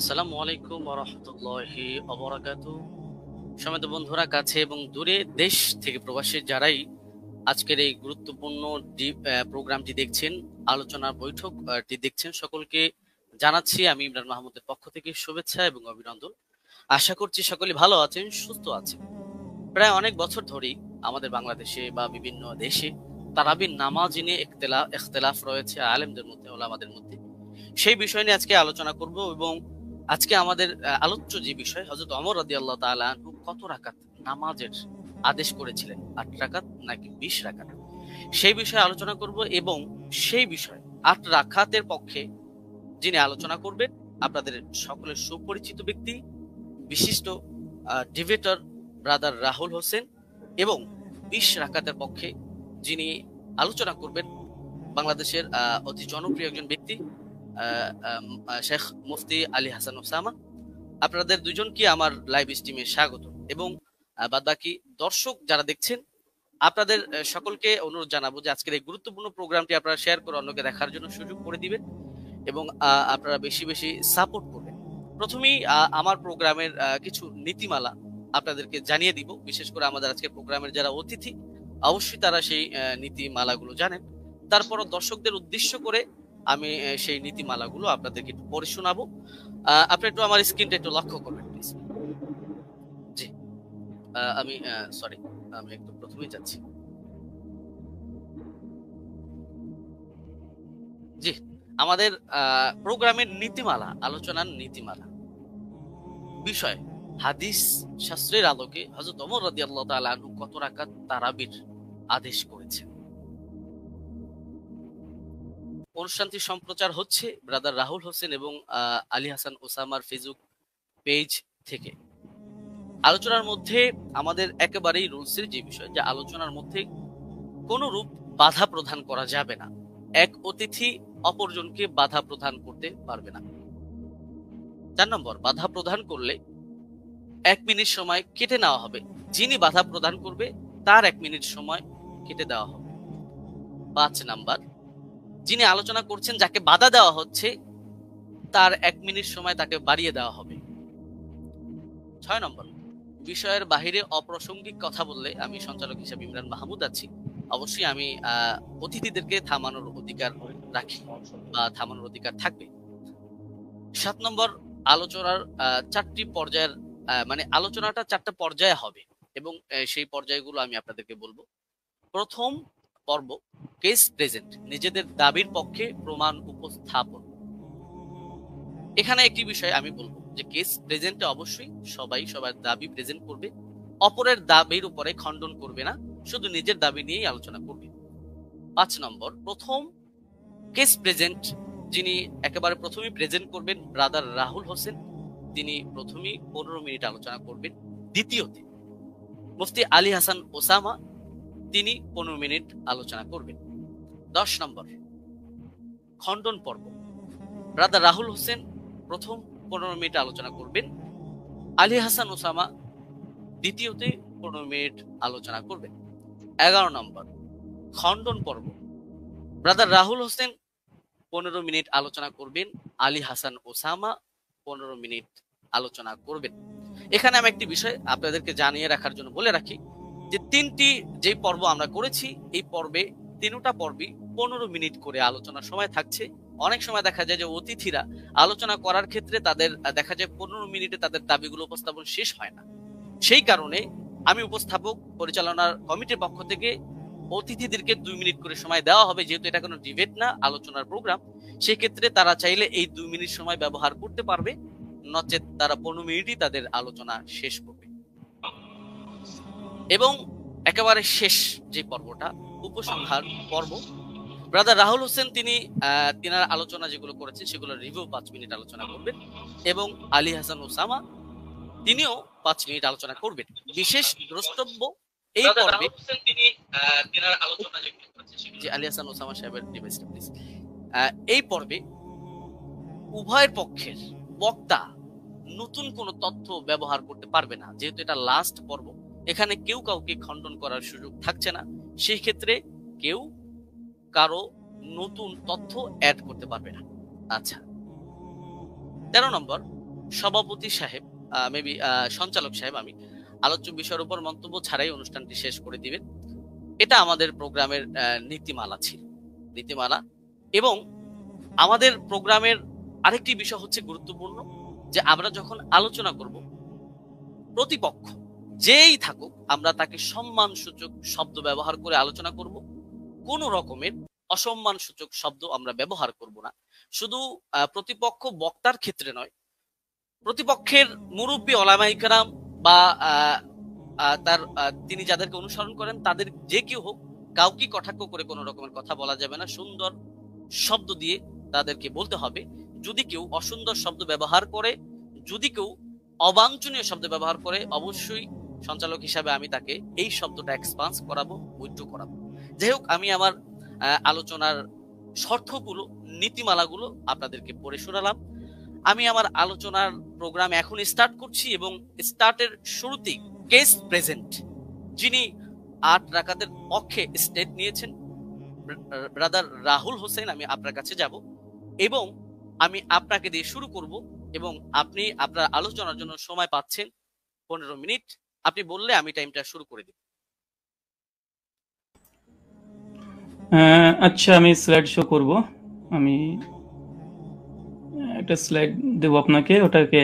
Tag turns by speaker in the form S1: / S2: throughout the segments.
S1: আসসালামু আলাইকুম ওয়া রাহমাতুল্লাহি ওয়া বারাকাতুহু। সম্মানিত বন্ধুরা, কাছে এবং দূরে, দেশ থেকে প্রবাসী যারাই আজকের এই গুরুত্বপূর্ণ প্রোগ্রামটি দেখছেন, আলোচনার বৈঠকটি দেখছেন, সকলকে জানাচ্ছি আমি ইমরান মাহমুদের পক্ষ থেকে শুভেচ্ছা এবং অভিনন্দন। আশা করছি সকলে ভালো আছেন, সুস্থ আছেন। প্রায় অনেক বছর ধরেই আমাদের বাংলাদেশে বা বিভিন্ন দেশে তারাবির নামাজ নিয়ে ইখতিলাফ রয়েছে আলেমদের মধ্যে, ওলামাদের মধ্যে। সেই বিষয় নিয়ে আজকে আলোচনা করব এবং আজকে আমাদের আলোচ্য যে বিষয়, হযরত ওমর রাদিয়াল্লাহু তাআলা আনহু কত রাকাত নামাজের আদেশ করেছিলেন, 8 রাকাত নাকি 20 রাকাত, সেই বিষয়ে আলোচনা করব। এবং সেই বিষয় 8 রাকাতের পক্ষে যিনি আলোচনা করবেন, আপনাদের সকলের সুপরিচিত ব্যক্তি, বিশিষ্ট ডিবেটর ব্রাদার রাহুল হোসেন। এবং 20 রাকাতের পক্ষে যিনি আলোচনা করবেন, বাংলাদেশের অতি জনপ্রিয় একজন ব্যক্তি, শেখ মুফতি আলী হাসান ওসামা। আপনাদের দুজনকে আমার লাইভ স্ট্রিমে স্বাগত। এবং বাদবাকি দর্শক যারা দেখছেন, আপনাদের সকলকে অনুরোধ জানাবো যে আজকের এই গুরুত্বপূর্ণ প্রোগ্রামটি আপনারা শেয়ার করে অন্যকে দেখার জন্য সুযোগ করে দিবেন এবং আপনারা বেশি বেশি সাপোর্ট করবেন। প্রথমেই আমার প্রোগ্রামের কিছু নীতিমালা আপনাদেরকে জানিয়ে দিব। বিশেষ করে আমাদের আজকের প্রোগ্রামের যারা অতিথি, অবশ্যই তারা সেই নীতিমালাগুলো জানেন। তারপরও দর্শকদের উদ্দেশ্য করে আমি সেই নীতিমালাগুলো আপনাদেরকে একটু পড়ে শোনাবো। আপনি একটু আমার স্ক্রিনটা একটু লক্ষ্য করবেন প্লিজ। জি, আমি সরি, আমি একটু প্রথমেই যাচ্ছি। জি, আমাদের প্রোগ্রামের নীতিমালা, আলোচনার নীতিমালা বিষয়, হাদিস শাস্ত্রের আলোকে হযরত ওমর রাদিয়াল্লাহু তাআলা আনহু কত রাকাত তারাবির আদেশ করেছেন। অনুষ্ঠানটি সম্প্রচার হচ্ছে ব্রাদার রাহুল হোসেন এবং আলী হাসান ওসামার ফেসবুক পেজ থেকে। আলোচনার মধ্যে আমাদের একেবারেই রুলসের যে বিষয়, যে আলোচনার মধ্যে কোন রূপ বাধা প্রদান করা যাবে না। এক অতিথি অপরজনকে বাধা প্রদান করতে পারবে না। 4 নম্বর, বাধা প্রদান করলে 1 মিনিট সময় কেটে নেওয়া হবে। যিনি বাধা প্রদান করবে তার 1 মিনিট সময় কেটে দেওয়া হবে। 5 নাম্বার, যিনি আলোচনা করছেন, যাকে বাধা দেওয়া হচ্ছে, তার 1 মিনিট সময় তাকে বাড়িয়ে দেওয়া হবে। 6 নম্বর, বিষয়ের বাহিরে অপ্রাসঙ্গিক কথা বললে, আমি সঞ্চালক হিসেবে ইমরান মাহমুদ আছি, অবশ্যই আমি অতিথিদেরকে থামানোর অধিকার রাখি বা থামানোর অধিকার থাকবে। 7 নম্বর, আলোচনার 4টি পর্যায়ের মানে আলোচনাটা 4টা পর্যায়ে হবে এবং সেই পর্যায়গুলো আমি আপনাদেরকে বলবো। প্রথম পর্ব, কেস প্রেজেন্ট, নিজেদের দাবির পক্ষে প্রমাণ উপস্থাপন। এখানে একটি বিষয় আমি বলবো যে কেস প্রেজেন্টে অবশ্যই সবাই সবার দাবি প্রেজেন্ট করবে, অপরের দাবির উপরে খণ্ডন করবে না, শুধু নিজের দাবি নিয়েই আলোচনা করবে। 5 নম্বর, প্রথম কেস প্রেজেন্ট যিনি একেবারে প্রথমেই প্রেজেন্ট করবেন, ব্রাদার রাহুল হোসেন, তিনি প্রথমেই 15 মিনিট আলোচনা করবেন। দ্বিতীয়তে মুফতি আলী হাসান ওসামা, তিনি 15 মিনিট আলোচনা করবেন। 10 নম্বর, খণ্ডন পর্ব, ব্রাদার রাহুল হোসেন প্রথম 15 মিনিট আলোচনা করবেন, আলী হাসান ওসামা দ্বিতীয়তে 15 মিনিট আলোচনা করবেন। 11 নম্বর, খণ্ডন পর্ব, ব্রাদার রাহুল হোসেন 15 মিনিট আলোচনা করবেন, আলী হাসান ওসামা 15 মিনিট আলোচনা করবেন। এখানে আমি একটি বিষয় আপনাদেরকে জানিয়ে রাখার জন্য বলে রাখি যে 3টি যে পর্ব আমরা করেছি, এই পর্বে 3টা পর্বই 15 মিনিট করে আলোচনার সময় থাকছে। অনেক সময় দেখা যায় যে অতিথিরা আলোচনা করার ক্ষেত্রে তাদের দেখা যায় 15 মিনিটে তাদের দাবিগুলো উপস্থাপন শেষ হয় না। সেই কারণে আমি উপস্থাপক পরিচালনার কমিটির পক্ষ থেকে অতিথিদেরকে 2 মিনিট করে সময় দেওয়া হবে, যেহেতু এটা কোনো ডিবেট না, আলোচনার প্রোগ্রাম। সেই ক্ষেত্রে তারা চাইলে এই 2 মিনিট সময় ব্যবহার করতে পারবে, নচেত তারা 15 মিনিটই তাদের আলোচনা শেষ করবে। এবং একেবারে শেষ যে পর্বটা, উপসংহার পর্ব, ব্রাদার রাহুল হোসেন তিনি তিনার আলোচনা যেগুলো করেছেন সেগুলো রিভিউ 5 মিনিট আলোচনা করবেন এবং আলী হাসান ওসামা তিনিও 5 মিনিট আলোচনা করবেন। বিশেষ দ্রষ্টব্য এই পর্বে তিনি তিনার আলোচনা যেগুলো করেছেন, যে আলী হাসান ওসামা সাহেবের ডিভাইসটা প্লিজ। এই পর্বে উভয়ের পক্ষের বক্তা নতুন কোনো তথ্য ব্যবহার করতে পারবে না, যেহেতু এটা লাস্ট পর্ব। এখানে কেউ কাউকে খণ্ডন করার সুযোগ থাকছে না, সেই ক্ষেত্রে কেউ কারো নতুন তথ্য অ্যাড করতে পারবে না। আচ্ছা, 13 নম্বর, সভাপতি সাহেব, মেবি সঞ্চালক সাহেব, আমি আলোচ্য বিষয়ের উপর মন্তব্য ছাড়াই অনুষ্ঠানটি শেষ করে দিবেন। এটা আমাদের প্রোগ্রামের নীতিমালা ছিল, নীতিমালা। এবং আমাদের প্রোগ্রামের আরেকটি বিষয় হচ্ছে গুরুত্বপূর্ণ, যে আমরা যখন আলোচনা করব, প্রতিপক্ষ যেই থাকুক আমরা তাকে সম্মান সূচক শব্দ ব্যবহার করে আলোচনা করব। কোন রকমের অসম্মান সূচক শব্দ আমরা ব্যবহার করব না। শুধু প্রতিপক্ষ বক্তার ক্ষেত্রে নয়, প্রতিপক্ষের মুরব্বী ওলামায়ে কেরাম বা তার তিনি যাদেরকে অনুসরণ করেন তাদের যে কেউ হোক, কাউকে কটাক্ষ করে কোনো রকমের কথা বলা যাবে না। সুন্দর শব্দ দিয়ে তাদেরকে বলতে হবে। যদি কেউ অসুন্দর শব্দ ব্যবহার করে, যদি কেউ অবাঞ্ছনীয় শব্দ ব্যবহার করে, অবশ্যই সঞ্চালক হিসাবে আমি তাকে এই শব্দটা এক্সপান্স করাবো, উইথড্র করাবো। যাই হোক, আমি আমার আলোচনার শর্তগুলো, নীতিমালাগুলো আপনাদেরকে পড়ে শোনালাম। আমি আমার আলোচনার প্রোগ্রাম এখন স্টার্ট করছি এবং স্টার্টের শুরুতেই গেস্ট প্রেজেন্ট, যিনি 8 রাকাতের পক্ষে স্টেট নিয়েছেন, ব্রাদার রাহুল হোসেন, আমি আপনার কাছে যাব এবং আমি আপনাকে দিয়ে শুরু করব এবং আপনি আপনার আলোচনার জন্য সময় পাচ্ছেন 15 মিনিট। আপনি বললে আমি টাইমটা শুরু করে দিব।
S2: আচ্ছা, আমি স্লাইড শো করব। আমি একটা স্লাইড দেব আপনাকে, ওটাকে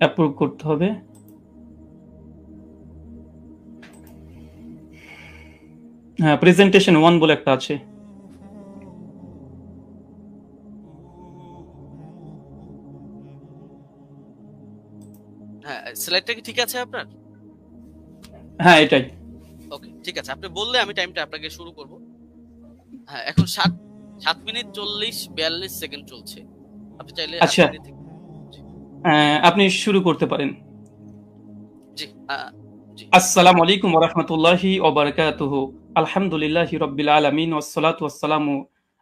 S2: অ্যাপ্রুভ করতে হবে। হ্যাঁ, প্রেজেন্টেশন 1 বলে একটা আছে।
S1: হ্যাঁ, স্লাইডটা কি ঠিক আছে আপনার?
S2: হ্যাঁ, এটাই।
S1: ওকে, ঠিক আছে। আপনি বললে আমি টাইমটা আপনাকে শুরু করব। হ্যাঁ, এখন 7 মিনিট 42 সেকেন্ড চলছে। আপনি চাইলে
S2: আচ্ছা, আপনি শুরু করতে পারেন।
S1: জি, জি।
S2: আসসালামু আলাইকুম ওয়া রাহমাতুল্লাহি ওয়া বারাকাতুহু। আলহামদুলিল্লাহি রাব্বিল আলামিন ওয়াস সালাতু ওয়াস সালামু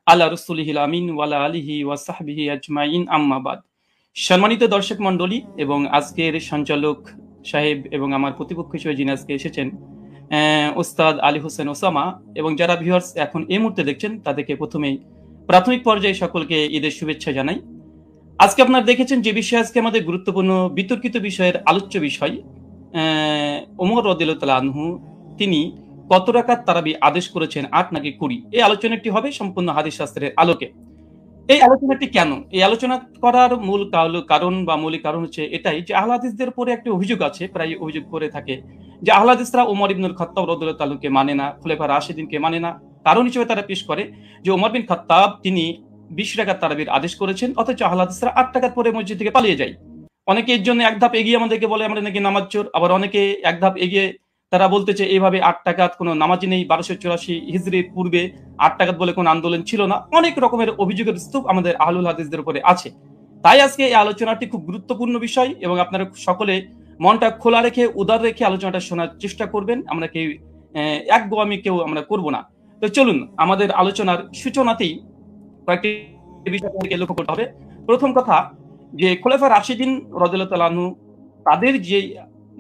S2: আলা রাসূলিহিল আমিন ওয়া আলা আলিহি ওয়া সাহবিহি আজমাইন, আম্মা বাদ। সম্মানিত দর্শক মণ্ডলী এবং আজকের সঞ্চালক সাহেব এবং আমার প্রতিপক্ষ হিসেবে যিনি আজকে এসেছেন, ওস্তাদ আলী হোসেন ওসামা, এবং যারা ভিউয়ার্স এখন এই মুহূর্তে দেখছেন তাদেরকে প্রথমেই প্রাথমিক পর্যায়ে সকলকে ঈদের শুভেচ্ছা জানাই। আজকে আপনারা দেখেছেন যে বিষয় আজকে আমাদের গুরুত্বপূর্ণ বিতর্কিত বিষয়ের আলোচ্য বিষয়, ওমর রাদিয়াল্লাহু তাআলা আনহু তিনি কত রাকাত তারাবি আদেশ করেছেন, 8 নাকি 20। এই আলোচনাটি হবে সম্পূর্ণ হাদিস শাস্ত্রের আলোকে। এই আলোচনাটি কেন? এই আলোচনা করার মূল কারণ বা মৌলিক কারণ হচ্ছে এটাই যে আহলে হাদিসদের উপরে একটা অভিযোগ আছে, প্রায় অভিযোগ করে থাকে যে আহলে হাদিসরা ওমর ইবনুল খাত্তাব রাদিয়াল্লাহু তাআলাকে মানে না, খুলাফা রাশিদিনকে মানে না। কারণ হিসেবে তারা পেশ করে যে ওমর বিন খাত্তাব তিনি 20 রাকাত তারাবির আদেশ করেছেন, অথচ আহলে হাদিসরা 8 রাকাত পরে মসজিদ থেকে পালিয়ে যায়। অনেকে এর জন্য এক ধাপ এগিয়ে আমাদেরকে বলে আমরা নাকি নামাজ চোর, আবার অনেকে এক ধাপ এগিয়ে তারা বলতেছে এইভাবে 8 রাকাত কোনো নামাজই নেই, 1284 হিজরির পূর্বে 8 রাকাত বলে কোনো আন্দোলন ছিল না। অনেক রকমের অভিযোগের স্তূপ আমাদের আহলুল হাদিসদের উপরে আছে। তাই আজকে এই আলোচনাটি খুব গুরুত্বপূর্ণ বিষয় এবং আপনারা সকলে মনটা খোলা রেখে, উদার রেখে আলোচনাটা শোনার চেষ্টা করবেন। আমরা কেউ একগোয়ামি কেউ আমরা করব না। তো চলুন আমাদের আলোচনার সূচনাতেই কয়েকটি বিষয়কে লক্ষ্য করতে হবে। প্রথম কথা, যে খোলাফা রাশিদিন রাদিয়াল্লাহু তাআলা আনহু তাদের যে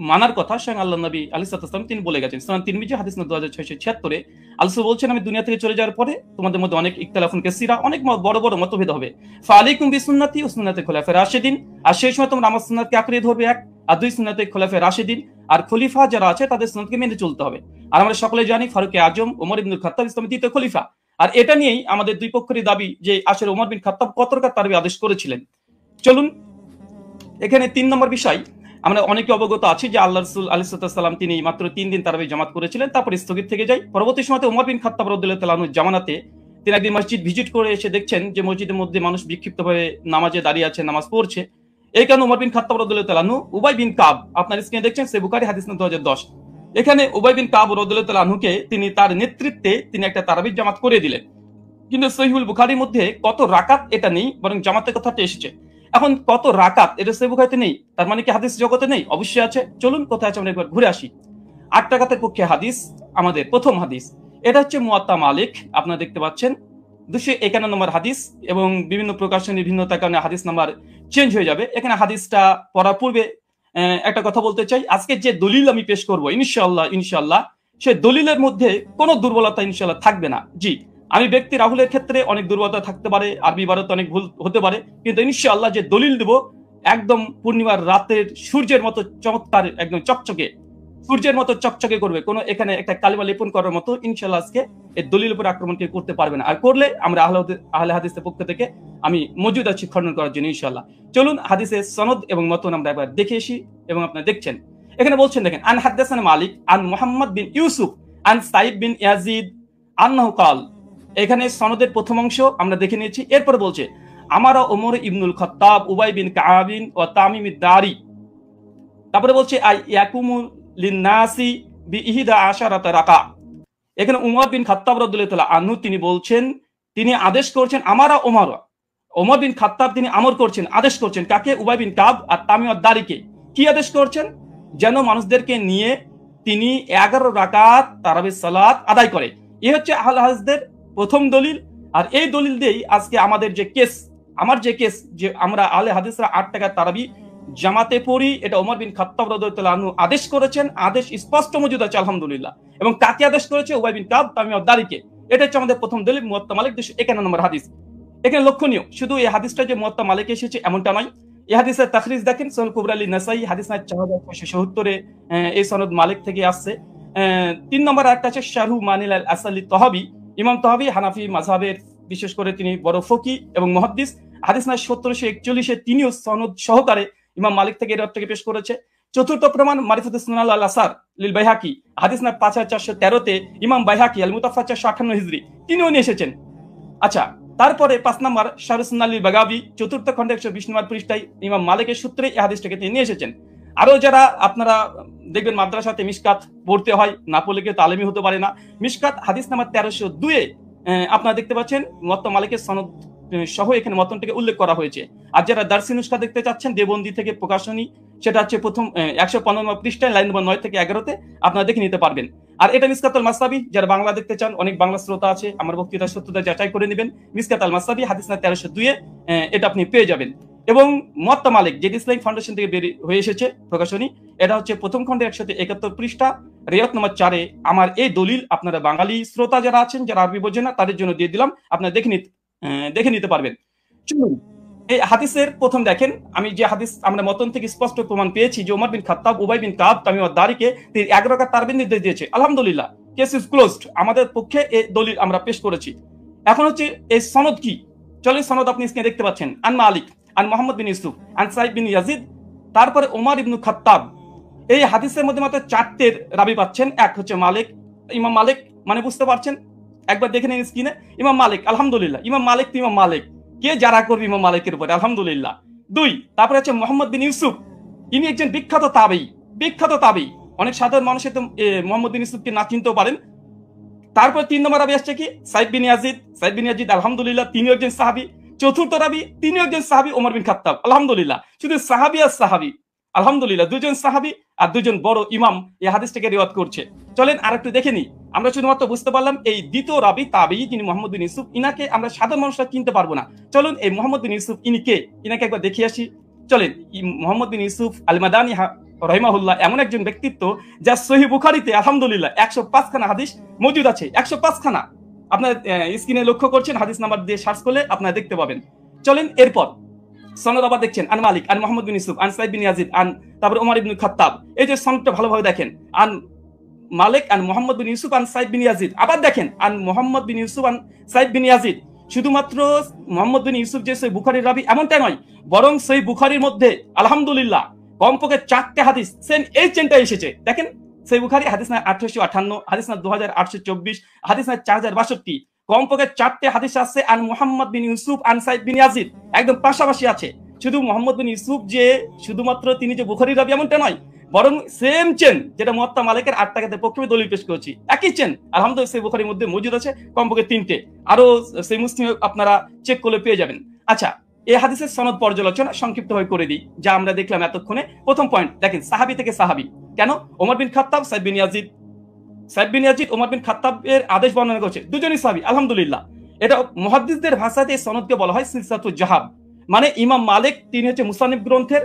S2: মানার কথা স্বয়ং আল্লাহ নবী আলাইহিস সালাম তিনি বলে গেছেন। সুনান তিরমিজি হাদিস নম্বর 2676 আল্লাহ বলছেন, আমি দুনিয়া থেকে চলে যাওয়ার পরে তোমাদের মধ্যে অনেক ইখতিলাফুন কাসীরা, অনেক বড় বড় মতভেদ হবে। ফাআলাইকুম বিসুন্নতি ওয়া সুন্নাতি খুলাফায়ে রাশিদিন, আর সেই সময় তোমরা আমার সুন্নাতকে আঁকড়ে ধরবে, এক, আর দুই, সুন্নাতে খুলাফায়ে রাশিদিন আর খলিফা যারা আছে তাদের সুন্নাতকে মেনে চলতে হবে। আর আমরা সকলে জানি ফারুক আজম ওমর ইবনুল খাত্তাব ইসলামের দ্বিতীয় খলিফা। আর এটা নিয়েই আমাদের দুই পক্ষেরই দাবি যে আসলে ওমর বিন খাত্তাব কত রাকাত তারাবি আদেশ করেছিলেন। চলুন এখানে 3 নম্বর বিষয়, আমরা অনেকে অবগত আছি যে আল্লাহ রাসূল আলাইহিস সালাম তিনি মাত্র 3 দিন তারাবি জামাত করেছিলেন, তারপর স্থগিত থেকে যায়। পরবর্তী সময়তে ওমর বিন খাত্তাব রাদিয়াল্লাহু তাআলা আনহুর জামানাতে তিনি একদিন মসজিদ ভিজিট করে এসে দেখছেন যে মসজিদের মধ্যে মানুষ বিক্ষিপ্তভাবে নামাজে দাঁড়িয়ে আছে, নামাজ পড়ছে। এই কারণে ওমর বিন খাত্তাব রাদিয়াল্লাহু তাআলা আনহু উবাই বিন কাব, আপনার স্ক্রিনে দেখছেন সহিহ বুখারী হাদিস নম্বর 2010, এখানে উবাই বিন কাব রাদিয়াল্লাহু তাআলা আনহুকে তিনি তার নেতৃত্বে তিনি একটা তারাবির জামাত করে দিলেন। কিন্তু সহিহুল বুখারীর মধ্যে কত রাকাত এটা নেই, বরং জামাতের কথাটা এসেছে। এখন কত রাকাত এটা সহিহ বুখারীতে নেই, তার মানে কি হাদিস জগতে নেই? অবশ্যই আছে। চলুন কোথায় আছে আমরা একবার ঘুরে আসি। 8 রাকাতের পক্ষে হাদিস, আমাদের প্রথম হাদিস, এটা হচ্ছে মুয়াত্তা মালিক, আপনারা দেখতে পাচ্ছেন 251 নম্বর হাদিস, এবং বিভিন্ন প্রকাশনের ভিন্নতার কারণে হাদিস নাম্বার চেঞ্জ হয়ে যাবে। এখানে হাদিসটা পড়ার পূর্বে একটা কথা বলতে চাই, আজকে যে দলিল আমি পেশ করব ইনশাআল্লাহ সেই দলিলের মধ্যে কোনো দুর্বলতা ইনশাআল্লাহ থাকবে না। জি, আমি ব্যক্তি রাহুলের ক্ষেত্রে অনেক দুর্বলতা থাকতে পারে, আরবি ইবারত অনেক ভুল হতে পারে, কিন্তু ইনশাআল্লাহ যে দলিল দেব একদম পূর্ণিমার রাতের সূর্যের মতো চমৎকার, একদম চকচকে, সূর্যের মতো চকচকে করবে, কোনো এখানে একটা কালিমা লেপন করার মতো ইনশাল্লাহ আজকে এই দলিল উপর আক্রমণ কেউ করতে পারবে না। আর করলে আমরা আহলে হাদিসের পক্ষ থেকে আমি মজুদ আছি খণ্ডন করার জন্য ইনশাল্লাহ। চলুন হাদিসের সনদ এবং মতন আমরা একবার দেখে আসি এবং আপনারা দেখছেন এখানে বলছেন, দেখেন, আন হাদাসানা মালিক আন মুহাম্মদ বিন ইউসুফ আন সাইব বিন ইয়াজিদ আন্নাহু কাল। এখানে সনদের প্রথম অংশ আমরা দেখে নিয়েছি। এরপর বলছে আমারা ওমর ইবনুল খাত্তাব উবাই বিন কাবিন ও তামিম দারি। তারপরে বলছে আই ইয়াকুমু লিন্নাসি বিইহদা আশারাতা রাকা। এখানে উমর বিন খাত্তাব রাদিয়াল্লাহু তাআলা আনহু তিনি বলছেন, তিনি আদেশ করছেন, আমারা ওমর বিন খাত্তাব তিনি আমর করছেন, আদেশ করছেন কাকে? উবাই বিন কাব আর তামিম দারিকে। কি আদেশ করছেন? যেন মানুষদেরকে নিয়ে তিনি 11 রাকাত তারাবির সালাত আদায় করে। এই হচ্ছে আহলে হাদিসদের প্রথম দলিল। আর এই দলিল দিয়েই আজকে আমাদের যে কেস, আমার যে কেস, যে আমরা আহলে হাদিসরা 8 টাকার তারাবি জামাতে পড়ি, এটা ওমর বিন খাত্তাব রাদিয়াল্লাহু আনহু আদেশ করেছেন। আদেশ স্পষ্ট মজুদ আছে আলহামদুলিল্লাহ। এবং কাকে আদেশ করেছে? উবাই বিন কাব তামিম দারিকে। এটা হচ্ছে আমাদের প্রথম দলিল, মুওয়াত্তা মালিক 251 নম্বর হাদিস। এখানে লক্ষণীয় শুধু এই হাদিসটা যে মুওয়াত্তা মালিক এসেছে এমনটা নয়। এই হাদিসের তাখরিজ দেখেন, সহিহ কুবরা লিন-নাসাই হাদিস নাম্বার 4677 এই সনদ মালিক থেকে আসছে। 3 নম্বর আরেকটা আছে শারহু মানিল আল আসালি তহাবি। ইমাম তহাবি হানাফি মাযহাবের বিশেষ করে তিনি বড় ফকি এবং মুহাদ্দিস। হাদিস নাম্বার 1741 তিনিও সনদ সহকারে ইমাম মালিক থেকে এর থেকে পেশ করেছে। চতুর্থ প্রমাণ মারিফাতুস সুনান আল আসার লিল বাইহাকি হাদিস নাম্বার 5413 তে ইমাম বাইহাকি আল মুতাফা 458 হিজরি তিনিও নিয়ে এসেছেন। আচ্ছা, তারপরে 5 নম্বর শারহ সুন্নান লিল বাগাবি চতুর্থ খণ্ডে 120 নম্বর পৃষ্ঠায় ইমাম মালিকের সূত্রে এই হাদিসটাকে তিনি নিয়ে এসেছেন। আরো যারা আপনারা দেখবেন মাদ্রাসাতে মিশকাত পড়তে হয়, না পড়লে কেউ তালিমি হতে পারে না। মিশকাত হাদিস নাম্বার 1302 আপনারা দেখতে পাচ্ছেন মুওয়াত্তা মালিকের সনদ সহ এখানে মতনটাকে উল্লেখ করা হয়েছে। আর যারা দারসি নুসখা দেখতে চাচ্ছেন দেবন্দি থেকে প্রকাশনী, সেটা হচ্ছে প্রথম 115 নম্বর পৃষ্ঠায় লাইন নম্বর 9 থেকে 11তে আপনারা দেখে নিতে পারবেন। আর এটা মিসকাত আল মাসাবি, যারা বাংলা দেখতে চান, অনেক বাংলা শ্রোতা আছে, আমার বক্তৃতার সত্যতা যাচাই করে নেবেন। মিসকাত আল মাসাবি হাদিস নাম্বার 1302 এটা আপনি পেয়ে যাবেন। এবং মুওয়াত্তা মালিক যেটি ইসলামিক ফাউন্ডেশন থেকে বের হয়ে এসেছে প্রকাশনী, এটা হচ্ছে প্রথম খণ্ডে 171 পৃষ্ঠা রিয়াত নম্বর 4 আমার এই দলিল আপনারা বাঙালি শ্রোতা যারা আছেন, যারা আরবি বোঝেন না, তাদের জন্য দিয়ে দিলাম, আপনারা দেখে নিতে পারবেন। চলুন এই হাদিসের প্রথম দেখেন, আমি যে হাদিস আমরা মতন থেকে স্পষ্ট প্রমাণ পেয়েছি যে ওমর বিন খাত্তাব উবাই বিন কাব তামিম দারিকে 11 রাকাত তারাবির নির্দেশ দিয়েছে। আলহামদুলিল্লাহ, কেস ইজ ক্লোজড। আমাদের পক্ষে এই দলিল আমরা পেশ করেছি। এখন হচ্ছে এই সনদ কি, চলেন সনদ আপনি স্ক্রিনে দেখতে পাচ্ছেন। আন মালিক আন মুহাম্মদ বিন ইউসুফ আন সাইব বিন ইয়াজিদ, তারপরে ওমর ইবনে খাত্তাব। এই হাদিসের মধ্যে মাত্র 4টে রাবি পাচ্ছেন। এক হচ্ছে মালিক, ইমাম মালিক, মানে বুঝতে পারছেন, একবার দেখে নিন স্ক্রিনে। ইমাম মালিক, আলহামদুলিল্লাহ, ইমাম মালিক তো ইমাম মালিক, কে যারা করবে ইমাম মালিকের উপরে, আলহামদুলিল্লাহ। 2 তারপরে হচ্ছে মুহাম্মদ বিন ইউসুফ, ইনি একজন বিখ্যাত তাবেঈ। অনেক সাধারণ মানুষের তো মুহাম্মদ বিন ইউসুফকে না চিনতেও পারেন। তারপর 3 নম্বর রাবি আসছে কি? সাইব বিন ইয়াজিদ, আলহামদুলিল্লাহ, তিনিও একজন সাহাবী। চতুর্থ রাবি, তিনিও একজন সাহাবী, ওমর বিন খাত্তাব, আলহামদুলিল্লাহ। শুধু সাহাবী আর সাহাবী, আলহামদুলিল্লাহ, 2 জন সাহাবী আর 2 জন বড় ইমাম এই হাদিসটাকে রিওয়ায়াত করছে। চলেন আরেকটু দেখে নিই। আমরা শুধুমাত্র বুঝতে পারলাম এই দ্বিতীয় রাবি তাবেঈ যিনি মুহাম্মদ বিন ইউসুফ, ইনাকে আমরা সাধারণ মানুষরা চিনতে পারবো না। চলুন এই মুহাম্মদ বিন ইউসুফ ইনি কে, ইনাকে একবার দেখে আসি। চলেন, মুহাম্মদ বিন ইউসুফ আল মাদানী রাহিমাহুল্লাহ এমন একজন ব্যক্তিত্ব যা সহিহ বুখারীতে আলহামদুলিল্লাহ 105 খানা হাদিস মজুদ আছে। 105 খানা আপনার স্ক্রিনে লক্ষ্য করছেন, হাদিস নাম্বার দিয়ে সার্চ করলে আপনারা দেখতে পাবেন। চলেন এরপর সনদ আবার দেখছেন, আন মালিক আন মুহাম্মদ বিন ইউসুফ আন সাইব বিন ইয়াজিদ আন, তারপর ওমর ইবনে খাত্তাব। এই যে সনদটা ভালোভাবে দেখেন, আন মালিক আন মুহাম্মদ বিন ইউসুফ আন সাইব বিন ইয়াজিদ। আবার দেখেন আন মুহাম্মদ বিন ইউসুফ আন সাইব বিন ইয়াজিদ। শুধুমাত্র মুহাম্মদ বিন ইউসুফ যে সহিহ বুখারীর রাবি এমনটা নয়, বরং সহিহ বুখারীর মধ্যে আলহামদুলিল্লাহ কমপক্ষে 4টে হাদিস সেম এই চেনটা এসেছে। দেখেন সহিহ বুখারী হাদিস না 1858, হাদিস না 2824, হাদিস না 4062, কমপক্ষে 4টে হাদিস আছে আন মুহাম্মদ বিন ইউসুফ আন সাইব বিন ইয়াজিদ, একদম পাশাপাশি আছে। শুধু মুহাম্মদ বিন ইউসুফ যে শুধুমাত্র তিনি যে বুখারীর রাবি এমনটা নয়, বরং সেম চেন যেটা মুওয়াত্তা মালিকের 8 টাকাতে পক্ষে দলিল পেশ করেছি, একই চেন আলহামদুলিল্লাহ সহিহ বুখারীর মধ্যে মজুদ আছে কমপক্ষে 3টে। আরো সহিহ মুসলিম আপনারা চেক করলে পেয়ে যাবেন। আচ্ছা, এই হাদিসের সনদ পর্যালোচনা সংক্ষিপ্তভাবে করে দিই, যা আমরা দেখলাম এতক্ষণে। প্রথম পয়েন্ট দেখেন, সাহাবী থেকে সাহাবী। কেন? ওমর বিন খাত্তাব, সাইব বিন ইয়াজিদ ওমর বিন খাত্তাবের আদেশ বর্ণনা করছে, দুজনই সাহাবী, আলহামদুলিল্লাহ। এটা মুহাদ্দিসদের ভাষাতে এই সনদকে বলা হয় সিলসিলাতুজ জাহাব। মানে ইমাম মালিক তিনি হচ্ছে মুসান্নিফ গ্রন্থের,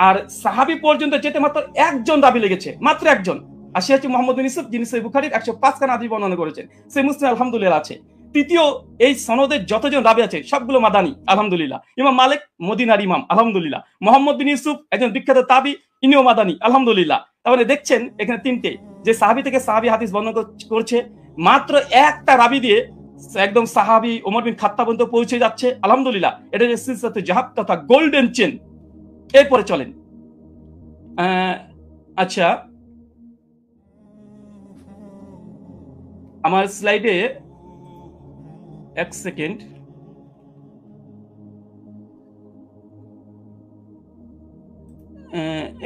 S2: আর সাহাবী পর্যন্ত যেতে মাত্র একজন রাবী লেগেছে, মাত্র একজন, আর সে হচ্ছে মুহাম্মদ বিন ইউসুফ, যিনি সহিহ বুখারীর 105 খানা হাদিস বর্ণনা করেছেন। সহিহ মুসলিম আলহামদুলিল্লাহ আছে। তৃতীয় এই সনদের যতজন রাবি আছে সবগুলো মাদানি, আলহামদুলিল্লাহ। ইমাম মালিক মদিনার ইমাম, আলহামদুলিল্লাহ। মোহাম্মদ বিন ইউসুফ একজন বিখ্যাত তাবি, ইনিও মাদানি, আলহামদুলিল্লাহ। তাহলে দেখছেন এখানে তিনটে যে সাহাবি থেকে সাহাবি হাদিস বর্ণনা করছে, মাত্র একটা রাবি দিয়ে একদম সাহাবি ওমর বিন খাত্তাব পর্যন্ত পৌঁছে যাচ্ছে, আলহামদুলিল্লাহ। এটা যে সিলসিলাতুল জাহাব তথা গোল্ডেন চেন। এরপরে চলেন, আচ্ছা আমার স্লাইডে এক সেকেন্ড,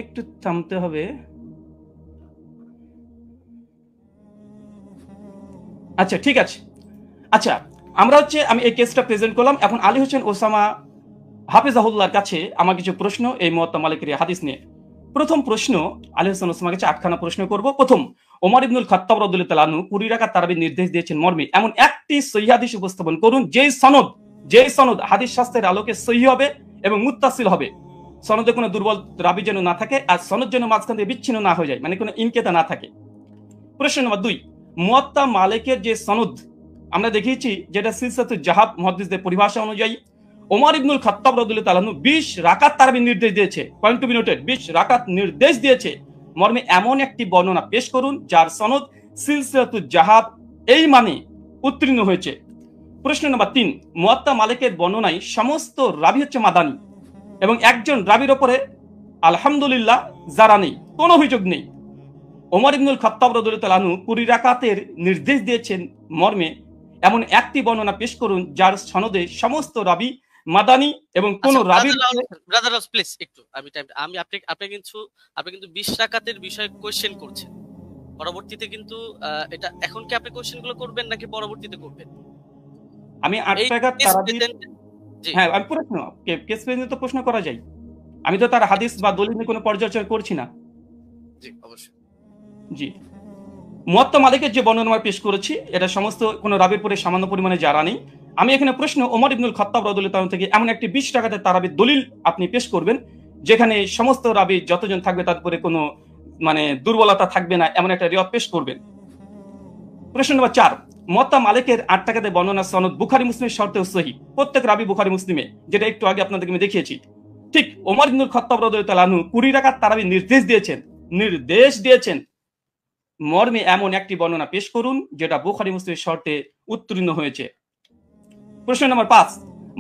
S2: একটু থামতে হবে। আচ্ছা ঠিক আছে। আচ্ছা আমরা আমি এই কেসটা প্রেজেন্ট করলাম। এখন আলী হোসেন ওসামা হাফিজাহুল্লাহর কাছে আমার কিছু প্রশ্ন এই মুয়াত্তা মালিকের হাদিস নিয়ে। প্রথম প্রশ্ন, আলী হোসেন ওসামার কাছে 8খানা প্রশ্ন করব। প্রথম, ওমর ইবনুল খাত্তাব রাদিয়াল্লাহু তাআলা আনহু 20 রাকাত তারাবির নির্দেশ দিয়েছেন মর্মে এমন একটি সহিহ হাদিস উপস্থাপন করুন যেই সনদ হাদিস শাস্ত্রের আলোকে সহিহ হবে এবং মুত্তাসিল হবে। সনদে কোনো দুর্বল রাবি যেন না থাকে, আর সনদ যেন মাঝখান থেকে বিচ্ছিন্ন না হয়ে যায়, মানে কোনো ইনকেতা না থাকে। প্রশ্ন নম্বর 2, মুয়াত্তা মালিকের যে সনদ আমরা দেখিয়েছি, যেটা সিলসিলাতুল জাহাব মুহাদ্দিসদের পরিভাষা অনুযায়ী ওমর ইবনুল খাত্তাব রাদিয়াল্লাহু তাআলা 20 রাকাত তারাবির নির্দেশ দিয়েছে। পয়েন্ট টু বি নোটেড, 20 রাকাত নির্দেশ দিয়েছে মর্মে এমন একটি বর্ণনা পেশ করুন যার সনদ সিলসিলাতুল জাহাব এই মানে উত্তীর্ণ হয়েছে। প্রশ্ন নম্বর 3, মুয়াত্তা মালিকের বর্ণনায় সমস্ত রাবি হচ্ছে মাদানি এবং একজন রাবির ওপরে আলহামদুলিল্লাহ যারা নেই, কোনো অভিযোগ নেই। ওমর ইবনুল খাত্তাব রাদিয়াল্লাহু তাআলা আনহু 20 রাকাতের নির্দেশ দিয়েছেন মর্মে এমন একটি বর্ণনা পেশ করুন যার সনদে সমস্ত রাবি মাদানি এবং কোন রাবি।
S1: ব্রাদার প্লিজ একটু আমি আপনি কিন্তু 20 রাকাতের বিষয়ে কোশ্চেন করছেন, পরবর্তীতে কিন্তু এটা এখন কি আপনি কোশ্চেনগুলো করবেন নাকি পরবর্তীতে করবেন?
S2: আমি 8 রাকাত তারাবি, হ্যাঁ আমি প্রশ্ন কেস পেজে তো প্রশ্ন করা যায়, আমি তো তার হাদিস বা দলিল নিয়ে কোনো পর্যালোচনা করছি না।
S1: জি অবশ্যই।
S2: জি, মুয়াত্তা মালিকের যে বর্ণনা পেশ করেছি এটা সমস্ত কোন রাবির পরে সামান্য পরিমাণে জারা নেই। আমি এখানে প্রশ্ন, ওমর ইবনুল খাত্তাব রাদিয়াল্লাহু তাআলা থেকে এমন একটি 20 রাকাতের তারাবির দলিল আপনি পেশ করবেন যেখানে সমস্ত রাবি যতজন থাকবে তারপরে কোনো মানে দুর্বলতা থাকবে না, এমন একটা রিওয়ায়াত পেশ করবেন। প্রশ্ন নম্বর 4, মুয়াত্তা মালিকের 8 রাকাতের বর্ণনা সনদ বুখারী মুসলিমের শর্তেও সহিহ, প্রত্যেক রাবি বুখারী মুসলিমে, যেটা একটু আগে আপনাদেরকে আমি দেখিয়েছি। ঠিক ওমর ইবনুল খাত্তাব রাদিয়াল্লাহু তাআলা আনহু 20 রাকাত তারাবির নির্দেশ দিয়েছেন মর্মে এমন একটি বর্ণনা পেশ করুন যেটা বুখারী মুসলিমের শর্তে উত্তীর্ণ হয়েছে। প্রশ্ন নম্বর 5,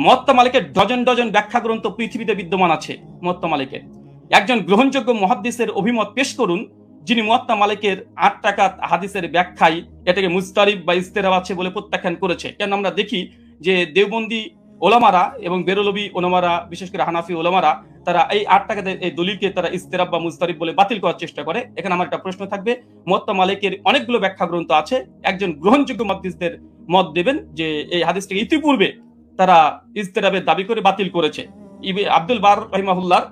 S2: মুয়াত্তা মালিকের ডজন ব্যাখ্যা গ্রন্থ পৃথিবীতে বিদ্যমান আছে। মুয়াত্তা মালিকের একজন গ্রহণযোগ্য মুহাদ্দিসের অভিমত পেশ করুন যিনি মুয়াত্তা মালিকের 8 রাকাত হাদিসের ব্যাখ্যায় এটাকে মুজতারিব বা ইস্তেরাব আছে বলে প্রত্যাখ্যান করেছে। কেন আমরা দেখি যে দেওবন্দি ওলামারা এবং বেরলভী ওলামারা, বিশেষ করে হানাফি ওলামারা, তারা এই 8 রাকাতের এই দলিলকে তারা ইস্তেরাব বা মুজতারিব বলে বাতিল করার চেষ্টা করে। এখানে আমার একটা প্রশ্ন থাকবে, মুয়াত্তা মালিকের অনেকগুলো ব্যাখ্যা গ্রন্থ আছে, একজন গ্রহণযোগ্য মুহাদ্দিসদের মত দেবেন যে এই হাদিসটাকে ইতিপূর্বে তারা ইস্তেরাবের দাবি করে বাতিল করেছে। আব্দুল বার রাহিমাহুল্লাহর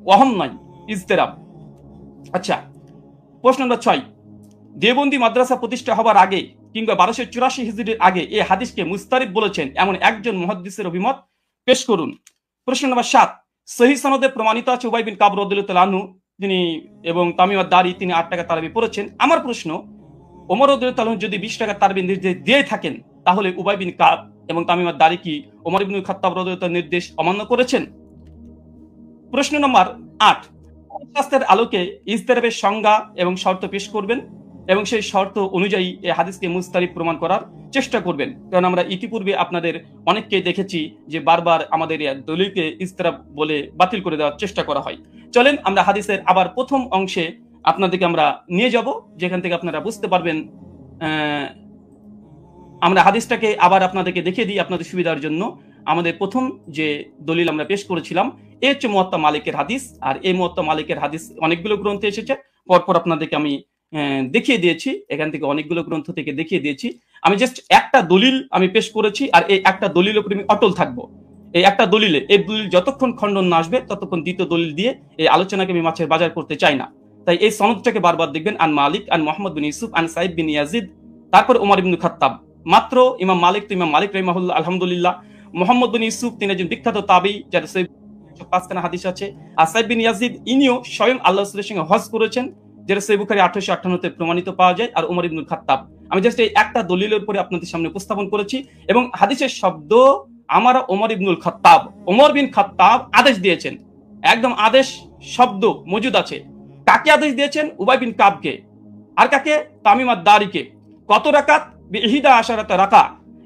S2: ওয়াহম নাই ইস্তেরাব। আচ্ছা, প্রশ্ন নম্বর 6, দেওবন্দি মাদ্রাসা প্রতিষ্ঠা হবার আগে কিংবা 1284 হিজরির আগে এই হাদিসকে মুস্তারিব বলেছেন এমন একজন মুহাদ্দিসের অভিমত পেশ করুন। প্রশ্ন নম্বর 7, সহিহ সনদে প্রমাণিত আছে উবাই বিন কাব রাদিয়াল্লাহু তাআলা আনহু তিনি এবং তামিম আদ-দারি তিনি 8 রাকাত তারাবি পড়েছেন। আমার প্রশ্ন, ওমর রাদিয়াল্লাহু তাআলা যদি 20 রাকাত তারাবির নির্দেশ দিয়ে থাকেন তাহলে উবাই বিন কাব এবং তামিম আদ-দারি কি ওমর ইবনুল খাত্তাব রাদিয়াল্লাহু তাআলার নির্দেশ অমান্য করেছেন? প্রশ্ন নম্বর 8, শাস্ত্রের আলোকে ইস্তেরাবের সংজ্ঞা এবং শর্ত পেশ করবেন এবং সেই শর্ত অনুযায়ী এই হাদিসকে মুস্তারিব প্রমাণ করার চেষ্টা করবেন। কারণ আমরা ইতিপূর্বে আপনাদের অনেককে দেখেছি যে বারবার আমাদের এই দলিলকে ইস্তেরাব বলে বাতিল করে দেওয়ার চেষ্টা করা হয়। চলেন আমরা হাদিসের আবার প্রথম অংশে আপনাদেরকে আমরা নিয়ে যাব, যেখান থেকে আপনারা বুঝতে পারবেন। আমরা হাদিসটাকে আবার আপনাদেরকে দেখিয়ে দিই আপনাদের সুবিধার জন্য। আমাদের প্রথম যে দলিল আমরা পেশ করেছিলাম এ হচ্ছে মুয়াত্তা মালিকের হাদিস, আর এই মুয়াত্তা মালিকের হাদিস অনেকগুলো গ্রন্থে এসেছে, পরপর আপনাদেরকে আমি দেখিয়ে দিয়েছি, এখান থেকে অনেকগুলো গ্রন্থ থেকে দেখিয়ে দিয়েছি। আমি জাস্ট একটা দলিল আমি পেশ করেছি, আর এই একটা দলিলের উপরে আমি অটল থাকবো। এই একটা দলিলে, এই দলিল যতক্ষণ খণ্ডন না আসবে ততক্ষণ দ্বিতীয় দলিল দিয়ে এই আলোচনাকে আমি মাছের বাজার করতে চাই না। তাই এই সনদটাকে বারবার দেখবেন, আন মালিক আন মুহাম্মদ বিন ইউসুফ আন সাইদ বিন ইয়াজিদ, তারপর ওমর ইবনুল খাত্তাব। মাত্র ইমাম মালিক তো ইমাম মালিক রাহিমাহুল্লাহ আলহামদুলিল্লাহ, মুহাম্মদ বিন ইউসুফ তিনি একজন বিখ্যাত তাবী যার 5খানা হাদিস আছে। আর সাইদ বিন ইয়াজিদ ইনিও স্বয়ং আল্লাহ রাসূলের সঙ্গে হজ করেছেন, যেটা সহিহ বুখারী 858 তে প্রমাণিত পাওয়া যায়। আর ওমর ইবনুল খাত্তাব আমি জাস্ট এই একটা দলিলের উপরে আপনাদের সামনে উপস্থাপন করেছি। এবং হাদিসের শব্দ আমার ওমর ইবনুল খাত্তাব, ওমর বিন খাত্তাব আদেশ দিয়েছেন, একদম আদেশ শব্দ মজুদ আছে। কাকে আদেশ দিয়েছেন? উবাই বিন কাবকে। আর কাকে? তামিম আদ-দারিকে। কত রাকাত? বিহিদা আশারাত রাকা,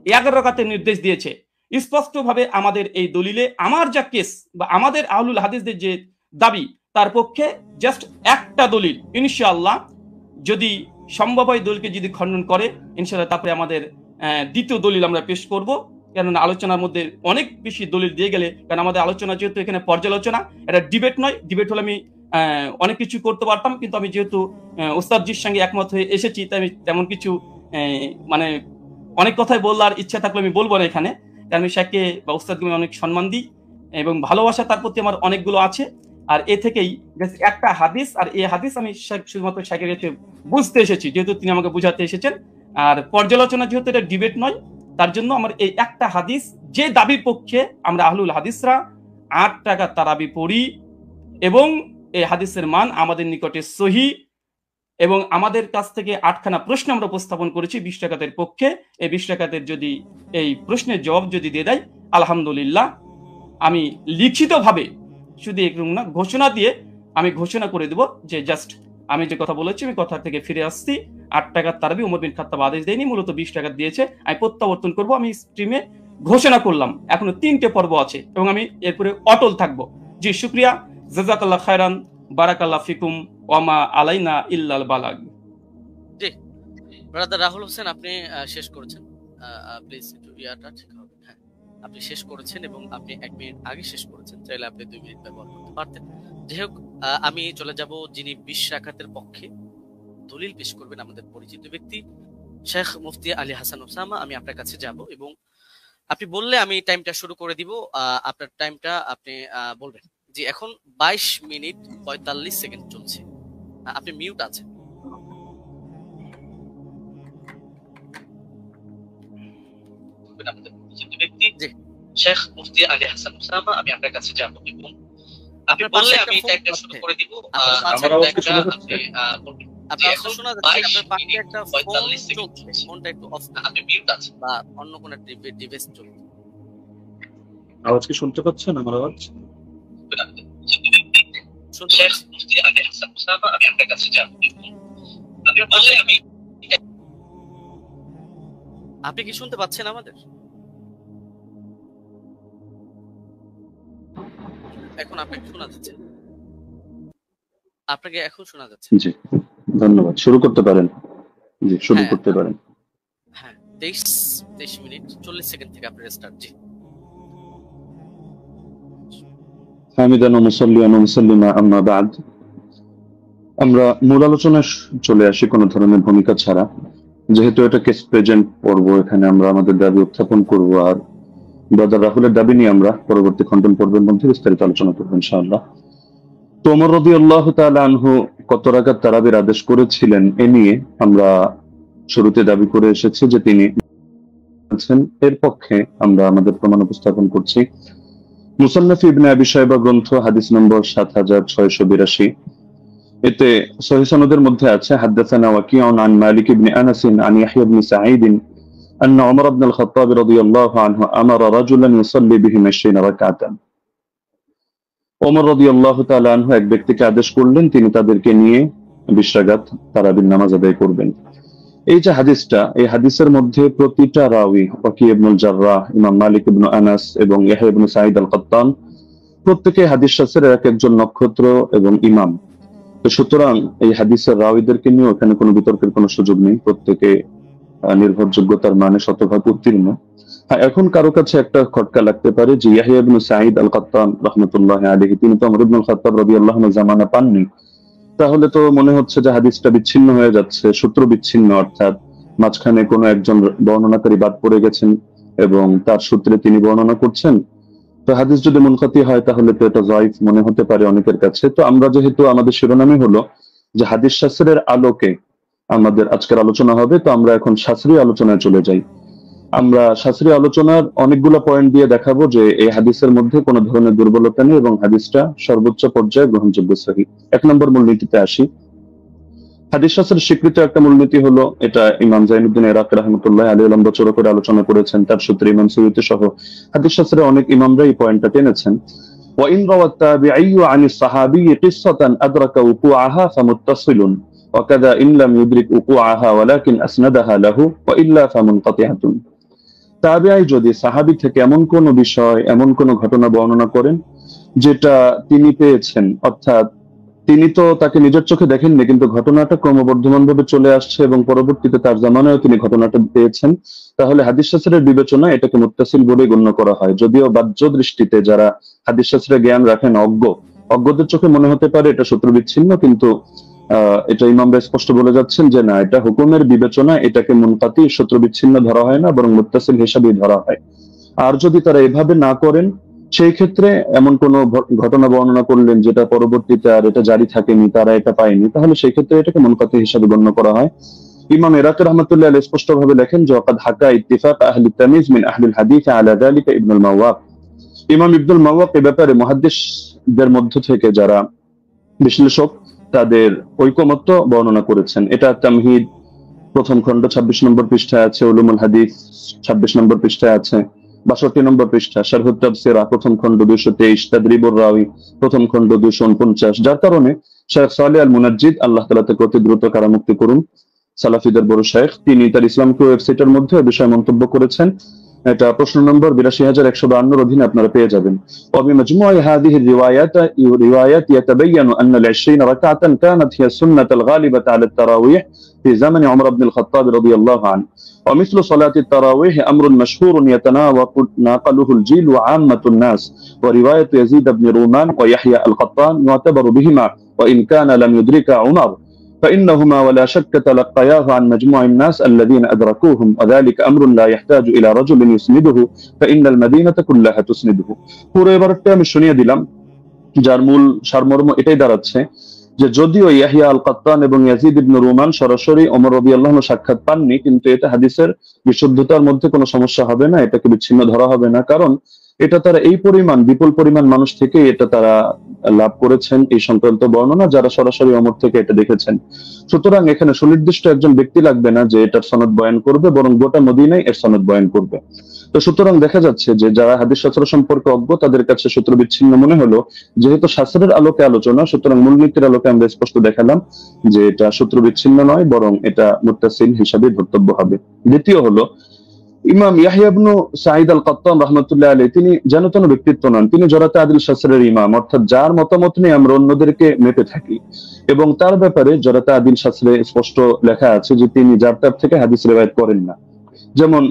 S2: 11 রাকাতের নির্দেশ দিয়েছে। স্পষ্টভাবে আমাদের এই দলিলে আমার যা কেস বা আমাদের আহলুল হাদিসদের যে দাবি তার পক্ষে জাস্ট একটা দলিল, ইনশাআল্লাহ যদি সম্ভব হয় দলিলকে যদি খণ্ডন করে ইনশাআল্লাহ তারপরে আমাদের দ্বিতীয় দলিল আমরা পেশ করব। কেননা আলোচনার মধ্যে অনেক বেশি দলিল দিয়ে গেলে, কারণ আমাদের আলোচনা যেহেতু এখানে পর্যালোচনা, এটা ডিবেট নয়। ডিবেট হলে আমি অনেক কিছু করতে পারতাম, কিন্তু আমি যেহেতু ওস্তাদজির সঙ্গে একমত হয়ে এসেছি তাই আমি তেমন কিছু মানে অনেক কথাই বলার ইচ্ছা থাকলে আমি বলবো না এখানে, কারণ আমি শেখকে বা ওস্তাদকে আমি অনেক সম্মান দিই এবং ভালোবাসা তার প্রতি আমার অনেকগুলো আছে। আর এ থেকেই একটা হাদিস, আর এই হাদিস আমি শুধুমাত্র শেখের কাছে বুঝতে এসেছি যেহেতু তিনি আমাকে বুঝাতে এসেছেন। আর পর্যালোচনা যেহেতু এটা ডিবেট নয়, তার জন্য আমার এই একটা হাদিস যে দাবির পক্ষে আমরা আহলুল হাদিসরা 8 টাকা তারাবি পড়ি এবং এই হাদিসের মান আমাদের নিকটে সহি, এবং আমাদের কাছ থেকে 8খানা প্রশ্ন আমরা উপস্থাপন করেছি 20 টাকাতের পক্ষে। এই 20 টাকাতের যদি এই প্রশ্নের জবাব যদি দিয়ে দেয় আলহামদুলিল্লাহ, আমি লিখিতভাবে শুধু এরকম না, ঘোষণা দিয়ে আমি ঘোষণা করে দেব যে জাস্ট আমি যে কথা বলেছি আমি কথা থেকে ফিরে আসছি। 8 টাকার তারাবি ওমর বিন খাত্তাব আদেশ দেয়নি, মূলত 20 টাকা দিয়েছে। আমি প্রত্যাবর্তন করব, আমি স্ট্রিমে ঘোষণা করলাম। এখনো 3টে পর্ব আছে এবং আমি এরপরে অটল থাকবো। জি শুকরিয়া, জাযাকাল্লাহ খায়রান, বারাকাল্লাহ ফিকুম, ওয়ামা আলাইনা ইল্লাল বালাগ।
S1: জি ব্রাদার রাহুল হোসেন, আপনি শেষ করেছেন। প্লিজ একটু ইয়াটা ঠিক হবে। হ্যাঁ, আপনি শেষ করেছেন এবং আপনি 1 মিনিট আগে শেষ করেছেন, চাইলে আপনি 2 মিনিট ব্যবহার করতে পারতেন। যাই হোক, আমি চলে যাব যিনি 20 রাকাতের পক্ষে দলিল পেশ করবেন, আমাদের পরিচিত ব্যক্তি শেখ মুফতি আলী হাসান ওসামা। আমি আপনার কাছে যাব এবং আপনি বললে আমি টাইমটা শুরু করে দিব। আপনার টাইমটা আপনি বলবেন। জি, এখন 22 মিনিট 45 সেকেন্ড চলছে। আপনি মিউট আছেন। আমাদের পরিচিত ব্যক্তি শেখ মুফতি আলী হাসান ওসামা, আমি আপনার কাছে যাব এবং আপনি বললে আমি টাইমটা শুরু করে দিব। আমার আওয়াজটা শোনা যাচ্ছে? আপনি এখন শোনা যাচ্ছে, আপনার পাশে একটা ফোন চলছে, ফোনটা একটু অফ, আপনি মিউট আছেন বা অন্য কোনো ডিভাইস চলছে।
S3: আওয়াজ কি শুনতে পাচ্ছেন? আমার আওয়াজ
S1: শেখ মুফতি আলী হাসান ওসামা, আমি আপনার কাছে যাব এবং আপনি বললে আমি, আপনি কি শুনতে পাচ্ছেন আমাদের? এখন আপনাকে শোনা যাচ্ছে? আপনাকে এখন শোনা যাচ্ছে?
S3: জি, ধন্যবাদ। শুরু করতে পারেন। জি, শুরু করতে পারেন।
S1: হ্যাঁ, 23 মিনিট 40 সেকেন্ড থেকে আপনার স্টার্ট। জি।
S3: হামিদান ওয়া মুসাল্লিয়ান ওয়া মুসাল্লিমা আম্মা বাদ। আমরা মূল আলোচনায় চলে আসি কোনো ধরনের ভূমিকা ছাড়া, যেহেতু এটা কেস প্রেজেন্ট পর্ব, এখানে আমরা আমাদের দাবি উত্থাপন করব আর ব্রাদার রাহুলের দাবি নিয়ে আমরা পরবর্তী খণ্ডন পর্বের মধ্যে বিস্তারিত আলোচনা করব ইনশাআল্লাহ। তো ওমর রাদিয়াল্লাহু তাআলা আনহু কত রাকাত তারাবির আদেশ করেছিলেন এ নিয়ে আমরা শুরুতে দাবি করে এসেছি যে তিনি এর পক্ষে আমরা আমাদের প্রমাণ উপস্থাপন করছি। মুসান্নাফ ইবনে আবি শায়বা গ্রন্থ হাদিস নম্বর 7682, এতে সহিহ সনদের মধ্যে আছে হাদাসানা ওয়াকিউন আন মালিক ইবনে আনাস আন ইয়াহইয়া ইবনে সাঈদ أن عمر بن الخطاب رضي الله عنه أمر رجلا يصلي بهم 20 ركعة। ওমর রাদিয়াল্লাহু তাআলা আনহু এক ব্যক্তিকে আদেশ করলেন তিনি তাদেরকে নিয়ে 20 রাকাত তারাবির নামাজ আদায় করবেন। এই যে হাদিসটা, এই হাদিসের মধ্যে প্রতিটা রাওয়ী ওয়াকি ইবনুল জাররাহ, ইমাম মালিক ইবনে আনাস এবং ইয়াহইয়া ইবনে সাঈদ আল-কাত্তান প্রত্যেকই হাদিস শাস্ত্রের এক একজন নক্ষত্র এবং ইমাম। তো সুতরাং এই হাদিসের রাওয়ীদেরকে নিয়ে এখানে কোনো বিতর্কের কোনো সুযোগ নেই, প্রত্যেকে নির্ভরযোগ্যতার মানে শতভাগ উত্তীর্ণ। এখন কারো কাছে একটা খটকা লাগতে পারে যে ইয়াহইয়া ইবনে সাঈদ আল-কাত্তান রাহমাতুল্লাহি আলাইহি তিনি তো ওমর ইবনে আল-খাত্তাব রাদিয়াল্লাহু আনহু জামানা পাননি, তাহলে তো মনে হচ্ছে যে হাদিসটা বিচ্ছিন্ন হয়ে যাচ্ছে, সূত্র বিচ্ছিন্ন, অর্থাৎ মাঝখানে কোনো একজন বর্ণনাকারী বাদ পড়ে গেছেন এবং তার সূত্রে তিনি বর্ণনা করছেন। তো হাদিস যদি মুনকাতি হয় তাহলে তো এটা যায়িফ মনে হতে পারে অনেকের কাছে। তো আমরা যেহেতু আমাদের শিরোনামই হলো যে হাদিস শাস্ত্রের আলোকে আমাদের আজকের আলোচনা হবে, তো আমরা এখন শাস্ত্রীয় আলোচনায় চলে যাই। আমরা শাস্ত্রীয় আলোচনার অনেকগুলো পয়েন্ট দিয়ে দেখাবো যে এই হাদিসের মধ্যে কোনো ধরনের দুর্বলতা নেই এবং হাদিসটা সর্বোচ্চ পর্যায়ে গ্রহণযোগ্য সহিহ। 1 নম্বর মূলনীতিতে আসি। হাদিস শাস্ত্রের স্বীকৃত একটা মূলনীতি হলো, এটা ইমাম জাইনুদ্দিন ইরাকি রাহমাতুল্লাহ আলাইহি লম্বা চড়া করে আলোচনা করেছেন, তার সূত্রে ইমাম সুয়ুতী সহ হাদিস শাস্ত্রের অনেক ইমামরা এই পয়েন্টটা টেনেছেন। وإن روى التابعي عن الصحابي قصة أدرك وقوعها فمتصل وكذا إن لم يدرك وقوعها ولكن أسندها له وإلا فمنقطعة। তাবিঈ যদি সাহাবী থেকে এমন কোন বিষয়, এমন কোন ঘটনা বর্ণনা করেন যেটা তিনি পেয়েছেন, অর্থাৎ তিনি তো তাকে নিজের চোখে দেখেননি, কিন্তু ঘটনাটা ক্রমবর্ধমান ভাবে চলে আসছে এবং পরবর্তীতে তার জামানায় তিনি ঘটনাটা পেয়েছেন, তাহলে হাদিস শাস্ত্রের বিবেচনা এটাকে মুত্তাসিল বলে গণ্য করা হয়। যদিও বাহ্য দৃষ্টিতে যারা হাদিস শাস্ত্রের জ্ঞান রাখেন, অজ্ঞদের চোখে মনে হতে পারে এটা সূত্র বিচ্ছিন্ন, কিন্তু এটা ইমামরা স্পষ্ট বলে যাচ্ছেন যে না, এটা হুকুমের বিবেচনা, এটাকে মুনকাতি সূত্র বিচ্ছিন্ন ধরা হয় না, বরং মুত্তাসিল হিসাবেই ধরা হয়। আর যদি তারা এভাবে না করেন, সেই ক্ষেত্রে এমন কোন ঘটনা বর্ণনা করলেন যেটা পরবর্তীতে আর এটা জারি থাকেনি, তারা এটা পায়নি, তাহলে সেই ক্ষেত্রে এটাকে মুনকাতি হিসাবে গণ্য করা হয়। ইমাম ইরাকি রাহমাতুল্লাহ আলাইহি স্পষ্ট ভাবে লেখেন যে ওয়াকাদ হাকা ইত্তিফাক আহলি তামিজ মিন আহলিল হাদিস আলা যালিকা ইবনুল মাওয়াক। ইমাম ইবনুল মাওয়াক এই ব্যাপারে মুহাদ্দিসদের মধ্য থেকে যারা বিশ্লেষক, তাদের ঐকমত্য বর্ণনা করেছেন। এটা তামহিদ প্রথম খণ্ড 26 নম্বর পৃষ্ঠায় আছে, উলুমুল হাদিস 26 নম্বর পৃষ্ঠায় আছে, 62 নম্বর পৃষ্ঠা, শারহুত তাফসিরা প্রথম খণ্ড 223, তাদরিবুর রাওয়ী প্রথম খণ্ড 249। যার কারণে শেখ সালেহ আল মুনাজ্জিদ, আল্লাহ তাআলা তাকে অতি দ্রুত কারামুক্তি করুন, সালাফিদের বড় শেখ, তিনি তার ইসলামিক ওয়েবসাইটের মধ্যে এই বিষয়ে মন্তব্য করেছেন। এটা প্রশ্ন নম্বর 82152 অধীনে আপনারা পেয়ে যাবেন। وبمجموع هذه الروايات يتبين أن ال20 ركعة كانت هي السنة الغالبة على التراويح في زمن عمر بن الخطاب رضي الله عنه، ومثل صلاة التراويح أمر مشهور يتناقله الجيل وعامة الناس، ورواية يزيد بن رومان ويحيى القطان يعتبر بهما وإن كان لم يدرك عمر، فإنهما ولا شك تلقياه عن مجموع الناس الذين أدركوهم، وذلك أمر لا يحتاج إلى رجل يسنده فإن المدينة كلها تسنده। পুরো এবারটা আমি শুনিয়ে দিলাম, যার মূল সারমর্ম এটাই দাঁড়াচ্ছে যে যদিও ইয়াহিয়া আল কাত্তান এবং ইয়াজিদ ইবনে রুমান সরাসরি ওমর রাদিয়াল্লাহু আনহু সাক্ষাৎ পাননি, কিন্তু এটা হাদিসের বিশুদ্ধতার মধ্যে কোনো সমস্যা হবে না, এটাকে বিচ্ছিন্ন ধরা হবে না, কারণ এটা তারা এই পরিমাণ, বিপুল পরিমাণ মানুষ থেকে এটা তারা লাভ করেছেন এই সংক্রান্ত বর্ণনা, যারা সরাসরি ওমর থেকে এটা দেখেছেন। সুতরাং এখানে সুনির্দিষ্ট একজন ব্যক্তি লাগবে না যে এটার সনদ বয়ান করবে, বরং গোটা মদিনায় এর সনদ বয়ান করবে। তো সুতরাং দেখা যাচ্ছে যে যারা হাদিস শাস্ত্র সম্পর্কে অজ্ঞ, তাদের কাছে সূত্র বিচ্ছিন্ন মনে হলো। যেহেতু শাস্ত্রের আলোকে আলোচনা, সুতরাং মূলনীতির আলোকে আমরা স্পষ্ট দেখালাম যে এটা সূত্র বিচ্ছিন্ন নয়, বরং এটা মুত্তাসিল হিসাবে ধর্তব্য হবে। দ্বিতীয় হলো, ইমাম ইয়াহইয়া ইবনে সাঈদ আল কাত্তান রাহমাতুল্লাহ আলাইহি, তিনি যেন তেন ব্যক্তিত্ব নন, তিনি জরাতে আদিল শাস্ত্রের ইমাম, অর্থাৎ যার মতামত নিয়ে আমরা অন্যদেরকে মেপে থাকি, এবং তার ব্যাপারে জরাতে আদিল শাস্ত্রে স্পষ্ট লেখা আছে যে তিনি যার তার থেকে হাদিস রিওয়ায়াত করেন না। যেমন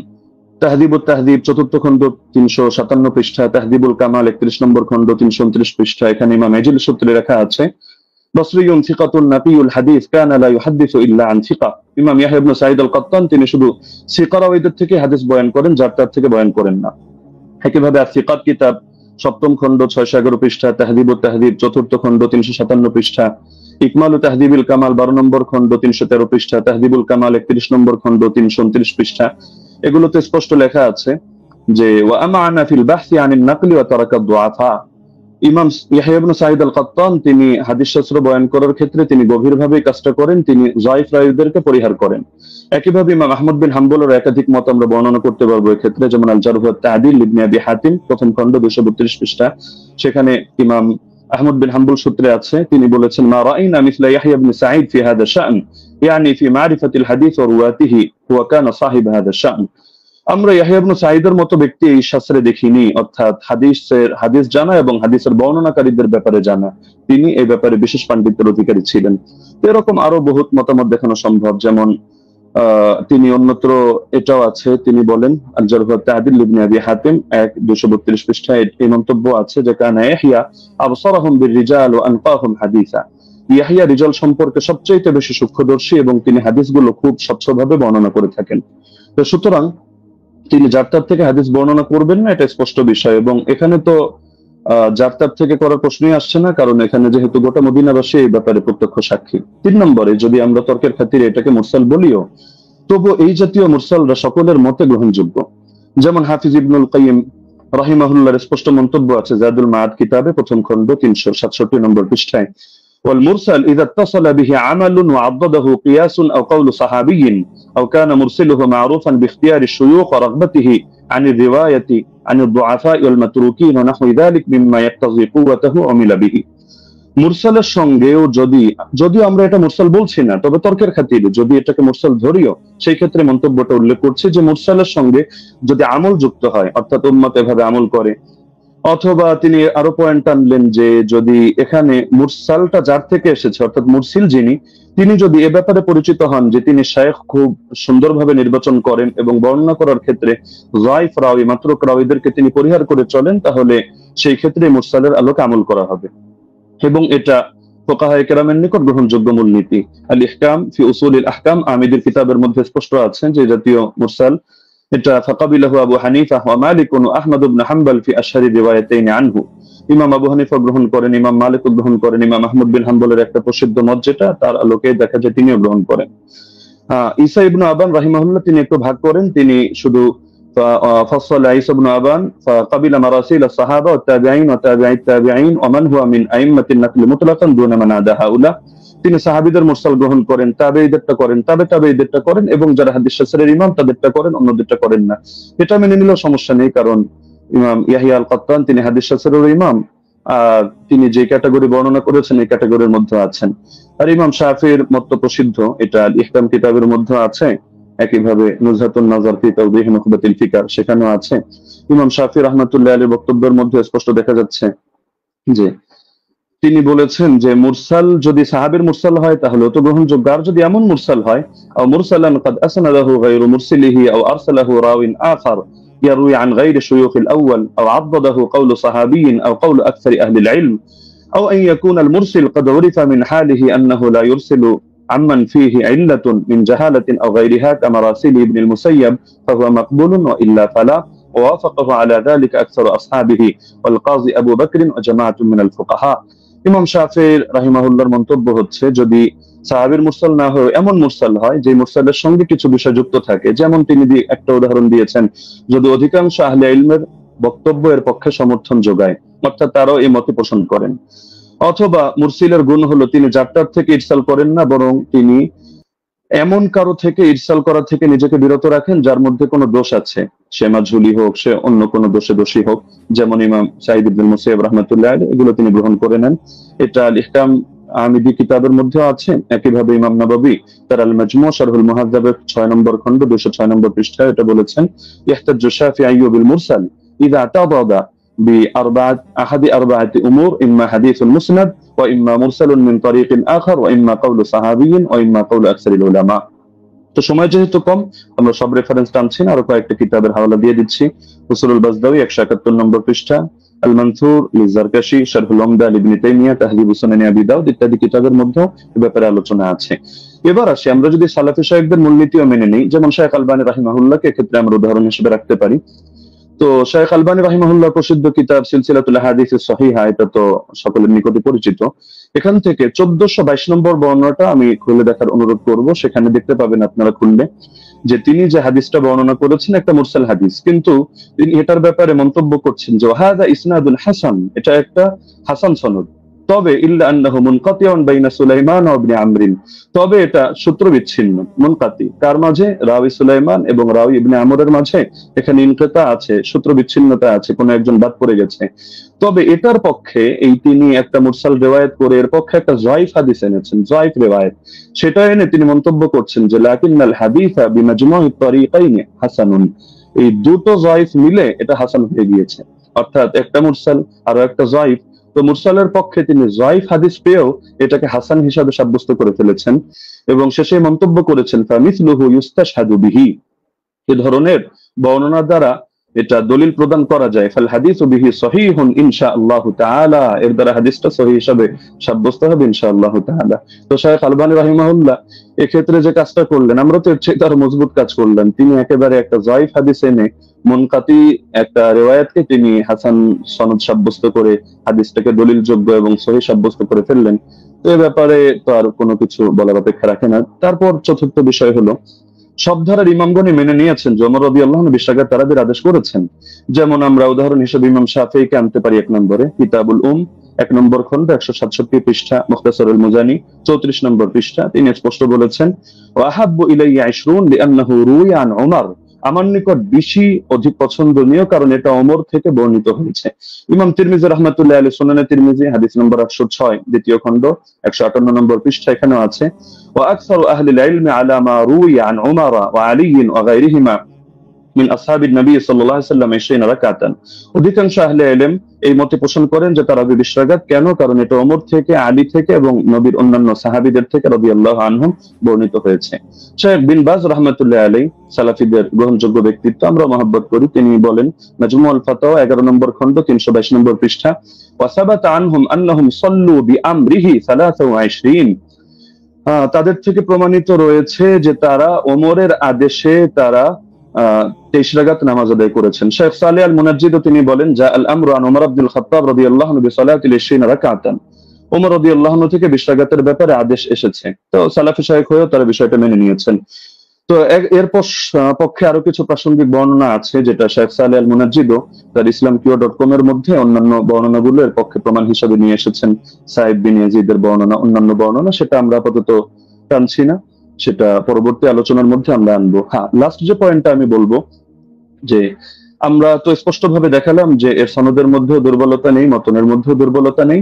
S3: তাহদিবুত তাহদিব 4th খণ্ড 357 পৃষ্ঠা, তাহদিবুল কামাল 31 নম্বর খণ্ড 329 পৃষ্ঠা, এখানে ইমাম এজিল সূত্রে লেখা আছে বসরিয়ুন সিকাতুন নাবিয়ুল হাদিস কানা লা ইউহাদ্দিসু ইল্লা আন সিকা। ইমাম ইয়াহইয়া ইবনে সাঈদ আল কাত্তান তিনি শুধু সিকা রাওয়ীদের থেকে হাদিস বয়ান করেন, যার তার থেকে বয়ান করেন না। একইভাবে আর-সিকাত কিতাব 7ম খণ্ড 611 পৃষ্ঠা, তাহদিবুত তাহদিব 4th খণ্ড 357 পৃষ্ঠা, ইকমালু তাহদিবুল কামাল 12 নম্বর খণ্ড 313 পৃষ্ঠা, তাহদিবুল কামাল 31 নম্বর খণ্ড 329 পৃষ্ঠা, এগুলোতে স্পষ্ট লেখা আছে যে ওয়া আমানা ফিল বাহসি আনিন নাকলি ওয়া তারাকা দুআফা। ইমাম ইয়াহইয়া ইবনে সাঈদ আল কাত্তান তিনি হাদিস শাস্ত্র বয়ান করার ক্ষেত্রে তিনি গভীরভাবে কাজটা করেন, তিনি যায়িফ রাওয়ীদেরকে পরিহার করেন। একইভাবে ইমাম আহমদ বিন হাম্বলের একাধিক মত আমরা বর্ণনা করতে পারবো এক্ষেত্রে, যেমন আল জারহ ওয়াত তা'দীল ইবনে আবি হাতিম প্রথম খণ্ড 232 পৃষ্ঠা, সেখানে ইমাম আহমদ বিন হাম্বল সূত্রে আছে, তিনি বলেছেন মা রাআইনা মিসলা ইয়াহইয়া ইবনে সাঈদ ফি হাদা শা'n, ইয়ানি ফি মারিফাতিল হাদিস ওয়া রুওয়াতিহি ওয়া কানা সাহিব হাদা শা'n। আমরা ইয়াহইয়া ইবনে সাঈদের মতো ব্যক্তি এই শাস্ত্রে দেখিনি, অর্থাৎ হাদিস জানা এবং হাদিসের বর্ণনাকারীদের ব্যাপারে জানা, তিনি এই ব্যাপারে বিশেষ পাণ্ডিত্যের অধিকারী ছিলেন। এরকম আরো বহুত মতামত দেখানো সম্ভব, যেমন তিনি অন্যত্র এটাও আছে, তিনি বলেন আল জারহ ওয়াত তা'দীল ইবনে আবি হাতিম 232 পৃষ্ঠায় এই মন্তব্য আছে যে কানা ইয়াহইয়া আবসারাহুম বির-রিজাল ওয়া আনকাহুম হাদিসা। ইয়াহইয়া রিজাল সম্পর্কে সবচেয়ে বেশি সূক্ষ্মদর্শী এবং তিনি হাদিসগুলো খুব স্বচ্ছভাবে বর্ণনা করে থাকেন। তো সুতরাং তিনি যার তার থেকে হাদিস বর্ণনা করবেন না, এটা স্পষ্ট বিষয়, এবং এখানে তো যার তার থেকে করার প্রশ্নই আসছে না, কারণ এখানে যেহেতু গোটা মদিনাবাসী এই ব্যাপারে প্রত্যক্ষ সাক্ষী। 3 নম্বরে, যদি আমরা তর্কের খাতিরে এটাকে মুরসাল বলিও, তবু এই জাতীয় মুরসালরা সকলের মতে গ্রহণযোগ্য। যেমন হাফিজ ইবনুল কাইয়িম রাহিমাহুল্লাহর স্পষ্ট মন্তব্য আছে জাদুল মাআদ কিতাবে প্রথম খণ্ড 367 নম্বর পৃষ্ঠায়, والمرسل إذا اتصل به عمل وعضده قياس أو قول صحابي أو كان مرسله معروفا باختيار الشيوخ ورغبته عن الرواية عن الضعفاء والمتروكين ونحو ذلك مما يقتضي قوته عمل به। মুরসালের সঙ্গেও যদিও আমরা এটা মুরসাল বলছি না, তবে তর্কের খাতিরে যদি এটাকে মুরসাল ধরিও, সেই ক্ষেত্রে মন্তব্যটা উল্লেখ করছে যে মুরসালের সঙ্গে যদি আমল যুক্ত হয়, অর্থাৎ উম্মত এভাবে আমল করে, অথবা তিনি আরো পয়েন্ট আনলেন যে যদি এখানে মুরসালটা যার থেকে এসেছে অর্থাৎ মুরসিল যিনি, তিনি যদি এ ব্যাপারে পরিচিত হন যে তিনি শায়খ খুব সুন্দরভাবে নির্বাচন করেন এবং বর্ণনা করার ক্ষেত্রে যায়ফ রাওয়ী মাতরুক রাওয়ীদেরকে তিনি পরিহার করে চলেন, তাহলে সেই ক্ষেত্রে মুরসালের আলোকে আমল করা হবে এবং এটা ফুকাহায়ে কেরামের নিকট গ্রহণযোগ্য মূলনীতি। আল ইহকাম ফি উসুলিল আহকাম আমিদের কিতাবের মধ্যে স্পষ্ট আছে যে জাতীয় মুরসাল এটা ফাকাবিলাহু আবু হানিফা ওয়া মালিক ওয়া আহমদ ইবনে হাম্বল ফি আশহারি রিওয়ায়াতাইন আনহু। ইমাম আবু হানিফা গ্রহণ করেন, ইমাম মালিক গ্রহণ করেন, ইমাম আহমদ বিন হাম্বলের একটা প্রসিদ্ধ মত যেটা তার আলোকে দেখা যায় তিনিও গ্রহণ করেন। ঈসা ইবনে আবান রাহিমাহুল্লাহ তিনি একটু ভাগ করেন, তিনি শুধু فصل عيسى بن أبان فقبل مراسيل الصحابة والتابعين وتابعي التابعين ومن هو من أئمة النقل مطلقا دون من عدا هؤلاء। তিনি সাহাবীদের মুরসাল গ্রহণ করেন, তাবেঈদেরটা করেন, তাবেঈদেরটা করেন এবং যারা হাদিস শাস্ত্রের ইমাম তাদেরটা করেন, অন্যদেরটা করেন না। এটা মেনে নিলেও সমস্যা নেই, কারণ ইমাম ইয়াহিয়া আল কাত্তান তিনি হাদিস শাস্ত্রের ইমাম, তিনি যে ক্যাটাগরি বর্ণনা করেছেন এই ক্যাটাগরির মধ্যে আছেন। আর ইমাম শাফির মত প্রসিদ্ধ, এটা আল ইহকাম কিতাবের মধ্যে আছে, একইভাবে নুজহাতুন নাজার ফি তাওদীহ নুখবাতিল ফিকার সেখানেও আছে। ইমাম শাফি রাহমাতুল্লাহ আলাইহির বক্তব্যের মধ্যে স্পষ্ট দেখা যাচ্ছে যে তিনি বলেছেন যে মুরসাল যদি সাহাবীর মুরসাল হয় তাহলে তো গ্রহণযোগ্য, আর যদি এমন মুরসাল হয় আও মুরসালান قد اسنده غير مرسله او ارسله راو اخر يروي عن غير شيوخ الاول او عضده قول صحابي او قول اكثر اهل العلم او ان يكون المرسل قد عرف من حاله انه لا يرسل عمن فيه علة من جهالة أو غيرها كمراسيل ابن المسيب فهو مقبول وإلا فلا، ووافقه على ذلك أكثر أصحابه والقاضي أبو بكر وجماعة من الفقهاء। ইমাম শাফি রাহিমাহুল্লাহর মন্তব্য হচ্ছে যদি সাহাবীর মুরসাল না হয় এমন মুরসাল হয় যে মুরসালের সঙ্গে কিছু বিষয় যুক্ত থাকে, যেমন তিনি একটা উদাহরণ দিয়েছেন, যদি অধিকাংশ আহলে ইলমের বক্তব্য এর পক্ষে সমর্থন যোগায়, অর্থাৎ তারাও এই মতে পোষণ করেন, অথবা মুরসিলের গুণ হলো তিনি যাত্রার থেকে ইরসাল করেন না, বরং তিনি এমন কারো থেকে ইরসাল করা থেকে নিজেকে বিরত রাখেন যার মধ্যে কোনো দোষ আছে, সে মাঝুলি হোক, সে অন্য কোনো দোষে দোষী হোক, যেমন ইমাম সাঈদ ইবনে মুসাইয়্যিব রাহমাতুল্লাহ আলাইহি এগুলো তিনি গ্রহণ করে নেন। এটা আল ইহকাম আমিদি কিতাবের মধ্যে আছে। একইভাবে ইমাম নববী তার আল মাজমু' শারহুল মুহাদ্দাবের 6 নম্বর খণ্ড 206 নম্বর পৃষ্ঠায় এটা বলেছেন, ইহতাজ্জু শাফিঈ বিল মুরসাল ইযা তাদাদা أحد أربعة أمور إما حديث مسند وإما مرسل من طريق آخر وإما قول صحابي وإما قول أكثر العلماء। তো সময় যেহেতু কম আমরা সব রেফারেন্স টানছি না, আরো কয়েকটা কিতাবের হাওয়ালা দিয়ে দিচ্ছি। উসুলুল বাজদাউই 171 নম্বর পৃষ্ঠা, আল মানসুর লিজারকাশি শারহুল উমদা ইবনে তাইমিয়া তাহযীবুস সুনান আবি দাউদ ইত্যাদি কিতাবের মধ্যে এই ব্যাপারে আলোচনা আছে। এবার আসি আমরা যদি সালাফি শায়খদের মূলনীতিও মেনে নিই, যেমন শায়খ আলবানী রাহিমাহুল্লাহকে ক্ষেত্রে আমরা উদাহরণ হিসেবে রাখতে পারি। তো শায়খ আলবানী রাহিমাহুল্লাহ প্রসিদ্ধ কিতাব সিলসিলাতুল আহাদিস সহিহা, এটা তো সকলের নিকটে পরিচিত। এখান থেকে 1422 নম্বর বর্ণনাটা আমি খুলে দেখার অনুরোধ করব, সেখানে দেখতে পাবেন আপনারা খুললে যে তিনি যে হাদিসটা বর্ণনা করেছেন একটা মুরসাল হাদিস, কিন্তু তিনি এটার ব্যাপারে মন্তব্য করছেন যে হাযা ইসনাদুল হাসান, এটা একটা হাসান সনদ, তবে ইল্লা আন্নাহু মুনকাতিউন বাইনা সুলাইমান ওয়া ইবনে আমরিন, তবে এটা সূত্র বিচ্ছিন্ন, মুনকাতি কার মাঝে, রাওয়ী সুলাইমান এবং রাওয়ী ইবনে আমরের মাঝে এখানে ইনকিতা আছে, সূত্র বিচ্ছিন্নতা আছে, কোন একজন বাদ পড়ে গেছে। তবে এটার পক্ষে এই তিনি একটা মুরসাল রিওয়ায়াত করে এর পক্ষে একটা যায়ফ হাদিস এনেছেন, যায়ফ রিওয়ায়াত, সেটা এনে তিনি মন্তব্য করছেন যে লাকিন্নাল হাদিসা বিমাজমু'i তারিকাইনি হাসানুন, এই দুটো যায়ফ মিলে এটা হাসান হয়ে গিয়েছে, অর্থাৎ একটা মুরসাল আর একটা যায়ফ। তো মুরসালের পক্ষে তিনি যায়ফ হাদিস পেয়েও এটাকে হাসান হিসাবে সাব্যস্ত করে ফেলেছেন এবং শেষে মন্তব্য করেছেন ফামিসলুহু ইউস্তাশহাদু বিহি, এই ধরনের বর্ণনা দ্বারা এটা দলিল প্রদান করা যায়, ফাল হাদিসু বিহি সহিহুন ইনশাআল্লাহু তাআলা, এর দ্বারা হাদিসটা সহিহ হিসাবে সাব্যস্ত হবে ইনশাআল্লাহু তাআলা। তো শায়খ আলবানী রাহিমাহুল্লাহ এক্ষেত্রে যে কাজটা করলেন আমরা তো এর চেয়ে আরো মজবুত কাজ করলেন, তিনি একেবারে একটা যায়ফ হাদিস এনে মুনকাতি একটা রিওয়ায়াতকে তিনি হাসান সনদ সাব্যস্ত করে হাদিসটাকে দলিলযোগ্য এবং সহিহ সাব্যস্ত করে ফেললেন। তো এই ব্যাপারে তো আর কোনো কিছু বলার অপেক্ষা রাখে না। তারপর চতুর্থ বিষয় হলো সব ধারার ইমামগণই মেনে নিয়েছেন যে ওমর রাদিয়াল্লাহু আনহু 20 রাকাত তারাবির আদেশ করেছেন। যেমন আমরা উদাহরণ হিসেবে ইমাম শাফিঈকে আনতে পারি 1 নম্বরে কিতাবুল 1 নম্বর খণ্ড 167 পৃষ্ঠা, মুখতাসারুল মুজানি 34 নম্বর পৃষ্ঠা। তিনি স্পষ্ট বলেছেন, ওয়াহাব্বু ইলাইয়া 20 লিআন্নাহু রুইয়া আন উমর, আমার নিকট 20 অধিক পছন্দনীয় কারণ এটা ওমর থেকে বর্ণিত হয়েছে। ইমাম তিরমিজি রাহমাতুল্লাহ আলাইহি সুনানে তিরমিজি হাদিস নম্বর 806 দ্বিতীয় খণ্ড 158 নম্বর পৃষ্ঠা এখানেও আছে, ওয়া আকসারু আহলিল ইলমি আলা মা রুইয়া আন উমর ওয়া আলী ওয়া গায়রিহিমা মিন আসহাবিন নবী সাল্লাল্লাহু আলাইহি ওয়াসাল্লাম 20 রাকাতান। অধিকাংশ আহলে ইলম এই মতে পোষণ করেন যে তারাবি 20 রাকাত। কেন? কারণ এটা ওমর থেকে, আলী থেকে এবং নবীর অন্যান্য সাহাবীদের থেকে রাদিয়াল্লাহু আনহুম বর্ণিত হয়েছে। শেখ বিন বাজ রাহমাতুল্লাহ আলাইহি সালাফিদের গ্রহণযোগ্য ব্যক্তিত্ব, আমরা মহব্বত করি। তিনি বলেন মাজমুউল ফাতাওয়া 11 নম্বর খণ্ড 322 নম্বর পৃষ্ঠা, ওয়া সাবাতা আনহুম আন্নাহুম সাল্লু বিআমরিহি 23, তাদের থেকে প্রমাণিত রয়েছে যে তারা ওমরের আদেশে তারা 23 রাকাত নামাজ আদায় করেছেন। শেখ সালেহ আল মুনাজ্জিদ তিনি বলেন, জা আল আমরু আন ওমর ইবনুল খাত্তাব রাদিয়াল্লাহু আনহু বিসালাতিল 20 রাকাতান, ওমর রাদিয়াল্লাহু আনহু থেকে 20 রাকাতের ব্যাপারে আদেশ এসেছে। তো সালাফি শায়খ হয়েও তারা বিষয়টা মেনে নিয়েছেন। তো এর পক্ষে আরো কিছু প্রাসঙ্গিক বর্ণনা আছে, যেটা শেখ সালেহ আল মুনাজ্জিদ তার islamqo.com এর মধ্যে অন্যান্য বর্ণনাগুলো এর পক্ষে প্রমাণ হিসেবে নিয়ে এসেছেন। সাইদ বিন ইয়াজিদের বর্ণনা, অন্যান্য বর্ণনা, সেটা আমরা আপাতত টানছি না, সেটা পরবর্তী আলোচনার মধ্যে আমরা আনবো। হ্যাঁ, লাস্ট যে পয়েন্টটা আমি বলবো, যে আমরা তো স্পষ্টভাবে দেখালাম যে এর সনদের মধ্যেও দুর্বলতা নেই, মতনের মধ্যেও দুর্বলতা নেই।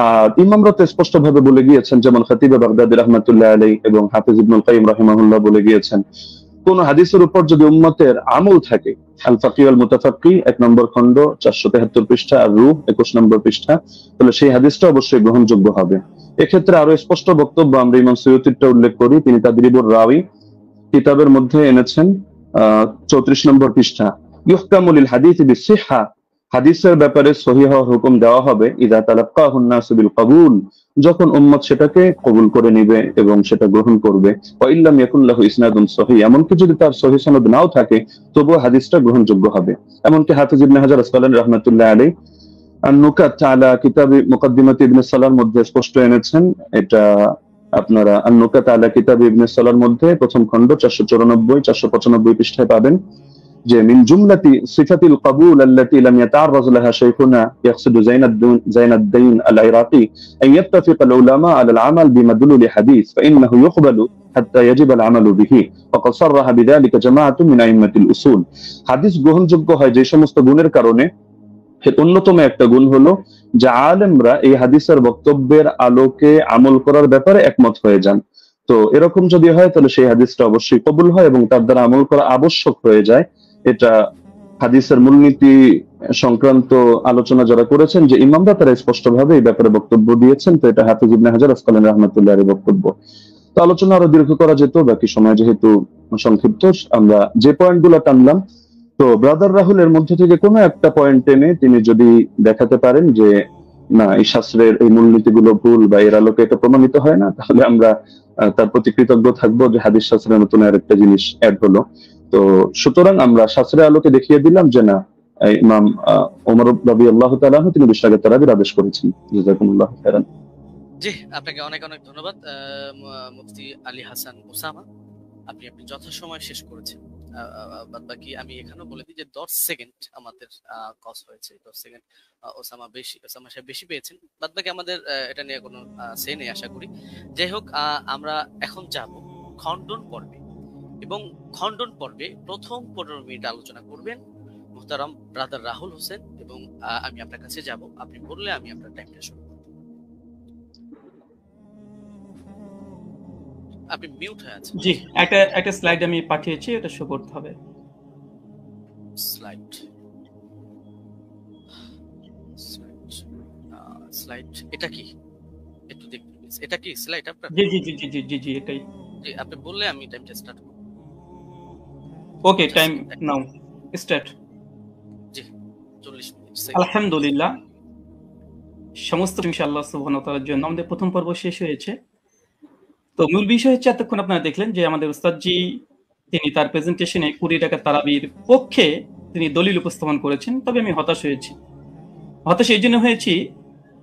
S3: আর ইমামরা তো স্পষ্টভাবে বলে গিয়েছেন, যেমন খতিব বাগদাদি রাহমাতুল্লাহ আলাইহি এবং হাফিজ ইবনুল কাইয়িম রাহিমাহুল্লাহ বলে গিয়েছেন, কোন হাদিসের উপর যদি উম্মতের আমল থাকে, আল ফাকিহ আল মুতাফাক্কি 1 নম্বর খণ্ড 473 পৃষ্ঠা আর রূহ 21 নম্বর পৃষ্ঠা, তাহলে সেই হাদিসটা অবশ্যই গ্রহণযোগ্য হবে। এক্ষেত্রে আরো স্পষ্ট বক্তব্য আমরা ইমাম সুয়ুতিরটা উল্লেখ করি। তিনি তাদরিবুর রাওয়ী কিতাবের মধ্যে এনেছেন 34 নম্বর পৃষ্ঠা, ইহকামু লিল হাদিসি বিসিহহা, হাদিসের ব্যাপারে সহিহ হওয়ার হুকুম দেওয়া হবে ইযা তালাক্কাহুন নাসু বিল কবুল, যখন উম্মত সেটাকে কবুল করে নেবে এবং সেটা গ্রহণ করবে। ওয়া ইল্লাম ইয়াকুন লাহু ইসনাদুন সহিহ, এমনকি যদি তার সহিহ সনদ নাও থাকে তবুও হাদিসটা গ্রহণযোগ্য হবে। এমনকি হাফিজ ইবনে হাজার আসকালানী রাহমাতুল্লাহ আলাইহি আন-নুকাত আলা কিতাবি মুকদ্দিমাত ইবনে সালাহর মধ্যে স্পষ্ট এনেছেন। এটা আপনারা আন-নুকাত আলা কিতাবি ইবনে সালাহর মধ্যে প্রথম খণ্ড 494 495 পৃষ্ঠায় পাবেন যে মিন জুমলাতি সিফাতিল কবুল আল্লাতী লাম ইয়াতাআররাজ লাহা শাইখুনা ইয়াকসিদু জাইনাদ্দিন আল-ইরাকি আন ইয়াত্তাফিকা আল-উলামা আলা আল-আমাল বিমাদলুল হাদিস ফাইন্নাহু ইউকবালু হাত্তা ইয়াজিব আল-আমালু বিহি ওয়াকাদ সাররাহা বিযালিকা জামাআতুন মিন আইম্মাতিল উসুল। হাদিস গ্রহণযোগ্য হয় যে সমস্ত গুণের কারণে, এর অন্যতম একটা গুণ হলো যে আলেমরা এই হাদিসের বক্তব্যের আলোকে আমল করার ব্যাপারে একমত হয়ে যান। তো এরকম যদি হয় তাহলে সেই হাদিসটা অবশ্যই কবুল হয় এবং তার দ্বারা আমল করা আবশ্যক হয়ে যায়। এটা হাদিসের মূলনীতি সংক্রান্ত আলোচনা যারা করেছেন যে ইমামরা, তারা স্পষ্টভাবে এই ব্যাপারে বক্তব্য দিয়েছেন। তো এটা হাফিজ ইবনে হাজার আসকালানী রাহমাতুল্লাহ আলাইহির বক্তব্য। তো আলোচনা আরো দীর্ঘ করা যেত, বাকি সময় যেহেতু সংক্ষিপ্ত, আমরা যে পয়েন্টগুলো টানলাম, তো ব্রাদার রাহুলের মধ্যে থেকে কোনো একটা পয়েন্ট টেনে তিনি যদি দেখাতে পারেন যে না, এই শাস্ত্রের এই মূলনীতিগুলো ভুল বা এর আলোকে এটা প্রমাণিত হয় না, তাহলে আমরা তার প্রতি কৃতজ্ঞ থাকবো যে হাদিস শাস্ত্রের নতুন আরেকটা জিনিস অ্যাড হলো। তো সুতরাং আমরা শাস্ত্রের আলোকে দেখিয়ে দিলাম যে না, ইমাম ওমর রাদিয়াল্লাহু তাআলা আনহু তিনি 20 রাকাত তারাবির আদেশ করেছেন। জাযাকুমুল্লাহু খাইরান।
S1: জি, আপনাকে অনেক অনেক ধন্যবাদ মুফতি আলী হাসান ওসামা, আপনি যথাসময় শেষ করেছেন। বাদ বাকি আমি এখানেও বলে দিই যে 10 সেকেন্ড আমাদের কস হয়েছে, 10 সেকেন্ড ওসামা সাহেব বেশি পেয়েছেন। বাদ বাকি আমাদের এটা নিয়ে কোনো সে নেই আশা করি। যাই হোক, আমরা এখন যাব খণ্ডন পর্বে, এবং খণ্ডন পর্বে প্রথম 15 মিনিট আলোচনা করবেন মুহতারাম ব্রাদার রাহুল হোসেন, এবং আমি আপনার কাছে যাব, আপনি বললে আমি আপনার টাইমটা শুরু করব। আপনি মিউট হয়ে আছেন।
S2: জি, একটা স্লাইড আমি পাঠিয়েছি, এটা শো করতে হবে।
S1: স্লাইড এটা কি একটু দেখুন, এটা কি স্লাইড আপনার?
S2: জি জি জি জি জি জি জি এটাই।
S1: জি, আপনি বললে আমি টাইমটা স্টার্ট করব।
S2: ওকে, টাইম নাও স্টার্ট।
S1: জি, 40 মিনিট।
S2: আলহামদুলিল্লাহ, সমস্ত ইনশাআল্লাহ সুবহানাহু ওয়া তাআলার জন্য আমাদের প্রথম পর্ব শেষ হয়েছে। তো মূল বিষয় হচ্ছে, এতক্ষণ আপনারা দেখলেন যে আমাদের উস্তাদজি তিনি তার প্রেজেন্টেশনে 20 রাকাত তারাবির পক্ষে তিনি দলিল উপস্থাপন করেছেন। তবে আমি হতাশ হয়েছি। হতাশ এই জন্য হয়েছি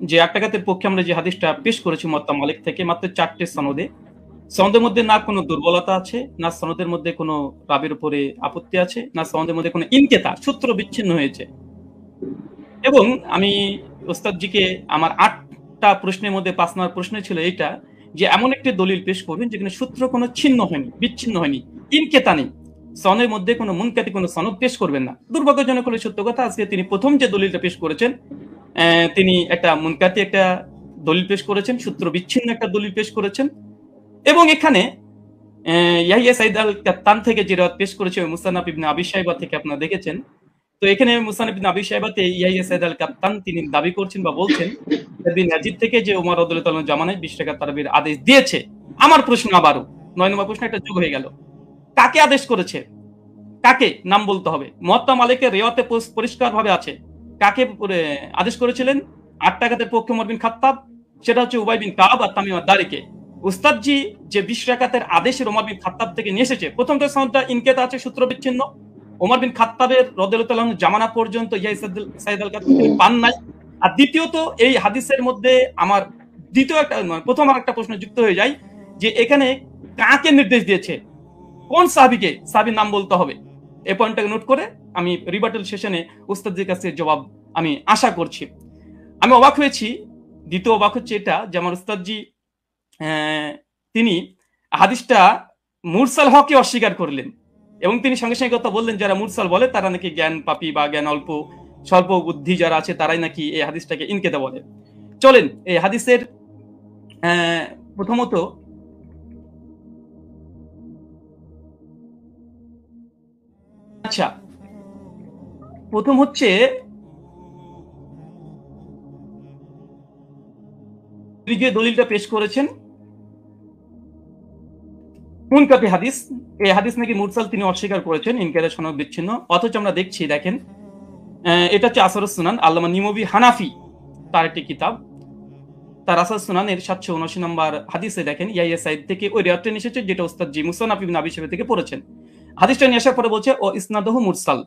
S2: যে 8 রাকাতের পক্ষে আমরা যে হাদিসটা পেশ করেছি মুয়াত্তা মালিক থেকে, মাত্র 4টে সনদের মধ্যে না কোনো দুর্বলতা আছে, না সনদের মধ্যে কোনো রাবির উপরে আপত্তি আছে, না সনদের মধ্যে কোনো ইনকিতা, সূত্র বিচ্ছিন্ন হয়েছে। এবং আমি ওস্তাদজিকে আমার 8টা প্রশ্নের মধ্যে 5 নম্বর প্রশ্ন ছিল এইটা, যে এমন একটি দলিল পেশ করবেন যেখানে সূত্র কোনো ছিন্ন হয়নি, বিচ্ছিন্ন হয়নি, ইনকেতা নেই, সনের মধ্যে কোনো মুনকাতি কোনো সনদ পেশ করবেন না। দুর্ভাগ্যজনক হলে সত্য কথা, আজকে তিনি প্রথম যে দলিলটা পেশ করেছেন, তিনি একটা মুনকাতি একটা দলিল পেশ করেছেন, সূত্র বিচ্ছিন্ন একটা দলিল পেশ করেছেন। এবং এখানে ইয়াহিয়া সাইদ আল কাত্তান থেকে যে রাত পেশ করেছে মুসান্নাফ ইবনে আবি শাইবা থেকে আপনারা দেখেছেন। তো এখানে মুসান্নাফ ইবনে আবি শাইবাতে ইয়াহিয়া সাইদ আল কাত্তান তিনি দাবি করছেন বা বলছেন ইয়াজিদ থেকে যে ওমর রাদিয়াল্লাহু তাআলা জামানায় 20 টাকা তারাবির আদেশ দিয়েছে। আমার প্রশ্ন আবারও 9 নম্বর প্রশ্ন একটা যোগ হয়ে গেল, কাকে আদেশ করেছে, কাকে নাম বলতে হবে। মুয়াত্তা মালিকের রিওয়ায়াতে পরিষ্কার ভাবে আছে কাকে আদেশ করেছিলেন। 8 টাকাতের পক্ষে ওমর বিন খাত্তাব, সেটা হচ্ছে উবাই বিন কাব আর তামিম আদ-দারিকে। উস্তাদজি যে 20 রাকাতের আদেশের ওমর বিন খাত্তাব থেকে নিয়ে এসেছে, প্রথমটা সনদটা ইনকেতা আছে, সূত্র বিচ্ছিন্ন। ওমর বিন খাত্তাবের রাদিয়াল্লাহু তাআলা জামানা পর্যন্ত ইয়াহিয়া সাইদ আল কাত্তান পান নাই। আর দ্বিতীয়ত এই হাদিসের মধ্যে আমার দ্বিতীয় একটা প্রথম আর একটা প্রশ্ন যুক্ত হয়ে যায় যে এখানে কাকে নির্দেশ দিয়েছে, কোন সাহাবীকে, সাহাবীর নাম বলতে হবে। এই পয়েন্টটাকে নোট করে আমি রিবাটল সেশনে উস্তাদজির কাছে জবাব আমি আশা করছি। আমি অবাক হয়েছি, দ্বিতীয় অবাক হচ্ছে এটা যে আমার উস্তাদজি তিনি হাদিসটা মুরসাল হককে অস্বীকার করলেন এবং তিনি সঙ্গে সঙ্গে কথা বললেন যারা মুরসাল বলে তারা নাকি জ্ঞান পাপী বা জ্ঞান অল্প স্বল্প বুদ্ধি যারা আছে তারাই নাকি এই হাদিসটাকে ইনকেতা বলে। চলেন এই হাদিসের প্রথমত আচ্ছা প্রথম হচ্ছে যে দলিলটা পেশ করেছেন মুনকাতি হাদিস, এই হাদিস নাকি মুরসাল তিনি অস্বীকার করেছেন, ইনকারের সনদ বিচ্ছিন্ন। অথচ আমরা দেখছি দেখেন এটা হচ্ছে আসরুস সুনান, আল্লামা নিমবি হানাফি তার একটি কিতাব, তার আসরুস সুনানের 779 নম্বর হাদিসে দেখেন ইয়াহিয়া সাইদ থেকে ওই রিওয়ায়াতটা এসেছে যেটা উস্তাদ জি মুসান্নাফ ইবনে আবি শাইবা থেকে পড়েছেন। হাদিসটা নিয়ে আসার পরে বলছে ও ইসনাদুহু মুরসাল,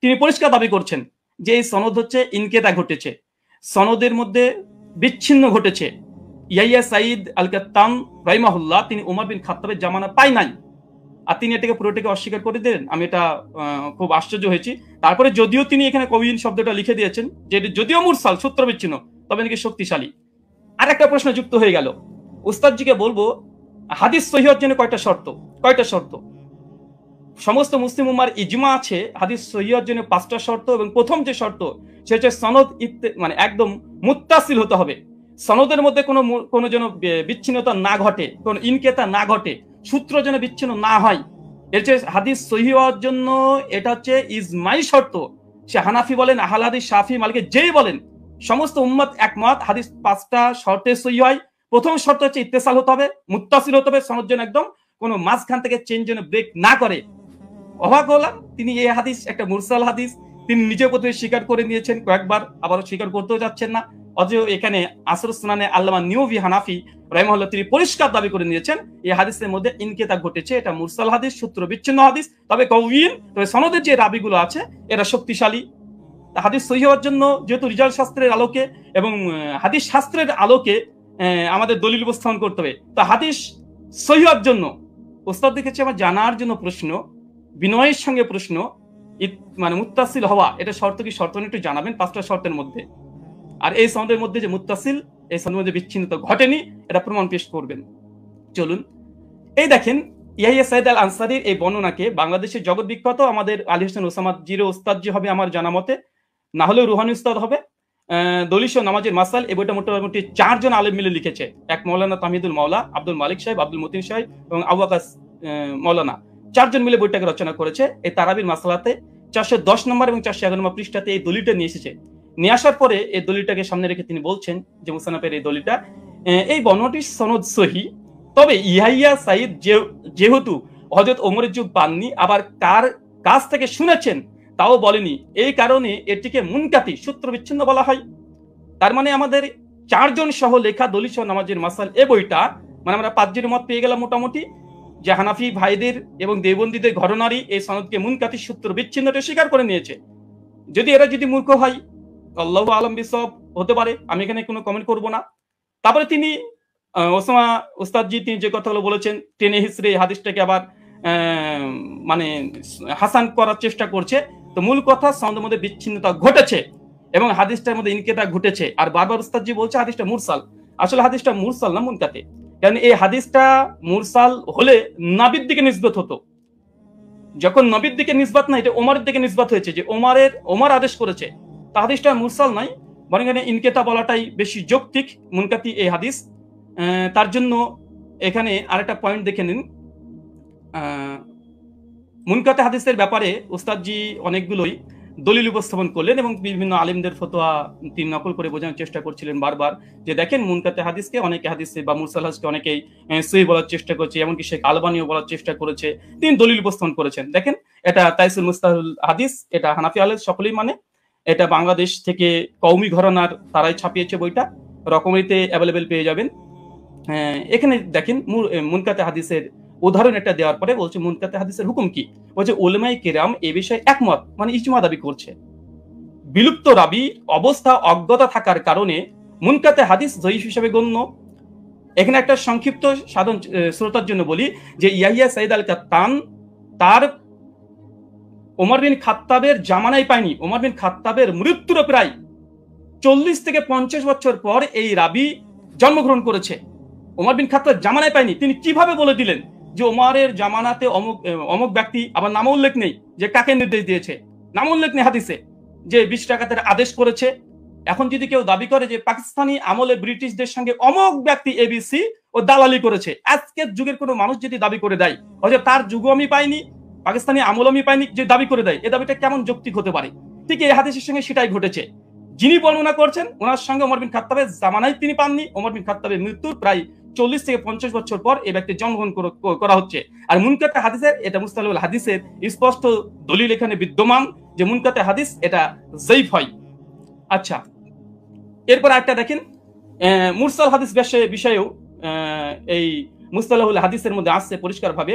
S2: তিনি পরিষ্কার দাবি করছেন যে এই সনদ হচ্ছে ইনকেতা ঘটেছে, সনদের মধ্যে বিচ্ছিন্ন ঘটেছে। ইয়াহিয়া সাইদ আল কাত্তান রাহিমাহুল্লাহ তিনি ওমর বিন খাত্তাবের জামানা পাই নাই, আর তিনি এটাকে পুরোটাকে অস্বীকার করে দিলেন। আমি এটা খুব আশ্চর্য হয়েছি। তারপরে যদিও তিনি এখানে কবিন শব্দটা লিখে দিয়েছেন যে যদিও মুরসাল সূত্র বিচ্ছিন্ন তবে নাকি শক্তিশালী। আর একটা প্রশ্ন যুক্ত হয়ে গেল, উস্তাদজিকে বলবো হাদিস সহিহ হওয়ার জন্য কয়টা শর্ত। সমস্ত মুসলিম উম্মার ইজমা আছে হাদিস সহিহ হওয়ার জন্য 5টা শর্ত, এবং প্রথম যে শর্ত সেটা হচ্ছে সনদ মানে একদম মুত্তাসিল হতে হবে, সনদের মধ্যে কোনো যেন বিচ্ছিন্নতা না ঘটে, কোনো ইনকেতা না ঘটে, সূত্র যেন বিচ্ছিন্ন না হয়। এর চেয়ে হাদিস সহিহ হওয়ার জন্য এটা হচ্ছে ইজমাই শর্ত। সে হানাফি বলেন, আহলে হাদিস, শাফি, মালিকি যেই বলেন, সমস্ত উম্মত একমত হাদিস 5টা শর্তে সহিহ হয়। প্রথম শর্ত হচ্ছে ইত্তেসাল হতে হবে, মুত্তাসিল হতে হবে, সনদ যেন একদম কোনো মাঝখান থেকে চেঞ্জ যেন ব্রেক না করে। অবাক হলাম তিনি এই হাদিস একটা মুরসাল হাদিস তিনি নিজে প্রথমে স্বীকার করে নিয়েছেন কয়েকবার, আবারও স্বীকার করতেও যাচ্ছেন না। অথচ এখানে আসরুস সুনানে আল্লামা নিমবি হানাফি রাহিমাহুল্লাহ তিনি পরিষ্কার দাবি করে নিয়েছেন এই হাদিসের মধ্যে ইনকেতা ঘটেছে, এটা মুরসাল হাদিস, সূত্র বিচ্ছিন্ন হাদিস, তবে কওয়িন, তবে সনদের যে রাবিগুলো আছে এরা শক্তিশালী। হাদিস সহিহ হওয়ার জন্য যেহেতু রিজাল শাস্ত্রের আলোকে এবং হাদিস শাস্ত্রের আলোকে আমাদের দলিল উপস্থাপন করতে হবে। তো হাদিস সহিহ হওয়ার জন্য ওস্তাদ দেখেছি আমার জানার জন্য প্রশ্ন, বিনয়ের সঙ্গে প্রশ্ন, মানে মুত্তাসিল হওয়া এটা শর্ত কি, শর্ত একটু জানাবেন 5টা শর্তের মধ্যে। আর এই সনদের মধ্যে যে মুত্তাসিল, এই সনদের মধ্যে বিচ্ছিন্নতা ঘটেনি এটা প্রমাণ পেশ করবেন। চলুন এই দেখেন ইয়াহিয়া সাইদ আল আনসারীর এই বর্ণনাকে বাংলাদেশের জগৎ বিখ্যাত আমাদের আলী হোসেন ওসামা জিরো উস্তাদ জি হবে আমার জানা মতে, না হলেও রুহানি উস্তাদ হবে। দলিশ নামাজের মাসাল এই বইটা মোটামুটি 4 জন আলেম মিলে লিখেছে, এক মৌলানা তামিদুল মাওলা, আব্দুল মালিক সাহেব, আব্দুল মতিন সাহেব এবং আবু আকাস মৌলানা, 4 জন মিলে বইটাকে রচনা করেছে। এই তারাবির মাসালাতে 410 নম্বর এবং 411 নম্বর পৃষ্ঠাতে এই দলিলটা নিয়ে এসেছে। নিয়ে আসার পরে এই দলিলটাকে সামনে রেখে তিনি বলছেন যে মুসান্নাফের এই দলিলটা এই বর্ণনাটির সনদ সহিহ, তবে ইয়াহিয়া সাইদ যেহেতু হযরত ওমরের যুগ পাননি, আবার কার কাছ থেকে শুনেছেন তাও বলেনি, এই কারণে এটিকে মুনকাতি সূত্র বিচ্ছিন্ন বলা হয়। তার মানে আমাদের 4 জন সহ লেখা দলিল নামাজের মাসাল এ বইটা, মানে আমরা 5 জনের মত পেয়ে গেলাম মোটামুটি, যে হানাফি ভাইদের এবং দেওবন্দীদের ঘরনারী এই সনদকে মুনকাতি সূত্র বিচ্ছিন্নটা স্বীকার করে নিয়েছে। যদি এরা যদি মূর্খ হয় আল্লাহু আলাম বিসওয়াব হতে পারে, আমি এখানে কোনো কমেন্ট করব না। তারপরে তিনি ওসামা উস্তাদজি তিনি যে কথাগুলো বলেছেন টেনে হিসড়ে হাদিসটাকে আবার মানে হাসান করার চেষ্টা করছে। তো মূল কথা সনদের মধ্যে বিচ্ছিন্নতা ঘটেছে এবং হাদিসটার মধ্যে ইনকেতা ঘটেছে, আর বারবার উস্তাদজি বলছে হাদিসটা মুরসাল। আসলে হাদিসটা মুরসাল না, মুনকাতে। কারণ এই হাদিসটা মুরসাল হলে নবীর দিকে নিসবত হতো, যখন নবীর দিকে নিসবত না, এটা ওমরের দিকে নিসবত হয়েছে, যে ওমর আদেশ করেছে, তা হাদিসটা মুরসাল নাই, বরং এখানে ইনকেতা বলাটাই বেশি যৌক্তিক। মুনকাতি এই হাদিস, তার জন্য এখানে আরেকটা পয়েন্ট দেখে নিন। মুনকাতে হাদিসের ব্যাপারে উস্তাদজি অনেকগুলোই দলিল উপস্থাপন করলেন এবং বিভিন্ন আলেমদের ফতোয়া তিনি নকল করে বোঝানোর চেষ্টা করছিলেন বারবার, যে দেখেন মুনকাতে হাদিসকে অনেকে হাদিসে বা মুরসাল হাদিসকে অনেকেই সহিহ বলার চেষ্টা করছে, এমনকি শেখ আলবানিও বলার চেষ্টা করেছে, তিনি দলিল উপস্থাপন করেছেন। দেখেন, এটা তাইসুল মুস্তাহুল হাদিস, এটা হানাফি আলেম সকলেই মানে, এটা বাংলাদেশ থেকে কওমি ঘরানার তারাই ছাপিয়েছে বইটা, রকমারিতে অ্যাভেলেবেল পেয়ে যাবেন। এখানে দেখেন মুনকাতে হাদিসের উদাহরণ একটা দেওয়ার পরে বলছে মুনকাতে হাদিসের হুকুম কি, বলছে উলামায়ে কেরাম এই বিষয়ে একমত, মানে ইজমা দাবি করছে। বিলুপ্ত রাবি অবস্থা অজ্ঞতা থাকার কারণে মুনকাতে হাদিস জয়ীফ হিসেবে গণ্য। এখানে একটা সংক্ষিপ্ত সাধারণ শ্রোতার জন্য বলি যে ইয়াহিয়া সাইদ আল কাত্তান তার ওমর বিন খাত্তাবের জামানায় পায়নি, ওমর বিন খাত্তাবের মৃত্যুর প্রায় 40 থেকে 50 বছর পর এই রাবি জন্মগ্রহণ করেছে। ওমর বিন খাত্তাব জামানায় পায়নি, তিনি কিভাবে বলে দিলেন যে ওমরের জামানাতে অমুক ব্যক্তি, আবার নাম উল্লেখ নেই যে কাকে নির্দেশ দিয়েছে, নাম উল্লেখ নেই হাদিসে, যে 20 রাকাতের আদেশ করেছে। এখন যদি কেউ দাবি করে যে পাকিস্তানি আমলে ব্রিটিশদের সঙ্গে অমুক ব্যক্তি এবিসি ও দালালি করেছে, আজকের যুগের কোনো মানুষ যদি দাবি করে দেয় হয়তো তার যুগও আমি পাইনি, পাকিস্তানি আমল আমি পাইনি, যে দাবি করে দেয়, এ দাবিটা কেমন যৌক্তিক হতে পারে? ঠিক এই হাদিসের সঙ্গে সেটাই ঘটেছে। যিনি বর্ণনা করছেন ওনার সঙ্গে ওমর বিন খাত্তাবের জামানায় তিনি পাননি, ওমর বিন খাত্তাবের মৃত্যুর প্রায় 40 থেকে 50 বছর পর এই ব্যক্তির জন্মগ্রহণ করা হচ্ছে। আর মুনকাতে হাদিসের, এটা মুস্তালাহুল হাদিসের স্পষ্ট দলিল এখানে বিদ্যমান যে মুনকাতে হাদিস এটা যায়ীফ হয়। আচ্ছা, এরপর একটা দেখেন মুরসাল হাদিস বিষয়েও এই মুস্তালাহুল হাদিসের মধ্যে আসছে পরিষ্কারভাবে,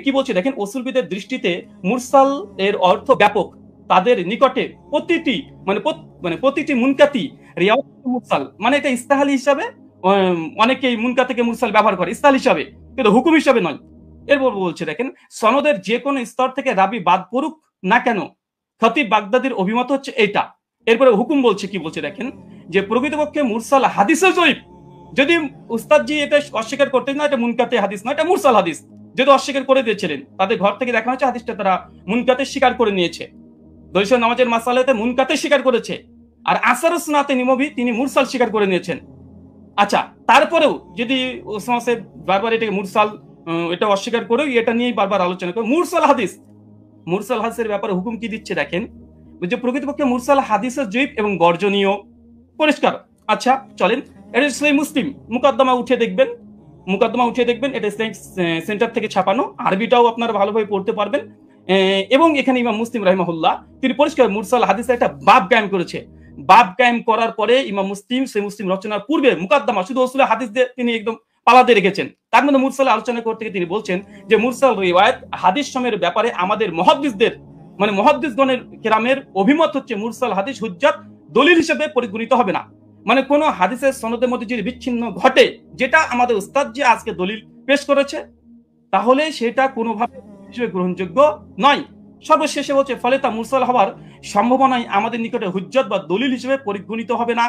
S2: কি বলছে দেখেন, উসুলবিদের দৃষ্টিতে মুরসাল এর অর্থ ব্যাপক, তাদের নিকটে প্রতিটি মুনকাতি রিওয়ায়াত মুরসাল, মানে এটা ইস্তাহালি হিসাবে অনেকেই মুনকাতিকে মুরসাল ব্যবহার করে ইস্তাহাল হিসাবে, কিন্তু হুকুম হিসাবে নয়। এরপর বলছে দেখেন, সনদের যে কোনো স্তর থেকে রাবি বাদ পড়ুক না কেন, খতিব বাগদাদির অভিমত হচ্ছে এটা। এরপরে হুকুম বলছে, কি বলছে দেখেন, যে প্রকৃতপক্ষে মুরসাল হাদিসে জয়ীফ, যদি উস্তাদজি এটা অস্বীকার করতেন না এটা মুনকাতে হাদিস না, এটা মুরসাল হাদিস, যদি অস্বীকার করে দিয়েছিলেন, তাদের ঘর থেকে দেখানো হচ্ছে হাদিসটা তারা মুনকাতে স্বীকার করে নিয়েছে, দৈশন নামাজের মাসালাতে মুনকাতে স্বীকার করেছে, আর আসারুস সুন্নাতে নিমবি তিনি মুরসাল স্বীকার করে নিয়েছেন। আচ্ছা, তারপরেও যদি ওসমান সাহেব বারবার এটাকে মুরসাল এটা অস্বীকার করেও এটা নিয়েই বারবার আলোচনা করে, মুরসাল হাদিসের ব্যাপারে হুকুম কি দিচ্ছে দেখেন, যে প্রকৃতপক্ষে মুরসাল হাদিসের জয়ীফ এবং বর্জনীয়, পরিষ্কার। আচ্ছা চলেন, এটা সহিহ মুসলিম মুকদ্দমা উঠে দেখবেন, এটা ইসলামিক সেন্টার থেকে ছাপানো, আরবিটাও আপনারা ভালোভাবে পড়তে পারবেন। এবং এখানে ইমাম মুসলিম রাহিমাহুল্লাহ তিনি পরিষ্কার মুরসাল হাদিসের একটা বাব কায়েম করেছে। বাব কায়েম করার পরে ইমাম মুসলিম সহিহ মুসলিম রচনার পূর্বে মুকদ্দমা শুধু রাসূলের হাদিস দিয়ে তিনি একদম পালাতে রেখেছেন, তার মধ্যে মুরসাল আলোচনা করতে গিয়ে তিনি বলছেন যে মুরসাল রিওয়ায়াত হাদিস সময়ের ব্যাপারে আমাদের মুহাদ্দিসদের মানে মুহাদ্দিসগণের কেরামের অভিমত হচ্ছে মুরসাল হাদিস হুজ্জাত দলিল হিসেবে পরিগণিত হবে না। মানে কোন হাদিসের সনদের মধ্যে যদি বিচ্ছিন্ন ঘটে, যেটা আমাদের উস্তাদ যে আজকে দলিল পেশ করেছে, তাহলে সেটা কোনোভাবে হিসেবে গ্রহণযোগ্য নয়। সর্বশেষে বলছে ফলে তা মুরসাল হওয়ার সম্ভাবনায় আমাদের নিকটে হুজ্জত বা দলিল হিসেবে পরিগণিত হবে না।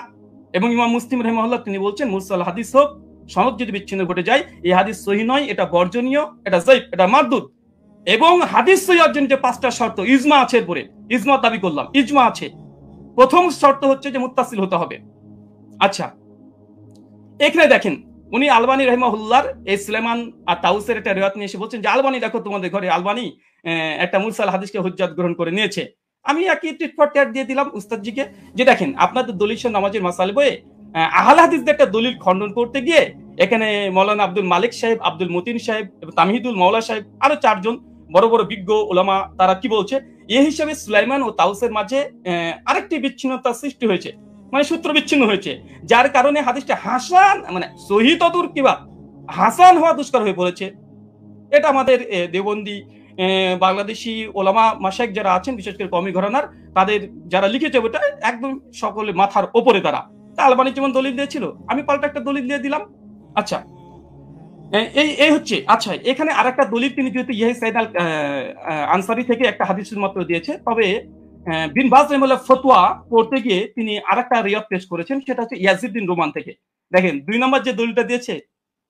S2: এবং ইমাম মুসলিম রাহিমাহুল্লাহ তিনি বলছেন মুরসাল হাদিস হোক, সনদ যদি বিচ্ছিন্ন ঘটে যায়, এই হাদিস সহিহ নয়, এটা বর্জনীয়, এটা যায়ীফ, এটা মারদুদ। এবং হাদিস সহিহ অর্জনের যে 5টা শর্ত, ইজমা আছে, এরপরে ইজমা দাবি করলাম, ইজমা আছে। প্রথম শর্ত হচ্ছে যে মুত্তাসিল হতে হবে। আচ্ছা, এখানে দেখেন উনি আলবানী রাহিমাহুল্লাহর এই সুলাইমান আর তাউসের একটা রিওয়ায়াত নিয়ে এসে বলছেন যে আলবানী দেখো তোমাদের ঘরে আলবানী একটা মুরসাল হাদিসকে হুজ্জাত গ্রহণ করে নিয়েছে। আমি একই টিট ফর ট্যাট দিয়ে দিলাম উস্তাদজিকে যে দেখেন আপনাদের দলিল নামাজের মাসাল বইয়ে আহলে হাদিসদের একটা দলিল খণ্ডন করতে গিয়ে এখানে মৌলানা আব্দুল মালিক সাহেব, আব্দুল মতিন সাহেব, তামহিদুল মাওলা সাহেব, আরো 4 জন বড় বড় বিজ্ঞ ওলামা, তারা কি বলছে, এই হিসাবে সুলাইমান ও তাউসের মাঝে আরেকটি বিচ্ছিন্নতা সৃষ্টি হয়েছে, মানে সূত্র বিচ্ছিন্ন হয়েছে, যার কারণে হাদিসটা হাসান মানে সহিহ তদুর কিবা হাসান হওয়া দুষ্কর হয়ে পড়েছে। এটা আমাদের দেওবন্দি বাংলাদেশি ওলামা মাশায়েখ যারা আছেন, বিশেষ করে কওমি ঘরানার, তাদের যারা লিখেছে ওটা একদম সকলে মাথার ওপরে তারা। তা আলবানী যেমন দলিল দিয়েছিল, আমি পাল্টা একটা দলিল দিয়ে দিলাম। আচ্ছা, এই হচ্ছে। আচ্ছা, এখানে আরেকটা দলিল তিনি যেহেতু ইয়াহিয়া সাইদ আল আনসারী থেকে একটা হাদিস মাত্র দিয়েছে, তবে বিন বাজ রাহিমাহুল্লাহ ফতোয়া পড়তে গিয়ে তিনি আরেকটা রিওয়ায়াত পেশ করেছেন, সেটা হচ্ছে ইয়াজিদ বিন রোমান থেকে। দেখেন 2 নম্বর যে দলিলটা দিয়েছে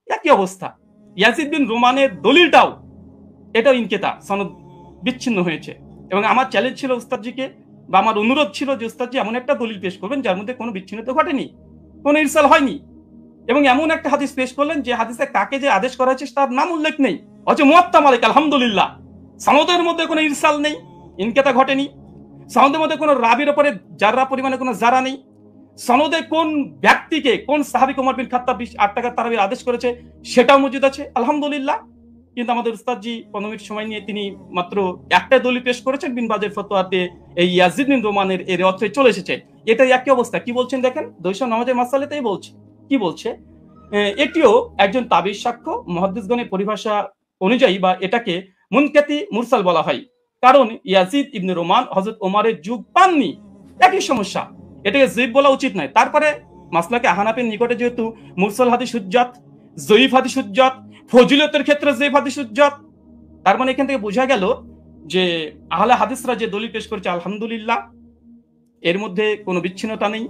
S2: একই অবস্থা, ইয়াজিদ বিন রোমানের দলিলটাও এটাও ইনকেতা, সনদ বিচ্ছিন্ন হয়েছে। এবং আমার চ্যালেঞ্জ ছিল উস্তাদজিকে, বা আমার অনুরোধ ছিল যে উস্তাদজি এমন একটা দলিল পেশ করবেন যার মধ্যে কোনো বিচ্ছিন্নতা ঘটেনি, কোনো ইরসাল হয়নি, এবং এমন একটা হাদিস পেশ করলেন যে হাদিসে কাকে যে আদেশ করা হয়েছে তার নাম উল্লেখ নেই, অথচ মুয়াত্তা মালিক আলহামদুলিল্লাহ সনদের মধ্যে কোনো ইরসাল নেই, ইনকেতা ঘটেনি, সনদের মধ্যে কোনো রাবির উপরে জাররা পরিমাণে কোনো জারা নেই, সনদে কোন ব্যক্তিকে কোন সাহাবী ওমর বিন খাত্তাব 8 টাকা তারাবির আদেশ করেছে সেটাও মজুদ আছে আলহামদুলিল্লাহ। কিন্তু আমাদের উস্তাদজি 15 মিনিট সময় নিয়ে তিনি মাত্র একটা দলিল পেশ করেছেন, বিন বাজের ফতোয়াতে এই ইয়াজিদ বিন রোমানের এর অর্থে চলে এসেছে। এটাই একই অবস্থা। কি বলছেন দেখেন, 200 নামাজের মাসালাতেই বলছে, কি বলছে, এটিও একজন তাবিজ সাক্ষ্য, মুহাদ্দিসগণের পরিভাষা অনুযায়ী বা এটাকে মুনকাতি মুরসাল বলা হয়, কারণ ইয়াজিদ ইবনে রোমান হযরত ওমরের যুগ পাননি, একই সমস্যা, এটাকে যঈফ বলা উচিত নয়। তারপরে মাসলাকে হানাফির নিকটে যেহেতু মুরসাল হাদিস হুজ্জাত, যঈফ হাদিস হুজ্জাত, ফজিলতের ক্ষেত্রে যঈফ হাদিস হুজ্জাত, তার মানে এখান থেকে বোঝা গেল যে আহলে হাদিসরা যে দলিল পেশ করেছে আলহামদুলিল্লাহ এর মধ্যে কোনো বিচ্ছিন্নতা নেই।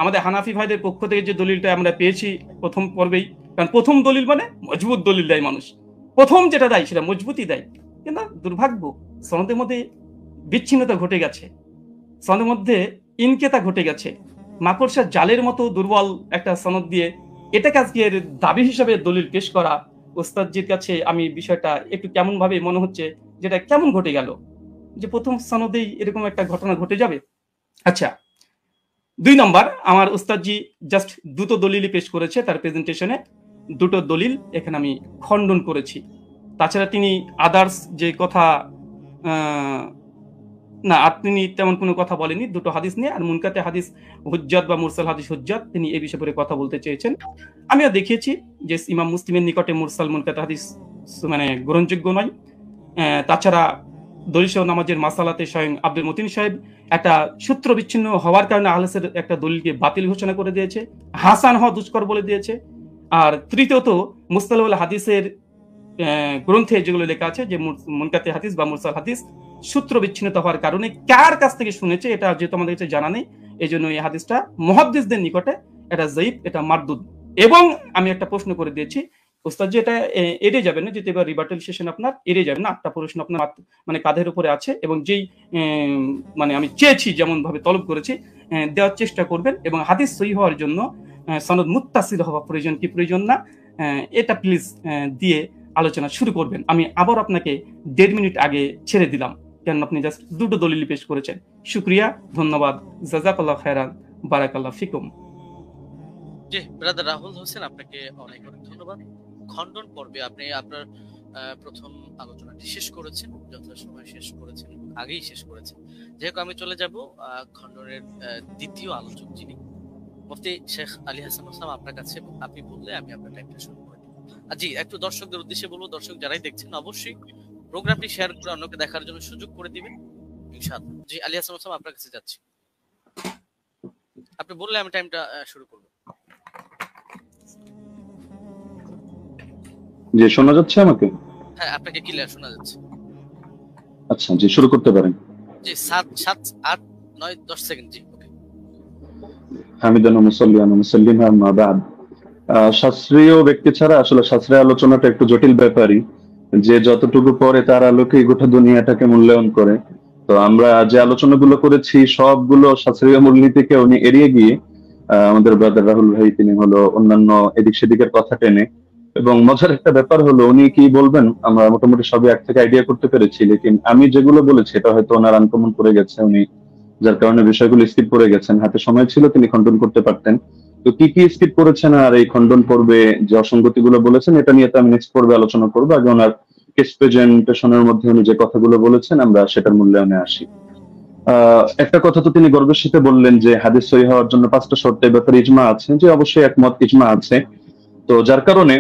S2: আমাদের হানাফি ভাইদের পক্ষ থেকে যে দলিলটা আমরা পেয়েছি প্রথম পর্বেই, কারণ প্রথম দলিল মানে মজবুত দলিল দেয় মানুষ, প্রথম যেটা দেয় সেটা মজবুতই দেয়, কিন্তু দুর্ভাগ্য সনদের মধ্যে বিচ্ছিন্নতা ঘটে গেছে, সনদের মধ্যে ইনকেতা ঘটে গেছে, মাকড়সার জালের মতো দুর্বল একটা সনদ দিয়ে এটাকে আজকে দাবি হিসাবে দলিল পেশ করা, ওস্তাদজির কাছে আমি বিষয়টা একটু কেমন ভাবে মনে হচ্ছে, যেটা কেমন ঘটে গেল যে প্রথম সনদেই এরকম একটা ঘটনা ঘটে যাবে। আচ্ছা, 2 নম্বর, আমার উস্তাদজি জাস্ট 2টো দলিলই পেশ করেছে তার প্রেজেন্টেশনে, 2টো দলিল এখানে আমি খণ্ডন করেছি। তাছাড়া তিনি আদার্স যে কথা না, তিনি তেমন কোনো কথা বলেনি, 2টো হাদিস নিয়ে, আর মুনকাতে হাদিস হুজ্জাত বা মুরসাল হাদিস হুজ্জাত তিনি এই বিষয়ে কথা বলতে চেয়েছেন। আমিও দেখিয়েছি যে ইমাম মুসলিমের নিকটে মুরসাল মুনকাতে হাদিস মানে গ্রহণযোগ্য নয়। তাছাড়া দলিল নামাজের মাসালাতে স্বয়ং আব্দুল মতিন সাহেব একটা সূত্র বিচ্ছিন্ন হওয়ার কারণে আহলেসের একটা দলিলকে বাতিল ঘোষণা করে দিয়েছে, হাসান হওয়া দুষ্কর বলে দিয়েছে। আর তৃতীয়ত মুস্তালাহুল হাদিসের গ্রন্থে যেগুলো লেখা আছে যে মুনকাতে হাদিস বা মুরসাল হাদিস সূত্র বিচ্ছিন্নতা হওয়ার কারণে কার কাছ থেকে শুনেছে এটা যেহেতু আমাদের কাছে জানা নেই, এই জন্য এই হাদিসটা মুহাদ্দিসদের নিকটে এটা যঈফ, এটা মারদুদ। এবং আমি একটা প্রশ্ন করে দিয়েছি ওস্তাদ, যে এটা এড়িয়ে যাবেন না, যেহেতু এবার রিবার্টাল সেশন আপনার এড়িয়ে যাবেন না, 8টা প্রশ্ন আপনার মানে কাঁধের উপরে আছে, এবং যেই মানে আমি চেয়েছি যেমন ভাবে তলব করেছি দেওয়ার চেষ্টা করবেন, এবং হাদিস সহিহ হওয়ার জন্য সনদ মুত্তাসিল হওয়া প্রয়োজন কি প্রয়োজন না, এটা প্লিজ দিয়ে আলোচনা শুরু করবেন। আমি আবার আপনাকে 1.5 মিনিট আগে ছেড়ে দিলাম, কেন আপনি জাস্ট 2টো দলিল পেশ করেছেন। শুকরিয়া, ধন্যবাদ, জাযাকাল্লাহু খায়রান, বারাকাল্লাহু ফিকুম।
S1: জি ব্রাদার রাহুল হোসেন, আপনাকে অনেক অনেক ধন্যবাদ। খণ্ডন পর্বে আপনি আপনার প্রথম আলোচনাটি শেষ করেছেন, যথাসময়ে শেষ করেছেন, আগেই শেষ করেছেন। যেহেতু আমি চলে যাব খণ্ডনের দ্বিতীয় আলোচক যিনি মুফতি শেখ আলী হাসান ওসামা, আপনার কাছে আপনি বললে আমি আপনার টাইমটা শুরু করে দেব। আর জি, একটু দর্শকদের উদ্দেশ্যে বলবো, দর্শক যারাই দেখছেন অবশ্যই প্রোগ্রামটি শেয়ার করে অন্যকে দেখার জন্য সুযোগ করে দিবেন ইনশাআল্লাহ। জি আলী হাসান ওসামা, আপনার কাছে যাচ্ছি, আপনি বললে আমি টাইমটা শুরু করব।
S3: জি, শোনা যাচ্ছে আমাকে?
S1: হ্যাঁ, আপনাকে ক্লিয়ার শোনা যাচ্ছে।
S3: আচ্ছা, জি শুরু করতে পারেন।
S1: জি 7 7 8 9 10 সেকেন্ড। জি ওকে।
S3: হামিদান ওয়া মুসাল্লিয়ান ওয়া মুসাল্লিমা আম্মা বাদ। শাস্ত্রীয় ব্যক্তি ছাড়া আসলে শাস্ত্রীয় আলোচনাটা একটু জটিল ব্যাপারই, যে যতটুকু পরে তার আলোকে গোটা দুনিয়াটাকে মূল্যায়ন করে। তো আমরা যে আলোচনাগুলো করেছি সবগুলো শাস্ত্রীয় মূলনীতিকে উনি এড়িয়ে গিয়ে আমাদের ব্রাদার রাহুল ভাই তিনি হলো অন্যান্য এদিক সেদিকের কথা টেনে, এবং মজার একটা ব্যাপার হলো উনি কি বলবেন আমরা মোটামুটি সবই এক থেকে আইডিয়া করতে পেরেছি, লেকিন আমি যেগুলো বলেছি এটা হয়তো ওনার আনকমন পড়ে গেছে, উনি যার কারণে বিষয়গুলো স্কিপ করে গেছেন। হাতে সময় ছিল, তিনি খণ্ডন করতে পারতেন। তো কি কি স্কিপ করেছেন আর এই খণ্ডন পর্বে যে অসঙ্গতি গুলো বলেছেন এটা নিয়ে তো আমি নেক্সট পর্বে আলোচনা করবো। আগে ওনার কেস প্রেজেন্টেশনের মধ্যে উনি যে কথাগুলো বলেছেন আমরা সেটার মূল্যায়নে আসি। একটা কথা তো তিনি গর্বের সাথে বললেন যে হাদিস সহিহ হওয়ার জন্য 5টা শর্তের ব্যাপারে ইজমা আছে, যে অবশ্যই একমত, ইজমা আছে। তো যার কারণে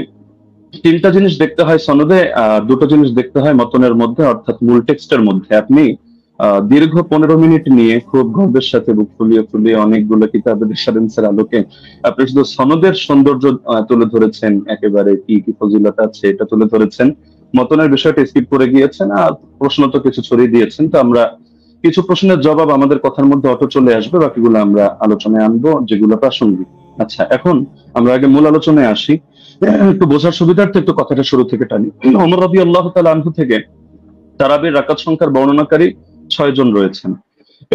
S3: 3টা জিনিস দেখতে হয় সনদে, 2টো জিনিস দেখতে হয় মতনের মধ্যে, অর্থাৎ মূল টেক্সটের মধ্যে। আপনি দীর্ঘ 15 মিনিট নিয়ে খুব গর্বের সাথে বুক ফুলিয়ে ফুলিয়ে অনেকগুলো কিতাবের রেফারেন্সের আলোকে আপনি শুধু সনদের সৌন্দর্য তুলে ধরেছেন, একেবারে কি কি ফজিলত আছে এটা তুলে ধরেছেন, মতনের বিষয়টা স্কিপ করে গিয়েছেন, আর প্রশ্ন তো কিছু ছড়িয়ে দিয়েছেন। তো আমরা কিছু প্রশ্নের জবাব আমাদের কথার মধ্যে অটো চলে আসবে, বাকিগুলো আমরা আলোচনায় আনবো যেগুলো প্রাসঙ্গিক। আচ্ছা, এখন আমরা আগে মূল আলোচনায় আসি। একটু বোঝার সুবিধার্থে একটু কথাটা শুরু থেকে টানি। ওমর রাদিয়াল্লাহু তাআলা আনহু থেকে তারাবির রাকাত সংখ্যার বর্ণনাকারী 6 জন রয়েছেন।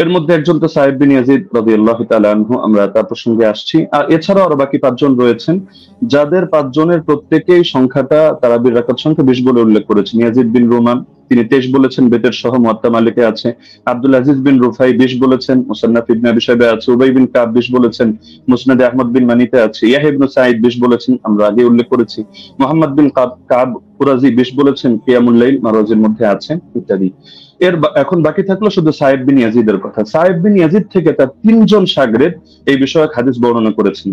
S3: এর মধ্যে একজন তো সাহেব বিন ইয়াজিদ রাদিয়াল্লাহু তাআলা আনহু, আমরা তার প্রসঙ্গে আসছি। আর এছাড়াও আরো বাকি 5 জন রয়েছেন, যাদের 5 জনের প্রত্যেকেই সংখ্যাটা তারাবির রাকাত সংখ্যা 20 বলে উল্লেখ করেছেন। ইয়াজিদ বিন রুমান তিনি 23 বলেছেন, বেতের সহ মুয়াত্তা মালিকে আছে। আব্দুল আজিজ বিন রুফাই 20 বলেছেন, মুসান্নাফ ইবনে আবি শাইবা আছে। উবাই বিন কাব 20 বলেছেন, মুসনাদে আহমদ বিন মানিতে আছে। ইয়াহইয়া ইবনে সাঈদ 20 বলেছেন, আমরা আগে উল্লেখ করেছি। মুহাম্মদ বিন কাব কুরাজি 20 বলেছেন, কিয়ামুল লাইল মারওয়াজির মধ্যে আছে, ইত্যাদি। এখন বাকি থাকলো শুধু সাহেব বিন ইয়াজিদের কথা। সাহেব বিন ইয়াজিদ থেকে তার 3 জন শাগরেদ এই বিষয়ক হাদিস বর্ণনা করেছেন।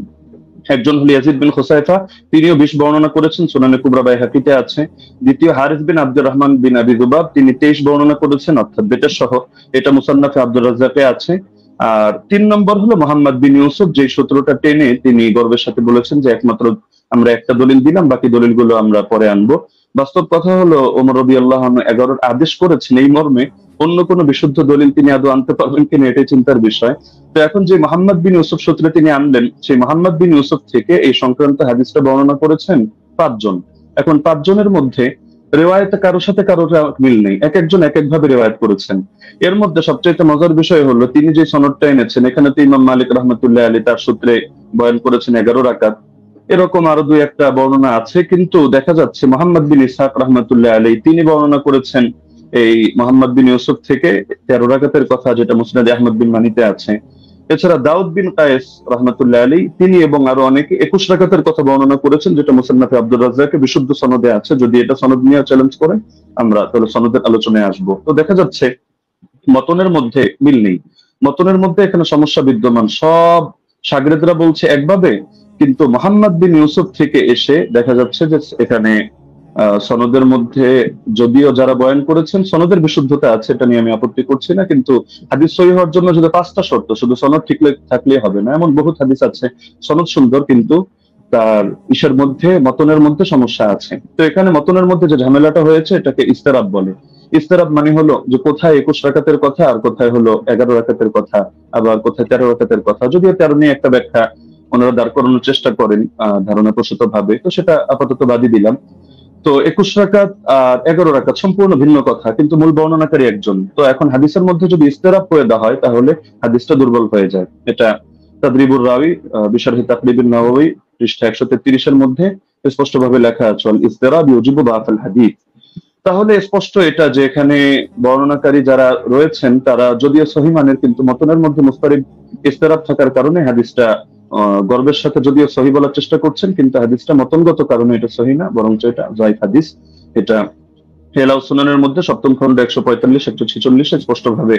S3: একজন হল ইয়াজিদ বিন খুসাইফা, তিনিও 20 বর্ণনা করেছেন, সুনানে কুবরা বাইহাকিতে আছে। দ্বিতীয় হারিস বিন আব্দুর রহমান বিন আবি যুবাব, তিনি 23 বর্ণনা করেছেন, অর্থাৎ বেতের সহ, এটা মুসান্নাফে আব্দুর রাজ্জাকে আছে। আর 3 নম্বর হলো মোহাম্মদ বিন ইউসুফ, যে সূত্রটা টেনে তিনি গর্বের সাথে বলেছেন যে একমাত্র আমরা একটা দলিল দিলাম, বাকি দলিলগুলো আমরা পরে আনবো। বাস্তব কথা হলো ওমর রাদিয়াল্লাহু আনহু 11 আদেশ করেছেন এই মর্মে, অন্য কোনো বিশুদ্ধ দলিল তিনি আদৌ আনতে পারবেন কিনা এটাই চিন্তার বিষয়। তো এখন যে মোহাম্মদ বিন ইউসুফ সূত্রে তিনি আনলেন, সেই মোহাম্মদ বিন ইউসুফ থেকে এই সংক্রান্ত হাদিসটা বর্ণনা করেছেন 5 জন। এখন 5 জনের মধ্যে রেওয়ায়েতে কারোর সাথে কারোর মিল নেই, এক একজন এক একভাবে রেওয়ায়েত করেছেন। এর মধ্যে সবচেয়ে মজার বিষয় হলো তিনি যে সনদটা এনেছেন, এখানে তো ইমাম মালিক রাহমাতুল্লাহ আলাইহি তার সূত্রে বয়ান করেছেন 11 রাকাত। এরকম আরো 2-1টা বর্ণনা আছে, কিন্তু দেখা যাচ্ছে মোহাম্মদ বিন ইসহাক রাহমাতুল্লাহ আলাইহি তিনি বর্ণনা করেছেন এই মোহাম্মদ বিন ইউসুফ থেকে 13 রাকাতের কথা, যেটা মুসনাদে আহমদ বিন মানিতে আছে। এছাড়া দাউদ বিন কায়েস রাহমাতুল্লাহ আলাইহি তিনি এবং আরো অনেকে 21 রাকাতের কথা বর্ণনা করেছেন, যেটা মুসান্নাফে আব্দুর রাজ্জাকে বিশুদ্ধ সনদে আছে। যদি এটা সনদ নিয়ে চ্যালেঞ্জ করেন আমরা তাহলে সনদের আলোচনায় আসবো। তো দেখা যাচ্ছে মতনের মধ্যে মিল নেই, মতনের মধ্যে এখানে সমস্যা বিদ্যমান। সব শাগরেদরা বলছে একভাবে, কিন্তু মোহাম্মদ বিন ইউসুফ থেকে এসে দেখা যাচ্ছে যে এখানে সনদের মধ্যে যদিও যারা বয়ান করেছেন সনদের বিশুদ্ধতা আছে, এটা নিয়ে আমি আপত্তি করছি না, কিন্তু হাদিস সহিহ হওয়ার জন্য যদি 5টা শর্ত, শুধু সনদ ঠিক থাকলে হবে না। এমন বহুত হাদিস আছে সনদ সুন্দর, কিন্তু তার ইসের মধ্যে মতনের মধ্যে সমস্যা আছে। তো এখানে মতনের মধ্যে যে ঝামেলাটা হয়েছে এটাকে ইস্তেরাব বলে। ইস্তেরাব মানে হলো যে কোথায় 21 রাকাতের কথা আর কোথায় হলো 11 রাকাতের কথা, আবার কোথায় 13 রাকাতের কথা। যদিও 13 নিয়ে একটা ব্যাখ্যা ওনারা দাঁড় করানোর চেষ্টা করেন ধারণা প্রসূত ভাবে, তো সেটা আপাতত বাদই দিলাম। তো 21 রাকাত আর 11 রাকাত সম্পূর্ণ ভিন্ন কথা, কিন্তু মূল বর্ণনাকারী একজন। তো এখন হাদিসের মধ্যে যদি ইস্তেরাব পয়দা হয় তাহলে হাদিসটা দুর্বল হয়ে যায়। এটা তাদরিবুর রাওয়ী বিশরহি তাকরিবুন নাওয়াবী পৃষ্ঠা 133 এর মধ্যে স্পষ্টভাবে লেখা আছে, ইস্তেরাব ইউজিবু বা'ফাল হাদিস। তাহলে স্পষ্ট এটা যে এখানে বর্ণনাকারী যারা রয়েছেন তারা যদিও সহিহ মানের, কিন্তু মতনের মধ্যে মুস্তারিব ইস্তেরাব থাকার কারণে হাদিসটা গর্বের সাথে যদিও সহিহ বলার চেষ্টা করছেন, কিন্তু হাদিসটা মতনগত কারণে এটা সহিহ না, বরং এটা যায়িফ হাদিস। এটা হেলাউ সুনানের মধ্যে 7ম খন্ড 145 146 স্পষ্টভাবে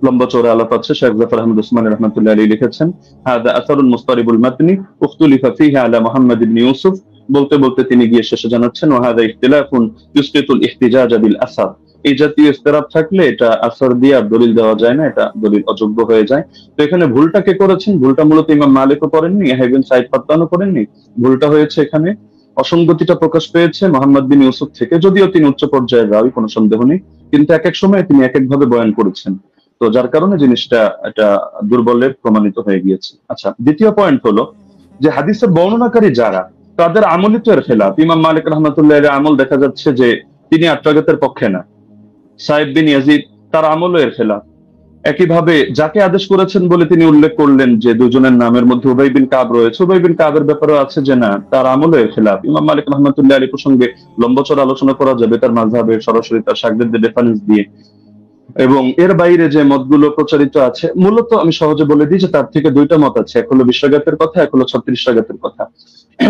S3: লম্বা চওড়া আলাপ আছে। শেখ জাফর আহমদ উসমানী রাহমাতুল্লাহ আলাইহি লিখেছেন, হাদা আসারুন মুস্তারিবুল মাতনি উখতুলিফা ফীহি আলা মুহাম্মদ ইবনে ইউসুফ। বলতে বলতে তিনি গিয়ে শেষে জানাচ্ছেন, ওয়া হাদা ইখতিলাফুন ইউসকিতুল ইহতিজাজ বিল আসার। এই জাতীয় ইস্তেরাব থাকলে এটা আসর দিয়ে আর দলিল দেওয়া যায় না, এটা দলিল অযোগ্য হয়ে যায়। তো এখানে ভুলটা কে করেছেন? ভুলটা মূলত ইমাম মালিকও করেননি, ইয়াহইয়া ইবনে সাঈদ ফাত্তানও করেননি। ভুলটা হয়েছে এখানে অসঙ্গতিটা প্রকাশ পেয়েছে মোহাম্মদ বিন ইউসুফ থেকে। যদিও তিনি উচ্চ পর্যায়ের রাবী, কোনো সন্দেহ নেই, কিন্তু এক এক সময় তিনি এক এক ভাবে বয়ান করেছেন। তো যার কারণে জিনিসটা এটা দুর্বলের প্রমাণিত হয়ে গিয়েছে। আচ্ছা, দ্বিতীয় পয়েন্ট হলো যে হাদিসের বর্ণনাকারী যারা, তাদের আমলই তো এর খেলাফ। ইমাম মালিক রাহমাতুল্লাহ আলাইহি আমল দেখা যাচ্ছে যে তিনি 8 রাকাতের পক্ষে না। সাহেব বিন ইয়াজিদ তার আমলও এর খেলাফ। একইভাবে যাকে আদেশ করেছেন বলে তিনি উল্লেখ করলেন যে 2 জনের নামের মধ্যে উবাই বিন কাব রয়েছে, উবাই বিন কাবের ব্যাপারেও আছে যে না, তার আমলও এর খেলাফ। ইমাম মালিক রাহমাতুল্লাহ আলাইহি প্রসঙ্গে লম্বচড় আলোচনা করা যাবে তার মাযহাবে সরাসরি তার শাগরেদদের রেফারেন্স দিয়ে। এবং এর বাইরে যে মতগুলো প্রচারিত আছে, মূলত আমি সহজে বলে দিই যে তার থেকে 2টা মত আছে, এক হলো 20 রাকাতের কথা, এক হলো 36 রাকাতের কথা।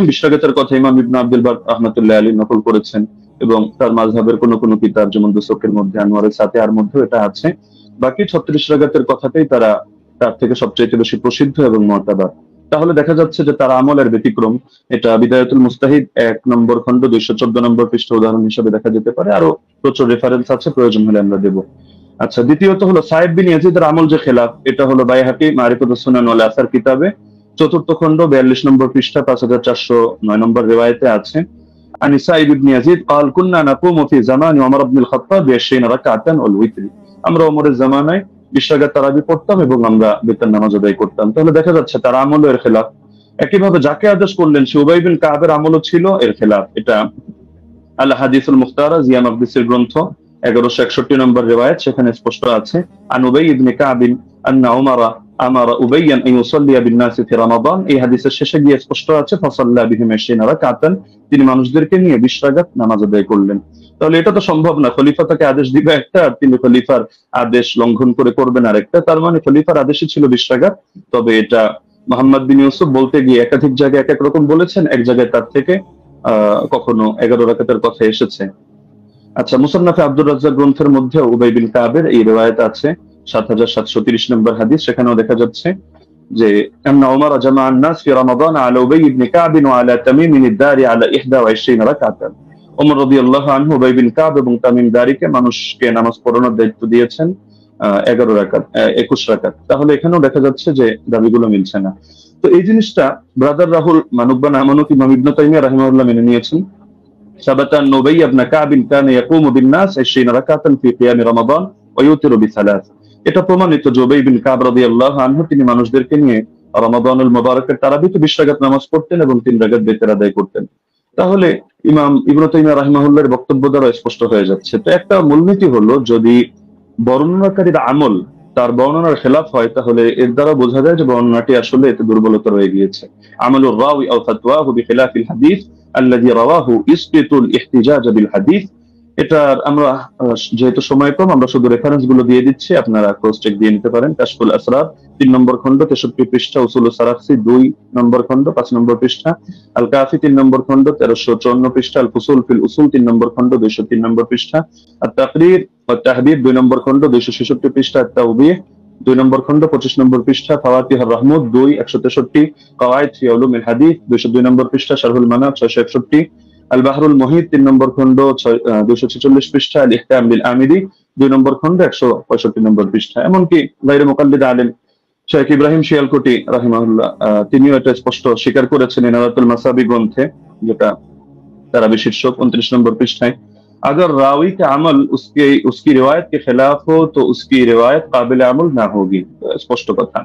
S3: 20 রাকাতের কথা ইমাম ইবনে আব্দুল বার রাহমাতুল্লাহ আলাইহি নকল করেছেন, এবং তার মাযহাবের কোন কিতাব যেমন দুসুকের মধ্যে, আনোয়ারের সাথিয়ার মধ্যে এটা আছে। বাকি 36 রাকাতের কথাটাই তার থেকে সবচেয়ে বেশি প্রসিদ্ধ এবং মুতাবার। তাহলে দেখা যাচ্ছে যে তার আমলের ব্যতিক্রম। এটা বিদায়াতুল মুস্তাহিদ 1 নম্বর খন্ড 214 নম্বর পৃষ্ঠা উদাহরণ হিসেবে দেখা যেতে পারে। আরো প্রচুর রেফারেন্স আছে, প্রয়োজন হলে আমরা দেব। আচ্ছা, দ্বিতীয়ত হলো সাহেব বিন ইয়াজিদের আমল যে খেলাফ, এটা হলো বাইহাকি মারিফাতুস সুনান ওয়াল আসার কিতাবে 4th খন্ড 42 নম্বর পৃষ্ঠা 5409 নম্বর রিওয়ায়াতে আছে। আন সাঈদ ইবনে ইয়াজিদ قال كنا نقوم في زمان عمر بن الخطاب ب20 রাকাতান ওয়াল উইতর। আমরা ওমরের জামানায় 20 রাকাত তারাবি পড়তাম এবং আমরা বেতন নামাজ আদায় করতাম। তাহলে দেখা যাচ্ছে তার আমলও এর খেলাফ। একইভাবে যাকে আদেশ করলেন সে উবাই বিন কাবের আমলও ছিল এর খেলাফ। এটা আল হাদিসুল মুখতারা জিয়া মাকদিসির গ্রন্থ 1161 নম্বর রিওয়ায়াত, সেখানে স্পষ্ট আছে আন উবাই ইবনে কাব আন্না উমারা আমারা উবাইয়ান আন ইউসাল্লিয়া বিন নাস ফি রমাদান। এই হাদিসের শেষে গিয়ে স্পষ্ট আছে ফাসাল্লা বিহিম 20 রাকাতান, তিনি মানুষদেরকে নিয়ে 20 রাকাত নামাজ আদায় করলেন। তাহলে এটা তো সম্ভব না, খলিফা তাকে আদেশ দিবে একটা আর তিনি খলিফার আদেশ লঙ্ঘন করে করবেন আরেকটা। তার মানে খলিফার আদেশই ছিল 20 রাকাত। তবে এটা মোহাম্মদ বিন ইউসুফ বলতে গিয়ে একাধিক জায়গায় এক এক রকম বলেছেন, এক জায়গায় তার থেকে কখনো 11 রাকাতের কথা এসেছে। আচ্ছা, মুসান্নাফে আব্দুর রাজ্জাক গ্রন্থের মধ্যে উবাই বিন কাবের এই রিওয়ায়াত আছে 7730 নম্বর হাদিস। সেখানেও দেখা যাচ্ছে যে আন্না উমর জামা আন-নাস ফি রমাদান আলা উবাই ইবনে কাব ওয়া আলা তামিম আদ-দারি আলা 21 রাকাতান। ওমর রাদিয়াল্লাহু আনহু উবাই বিন কাব এবং তামিম দারিকে মানুষকে নামাজ পড়ানোর দায়িত্ব দিয়েছেন 11 রাকাত 21 রাকাত। তাহলে এখানেও দেখা যাচ্ছে যে দাবিগুলো মিলছে না। তো এই জিনিসটা ব্রাদার রাহুল মানুক বা না মানুক ইমাম ইবনে তাইমিয়া রাহিমাহুল্লাহ মেনে নিয়েছেন। সাবাতা আন উবাই ইবনে কাব কানা ইয়াকুমু বিন-নাস 20 রাকাতান ফি কিয়াম রমাদান ওয়া ইউতিরু বিসালাস। এটা প্রমাণিত যে উবাই বিন কাব রাদিয়াল্লাহু আনহু তিনি মানুষদেরকে নিয়ে রমাদানুল মুবারকের তারাবিতে 20 রাকাত নামাজ পড়তেন এবং 3 রাকাত বেতের আদায় করতেন। তাহলে ইমাম ইবনে তাইমিয়া রাহিমাহুল্লাহর বক্তব্য দ্বারা স্পষ্ট হয়ে যাচ্ছে। তো একটা মূলনীতি হলো, যদি বর্ণনাকারীর আমল তার বর্ণনার খেলাফ হয় তাহলে এর দ্বারা বোঝা যায় যে বর্ণনাটি আসলে এতে দুর্বলতা রয়ে গিয়েছে। আমালুর রাওয়ি আও ফাতওয়াহু বিখিলাফিল হাদিস আল্লাযী রাওয়াহু ইসবিতুল ইহতিজাজ বিল হাদিস। এটা আমরা যেহেতু সময় কম আমরা শুধু রেফারেন্স গুলো দিয়ে দিচ্ছি, আপনারা ক্রস চেক দিয়ে নিতে পারেন। কাশফুল আসরার 3 নম্বর খণ্ড 63 পৃষ্ঠা, উসুল সারাখসি 2 নম্বর খণ্ড 5 নম্বর পৃষ্ঠা, আল কাফি 3 নম্বর খণ্ড 1354 পৃষ্ঠা, আল ফুসুল ফিল উসুল 3 নম্বর খণ্ড 203 নম্বর পৃষ্ঠা, আত তাকরীর ওয়া তাহদীব 2 নম্বর খণ্ড 266 পৃষ্ঠা, আত তাওবীহ 2 নম্বর খণ্ড 25 নম্বর পৃষ্ঠা, ফাওয়াতিহুর রাহমুদ 2 163, কাওয়াইদ ফি উলুমিল হাদিস 202 নম্বর পৃষ্ঠা, শারহুল মানাব 661, আল বাহরুল মুহিত 3 নম্বর খণ্ড 246 পৃষ্ঠা, আল ইহকাম বিল আমিদি 2 নম্বর খণ্ড 165 নম্বর পৃষ্ঠা। এমনকি গায়রে মুকাল্লিদ আলেম শেখ ইব্রাহিম শিয়ালকুটি রাহিমাহুল্লাহ তিনিও এটা স্পষ্ট স্বীকার করেছেন ইনারাতুল মাসাবি গ্রন্থে, যেটা তারাবি শীর্ষক 29 নম্বর পৃষ্ঠায়। अगर रावी का अमल उसकी रिवायत के खिलाफ हो तो उसकी रिवायत काबिल अमल ना होगी। स्पष्ट কথা।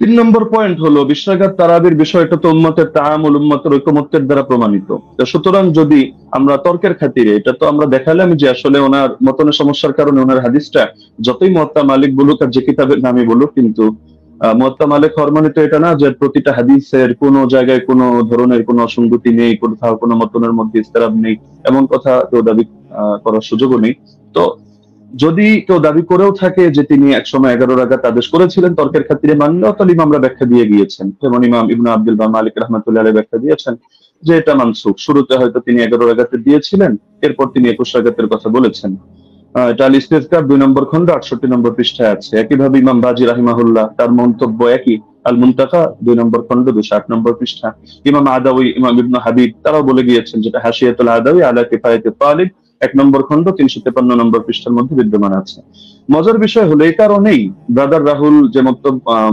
S3: 3 নম্বর পয়েন্ট হলো 20 রাকাত তারাবির বিষয়টা তো উম্মতের তাআমুল, উম্মতের ঐকমত্যের দ্বারা প্রমাণিত। সুতরাং যদি আমরা তর্কের খাতিরে, এটা তো আমরা দেখালাম যে আসলে ওনার মতনের সমস্যার কারণে ওনার হাদিসটা যতই মুয়াত্তা মালিক বলুক আর যে কিতাবের নামই বলুক, কিন্তু মুয়াত্তা মালিক হওয়ার মানে তো এটা না যে প্রতিটা হাদিসের কোনো জায়গায় কোনো ধরনের কোনো অসঙ্গতি নেই, কোথাও কোনো মতনের মধ্যে ইস্তিরাব নেই, এমন কথা কেউ দাবি করার সুযোগও নেই। তো যদি কেউ দাবি করেও থাকে যে তিনি একসময় 11 রাকাত আদেশ করেছিলেন তর্কের খাতিরে মানলেও, তাহলে আমরা ব্যাখ্যা দিয়ে গিয়েছেন। যেমন ইমাম ইবনে আব্দুল বার মালিক রাহমাতুল্লাহ আলাইহি ব্যাখ্যা দিয়েছেন যে এটা মানসুখ। শুরুতে হয়তো তিনি 11 রাকাতের দিয়েছিলেন, এরপর তিনি 21 রাকাতের কথা বলেছেন। এটা আল ইস্তিযকার 2 নম্বর খণ্ড 68 নম্বর পৃষ্ঠায় আছে। একইভাবে ইমাম বাজি রাহিমাহুল্লাহ তার মন্তব্য একই, আল মুনতাকা 2 নম্বর খণ্ড 208 নম্বর পৃষ্ঠা। ইমাম আদাউই, ইমাম ইবনে হাবিব তারাও বলে গিয়েছেন, যেটা হাশিয়াতুল আদাউই আলা কিফায়াতুত তালিব 1 নম্বর খণ্ড 353 নম্বর পৃষ্ঠার মধ্যে বিদ্যমান আছে। মজার বিষয় হলো এই কারণেই ব্রাদার রাহুল যে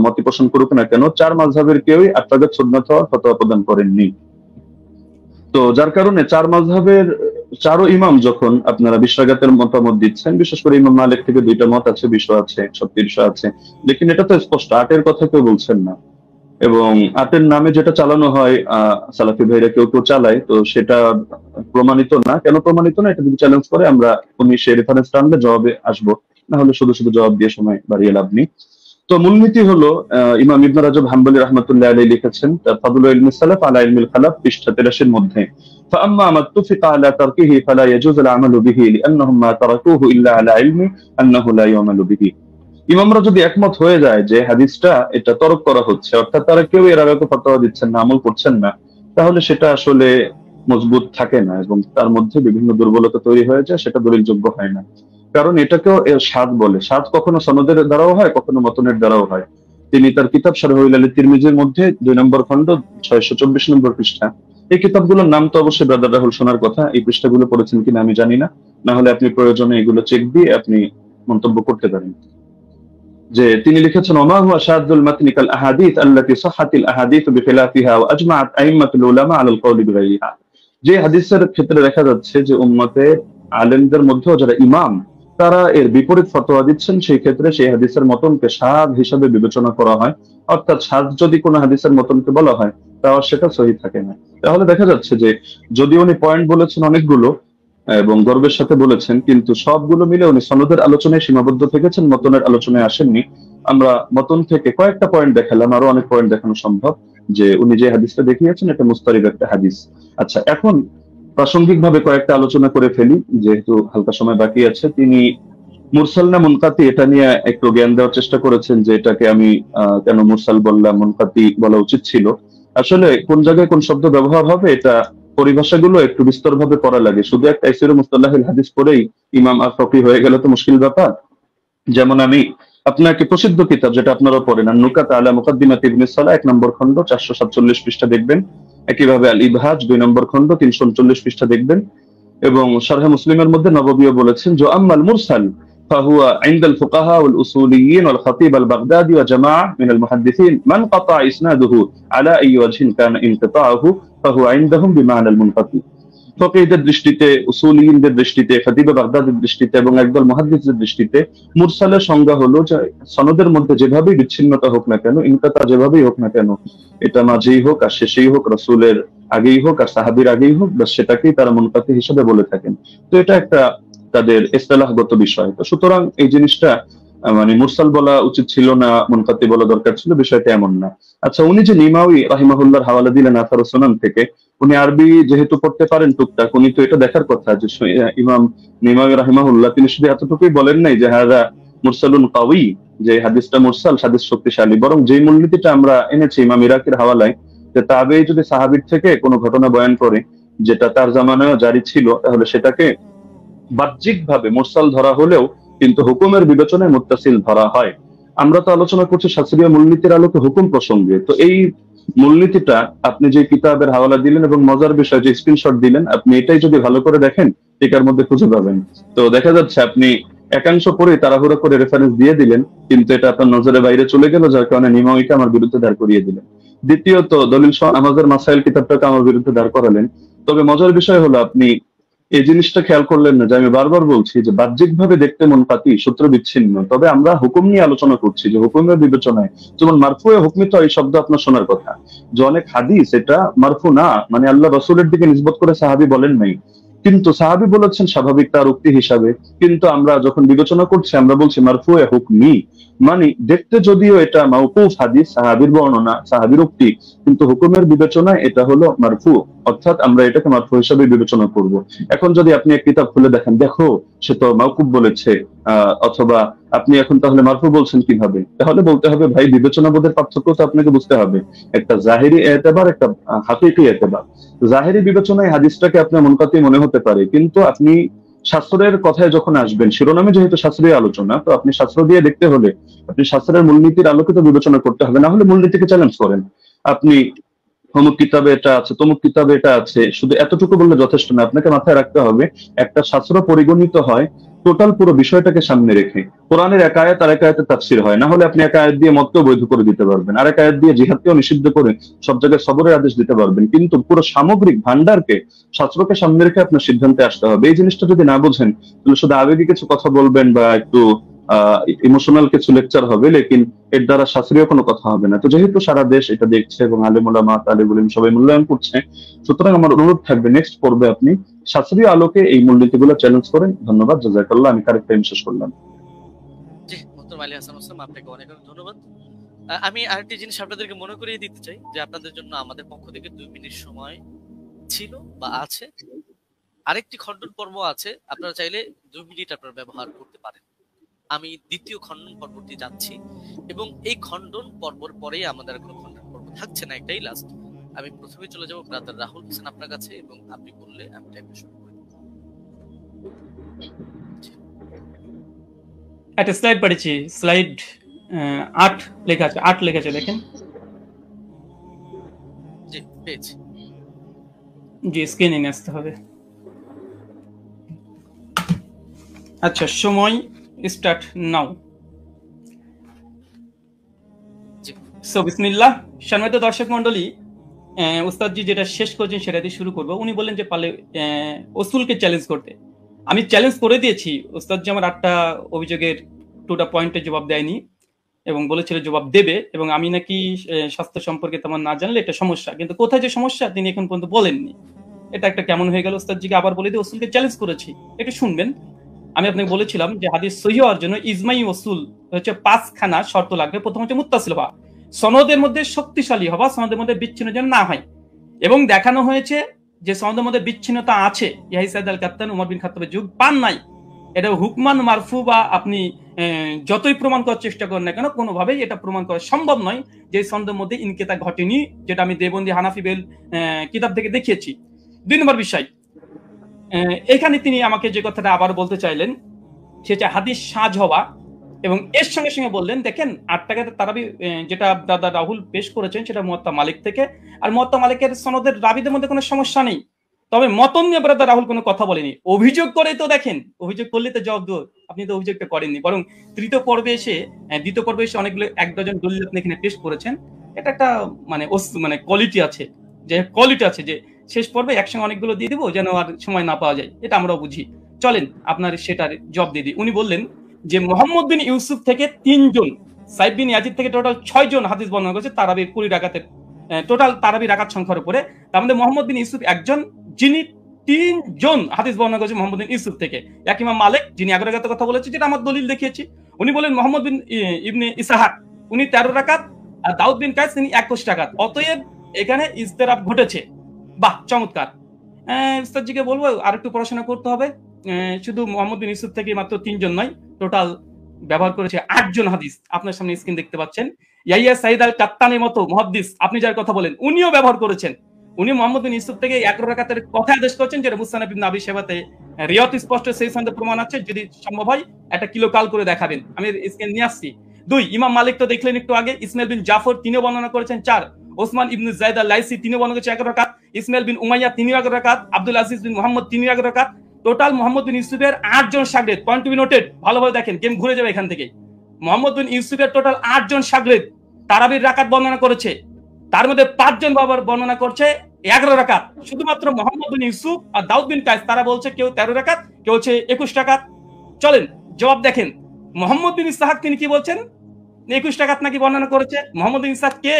S3: মত পোষণ করুক না কেন, 4 মাযহাবের কেউই 8 রাকাত সুন্নাত হওয়ার ফতোয়া প্রদান করেননি। তো যার কারণে 4 মাযহাবের 4 ইমাম যখন আপনারা 20 রাকাতের মতামত দিচ্ছেন, বিশেষ করে ইমাম মালিক থেকে 2টা মত আছে, 20 আছে, 36 আছে, লেকিন এটা তো স্পষ্ট 8-এর কথা কেউ বলছেন না। এবং 8-এর নামে যেটা চালানো হয় সালাফি ভাইরা কেউ কেউ চালায়, তো সেটা প্রমাণিত না। কেন প্রমাণিত না এটা যদি চ্যালেঞ্জ করে আমরা উনি সেই রেফারেন্স টানলে জবাবে আসবো, না হলে শুধু শুধু জবাব দিয়ে সময় বাড়িয়ে লাভ নেই। তো মূলনীতি হলো ইমাম ইবনে রাজব হাম্বলি রাহমাতুল্লাহ আলাইহি লিখেছেন তার ফাদলুল ইলমি সালাফ আলা ইলমিল খালাফ পৃষ্ঠা 83-এর মধ্যে, فأما ما اتفق على تركه فلا يجوز العمل به لأنهم ما تركوه إلا على علم أنه لا يعمل به। ইমামরা যদি একমত হয়ে যায় যে হাদিসটা এটা তরক করা হচ্ছে, অর্থাৎ তারা কেউ এর আগে ফতোয়া দিচ্ছেন না, আমল করছেন না, তাহলে সেটা আসলে মজবুত থাকে না এবং তার মধ্যে বিভিন্ন দুর্বলতা তৈরি হয়ে যায়, সেটা দলিলযোগ্য হয় না। কারণ এটাকেও শাদ বলে। শাদ কখনো সনদের দ্বারাও হয়, কখনো মতনের দ্বারাও হয়। তিনি তার কিতাব শারহুল ইলাল তিরমিজির মধ্যে 2 নম্বর খণ্ড 624 নম্বর পৃষ্ঠা, এই কিতাবগুলোর নাম তো অবশ্যই ব্রাদার রাহুল শোনার কথা, এই পৃষ্ঠাগুলো পড়েছেন কিনা আমি জানি না, না হলে আপনি প্রয়োজনে এগুলো চেক দিয়ে আপনি মন্তব্য করতে পারেন। যে তিনি লিখেছেন ওমা হুয়া শাদুল মাতনি কাল আহাদিস আল্লাতী সাহাহাতিল আহাদিস বিখিলাফিহা ওয়া আজমাআত আইম্মাতুল উলামা আলাল কওলি বিগাইরিহা। যে হাদিসের ক্ষেত্রে দেখা যাচ্ছে যে উম্মতের আলেমদের মধ্যেও যারা ইমাম, তারা এর বিপরীত ফতোয়া দিচ্ছেন, সেই ক্ষেত্রে সেই হাদিসের মতনকে শায হিসাবে বিবেচনা করা হয়। অর্থাৎ শায যদি কোনো হাদিসের মতনকে বলা হয় তাহলে সেটা সহিহ থাকে না। তাহলে দেখা যাচ্ছে যে যদি উনি পয়েন্ট বলেছেন অনেকগুলো এবং গর্বের সাথে বলেছেন, কিন্তু সবগুলো মিলে উনি সনদের আলোচনায় সীমাবদ্ধ থেকেছেন, মতনের আলোচনায় আসেননি। আমরা মতন থেকে কয়েকটা পয়েন্ট দেখালাম, আরো অনেক পয়েন্ট দেখানো সম্ভব, যে উনি যে হাদিসটা দেখিয়েছেন এটা মুস্তারিব একটা হাদিস। আচ্ছা, এখন প্রাসঙ্গিকভাবে কয়েকটা আলোচনা করে ফেলি যেহেতু হালকা সময় বাকি আছে। তিনি মুরসাল না মুনকাতি এটা নিয়ে একটু জ্ঞান দেওয়ার চেষ্টা করেছেন, যে এটাকে আমি কেন মুরসাল বললাম, মুনকাতি বলা উচিত ছিল। আসলে কোন জায়গায় কোন শব্দ ব্যবহার হবে এটা পরিভাষাগুলো একটু বিস্তরভাবে পড়া লাগে। শুধু একটা তাইসির মুস্তালাহিল হাদিস পড়েই ইমাম আর ফকি হয়ে গেলে তো মুশকিল ব্যাপার। যেমন আমি আপনাকে প্রসিদ্ধ কিতাব যেটা আপনারা পড়েন, নুকাত আলা মুকাদ্দিমাত ইবনে সালাহ 1 নম্বর খণ্ড 447 পৃষ্ঠা দেখবেন। একইভাবে আল ইবহাজ 2 নম্বর খণ্ড 339 পৃষ্ঠা দেখবেন। এবং শরহে মুসলিমের মধ্যে নববীও বলেছেন যে আম্মাল মুরসাল فهو عند الفقهاء والأصوليين والخطيب البغدادي وجماعة من المحدثين من قطع إسناده على أي وجه كان انقطاعه فهو عندهم بمعنى المنقطع। ফকিহদের দৃষ্টিতে, উসুলিয়িনদের দৃষ্টিতে, খতিবে বাগদাদের দৃষ্টিতে এবং একদল মুহাদ্দিসদের দৃষ্টিতে মুরসালের সংজ্ঞা হলো যে সনদের মধ্যে যেভাবেই বিচ্ছিন্নতা হোক না কেন, ইনকাতা যেভাবেই হোক না কেন, এটা মাঝেই হোক আর শেষেই হোক, রাসূলের আগেই হোক আর সাহাবীর আগেই হোক, বাস সেটাকেই তারা মুনকাতি হিসেবে বলে থাকেন। তো এটা একটা তাদের ইসতিলাহগত বিষয়। তো সুতরাং এই জিনিসটা মানে মুরসাল বলা উচিত ছিল না, মুনকাতি বলা দরকার ছিল, বিষয়টা এমন না। আচ্ছা, উনি যে নিমাউই রাহিমাহুল্লাহর হাওয়ালা দিলেন আথার সুনান থেকে, উনি আরবি যেহেতু পড়তে পারেন টুকটাক, উনি তো এটা দেখার কথা যে ইমাম নিমাউই রাহিমাহুল্লাহ তিনি শুধু এতটুকুই বলেন নাই যে হাযা মুরসালুন কাওয়ি, যে হাদিসটা মুরসাল, হাদিস শক্তিশালী, বরং যে মূলনীতিটা আমরা এনেছি ইমাম ইরাকির হাওয়ালায়, যে তাবেঈ যদি সাহাবীর থেকে কোনো ঘটনা বয়ান করে যেটা তার জামানায় জারি ছিল, তাহলে সেটাকে বাহ্যিকভাবে মুরসাল ধরা হলেও কিন্তু হুকুমের বিবেচনায় মুত্তাসিল ধরা হয়। আমরা তো আলোচনা করছি শাস্ত্রীয় মূলনীতির আলোকে হুকুম প্রসঙ্গে। তো এই মূলনীতিটা আপনি যে কিতাবের হাওয়ালা দিলেন এবং মজার বিষয় যে স্ক্রিনশট দিলেন, আপনি এটাই যদি ভালো করে দেখেন টিকার মধ্যে খুঁজে পাবেন। তো দেখা যাচ্ছে আপনি একাংশ পরে তাড়াহুড়ো করে রেফারেন্স দিয়ে দিলেন, কিন্তু এটা আপনার নজরের বাইরে চলে গেল, যার কারণে নিমাউইকে আমার বিরুদ্ধে দাঁড় করিয়ে দিলেন। দ্বিতীয়ত দলিল সহ আমাদের মাসাইল কিতাবটাকে আমার বিরুদ্ধে দাঁড় করালেন। তবে মজার বিষয় হলো আপনি এই জিনিসটা খেয়াল করলেন না যে আমি বারবার বলছি যে বাহ্যিকভাবে দেখতে মুনকাতি, সূত্র বিচ্ছিন্ন, তবে আমরা হুকুম নিয়ে আলোচনা করছি যে হুকুমের বিবেচনায়, যেমন মারফুয়ে হুকমি তো এই শব্দ আপনার শোনার কথা, যে অনেক হাদিস এটা মারফু না, মানে আল্লাহ রাসূলের দিকে নিসবত করে সাহাবী বলেন নাই, কিন্তু সাহাবী বলেছেন স্বাভাবিক তার উক্তি হিসাবে। কিন্তু আমরা যখন বিবেচনা করছি আমরা বলছি মারফুয়ে হুকমি, মানে দেখতে যদিও এটা মাওকুফ হাদিস, সাহাবীর বর্ণনা, সাহাবীর উক্তি, কিন্তু হুকুমের বিবেচনায় এটা হলো মারফু, অর্থাৎ আমরা এটাকে মারফু হিসাবে বিবেচনা করব। এখন যদি আপনি এক কিতাব খুলে দেখেন, দেখো সে তো মাওকুফ বলেছে, অথবা আপনি এখন তাহলে মারফু বলছেন কিভাবে, তাহলে বলতে হবে ভাই বিবেচনাবোধের পার্থক্য তো আপনাকে বুঝতে হবে। একটা জাহিরি এতেবার, একটা হাকিকি এতেবার। জাহিরি বিবেচনায় হাদিসটাকে আপনার মুনকাতি মনে হতে পারে, কিন্তু আপনি শাস্ত্রের কথায় যখন আসবেন, শিরোনামে যেহেতু শাস্ত্রীয় আলোচনা, তো আপনি শাস্ত্র দিয়ে দেখতে হলে আপনি শাস্ত্রের মূলনীতির আলোকিত বিবেচনা করতে হবে, না হলে মূলনীতিকে চ্যালেঞ্জ করেন। আপনি অমুক কিতাবে এটা আছে, তমুক কিতাবে এটা আছে, শুধু এতটুকু বললে যথেষ্ট না, আপনাকে মাথায় রাখতে হবে একটা শাস্ত্র পরিগণিত হয় টোটাল পুরো বিষয়টাকে সামনে রেখে। কোরআনের এক আয়াত আর এক আয়াতের তাফসীর হয়, না হলে আপনি এক আয়াত দিয়ে মতকেও বৈধ করে দিতে পারবেন, আর এক আয়াত দিয়ে জিহাদকেও নিষিদ্ধ করে সব জায়গায় সবরের আদেশ দিতে পারবেন, কিন্তু পুরো সামগ্রিক ভান্ডারকে, শাস্ত্রকে সামনে রেখে আপনার সিদ্ধান্তে আসতে হবে। এই জিনিসটা যদি না বোঝেন তাহলে শুধু আবেগী কিছু কথা বলবেন বা একটু ইমোশনাল কিছু লেকচার হবে, লেকিন এর দ্বারা শাস্ত্রীয় কোনো কথা হবে না। তো যেহেতু সারা দেশ এটা দেখছে এবং আলেম ওলামা তালিবুল ইলম সবাই মূল্যায়ন করছে, সুতরাং আমার অনুরোধ থাকবে নেক্সট পর্বে আপনি শাস্ত্রীয় আলোকে এই মূলনীতিগুলো চ্যালেঞ্জ করেন। ধন্যবাদ, জাযাকাল্লাহ। আমি কারেক্ট টাইম শেষ করলাম।
S1: জি, মোহতরম আলী হাসান ওসমান, আপনাকে অনেক অনেক ধন্যবাদ। আমি আরেকটি জিনিস আপনাদেরকে মনে করিয়ে দিতে চাই যে আপনাদের জন্য আমাদের পক্ষ থেকে 2 মিনিট সময় ছিল বা আছে। আরেকটি খণ্ডন পর্ব আছে, আপনারা চাইলে 2 মিনিট আপনারা ব্যবহার করতে পারেন। আমি দ্বিতীয় খণ্ডন পর্বটি যাচ্ছি এবং এই খণ্ডন পর্বর পরেই আমাদের কোনো খণ্ডন পর্ব থাকছে না, একটাই লাস্ট। আমি প্রথমে চলে যাব ব্রাদার রাহুল হোসেন আপনার কাছে, এবং আপনি বললে আমি টাইমটা শুরু করব।
S2: একটা স্লাইড পড়েছি, স্লাইড 8 লেখা আছে, 8 লেখা আছে, দেখেন।
S1: জি, পেয়েছি।
S2: জি, স্ক্রিনে নিয়ে আসতে হবে। আচ্ছা, সময় স্টার্ট নাও। সো বিসমিল্লাহ। সম্মানিত দর্শক মন্ডলী, উস্তাদজি যেটা শেষ করছেন সেটা দিয়ে শুরু করবো। উনি বললেন যে পালে উসুলকে চ্যালেঞ্জ করতে। আমি চ্যালেঞ্জ করে দিয়েছি, ওস্তাদ যে আমার 8টা অভিযোগের 2টা পয়েন্টে জবাব দেয়নি এবং বলেছিল জবাব দেবে, এবং আমি নাকি স্বাস্থ্য সম্পর্কে তেমন না জানলে এটা সমস্যা, কিন্তু কোথায় যে সমস্যা তিনি এখন পর্যন্ত বলেননি। এটা একটা কেমন হয়ে গেল? ওস্তাদজিকে আবার বলে দিয়ে ওসুলকে চ্যালেঞ্জ করেছি, একটু শুনবেন। আমি আপনাকে বলেছিলাম যে হাদিস সহিহ হওয়ার জন্য ইজমাই ওসুল হচ্ছে 5খানা শর্ত লাগবে। প্রথম হচ্ছে মুত্তাসিল হওয়া, সনদের মধ্যে শক্তিশালী হওয়া, সনদের মধ্যে বিচ্ছিন্ন যেন না হয়, এবং দেখানো হয়েছে যে সনদের মধ্যে বিচ্ছিন্নতা আছে। ইয়াহিয়া সাইদ আল কাত্তান উমর বিন খাত্তাবের যুগ পান নাই, এটা হুকমান মারফু বা আপনি যতই প্রমাণ করার চেষ্টা করেন না কেন, কোনোভাবেই এটা প্রমাণ করা সম্ভব নয় যে সনদের মধ্যে ইনকেতা ঘটেনি, যেটা আমি দেবন্দি হানাফি বেল কিতাব থেকে দেখিয়েছি। 2 নম্বর বিষয়, এখানে তিনি আমাকে যে কথাটা আবার বলতে চাইলেন সেটা হাদিস সাজ হওয়া, এবং এর সঙ্গে সঙ্গে বললেন দেখেন 8 টাকাতে তারাবি যেটা দাদা রাহুল পেশ করেছেন সেটা মুয়াত্তা মালিক থেকে, আর মুয়াত্তা মালিকের সনদের রাবিদের মধ্যে কোনো সমস্যা নেই, তবে মতন নিয়ে ব্রাদার রাহুল কোনো কথা বলেনি। অভিযোগ করে তো দেখেন, অভিযোগ করলে তো জবাব দেব, আপনি তো অভিযোগটা করেননি, বরং দ্বিতীয় পর্বে এসে অনেকগুলো 1 ডজন দলিল আপনি এখানে পেশ করেছেন। এটা একটা মানে কোয়ালিটি আছে, যে শেষ পর্বে একসঙ্গে অনেকগুলো দিয়ে দিব যেন আর সময় না পাওয়া যায়, এটা আমরাও বুঝি। চলেন আপনার সেটার জবাব দিয়ে দিই। উনি বললেন যে মোহাম্মদ বিন ইউসুফ থেকে 3 জন, সাইদ বিন ইয়াজিদ থেকে টোটাল 6 জন হাদিস বর্ণনা করেছে তারাবির 20 রাকাতের টোটাল তারাবি রাকাত সংখ্যার উপরে। তার মধ্যে মোহাম্মদ বিন ইউসুফ একজন, যিনি 3 জন হাদিস বর্ণনা করেছে মোহাম্মদ বিন ইউসুফ থেকে। এক ইমাম মালিক যিনি 11 রাকাতের কথা বলেছে, যেটা আমার দলিল দেখিয়েছি। উনি বলেন মোহাম্মদ বিন ইবনে ইসহাক উনি 13 রাকাত, আর দাউদ বিন কায়েস তিনি 21 রাকাত। অতএব এখানে ইজতিরাব ঘটেছে। বাহ, চমৎকার। উস্তাদজিকে বলবো আর একটু পড়াশোনা করতে হবে। শুধু মোহাম্মদ বিন ইউসুফ থেকে মাত্র 3 জন নয়, টোটাল ব্যবহার করেছে 8 জন হাদিস। আপনার সামনে স্ক্রিন দেখতে পাচ্ছেন। ইয়াহিয়া সাইদ আল কাত্তানের মতো মুহাদ্দিস আপনি যার কথা বলেন উনিও ব্যবহার করেছেন। উনি মোহাম্মদ বিন ইউসুফ থেকে 11 রাকাতের কথা আদেশ করেছেন, যেটা মুসনাদ ইবনে আবি শাইবাতে রিয়াত স্পষ্ট সেই সনদে প্রমাণ আছে। যদি সম্ভব হয় একটা কিলো কাল করে দেখাবেন, আমি স্ক্রিন নিয়ে আসছি। 2 ইমাম মালিক তো দেখলেন একটু আগে, ইসমাইল বিন জাফর তিনিও বর্ণনা করেছেন 4, ওসমান ইবনে যায়েদ আল লাইসি তিনিও বর্ণনা করেছেন 11 রাকাত, ইসমাইল বিন উমাইয়া তিনিও 11 রাকাত, আব্দুল আজিজ বিন মুহাম্মদ তিনিও 11 রাকাত। টোটাল মোহাম্মদ বিন ইউসুফের 8 জন শাগরেদ, পয়েন্ট টু বি নোটেড, ভালোভাবে দেখেন, গেম ঘুরে যাবে এখান থেকে। মোহাম্মদ বিন ইউসুফের টোটাল 8 জন শাগরেদ তারাবির রাকাত বর্ণনা করেছে, তার মধ্যে 5 জন বাবার বর্ণনা করছে 11 রাকাত। শুধুমাত্র মোহাম্মদ বিন ইউসুফ আর দাউদ বিন কায়েস তারা বলছে কেউ 13 রাকাত, কেউ হচ্ছে 21 রাকাত। চলেন জবাব দেখেন। মোহাম্মদ বিন ইসহাক তিনি কি বলছেন, 21 রাকাত নাকি বর্ণনা করেছে। মোহাম্মদ বিন ইসহাক কে?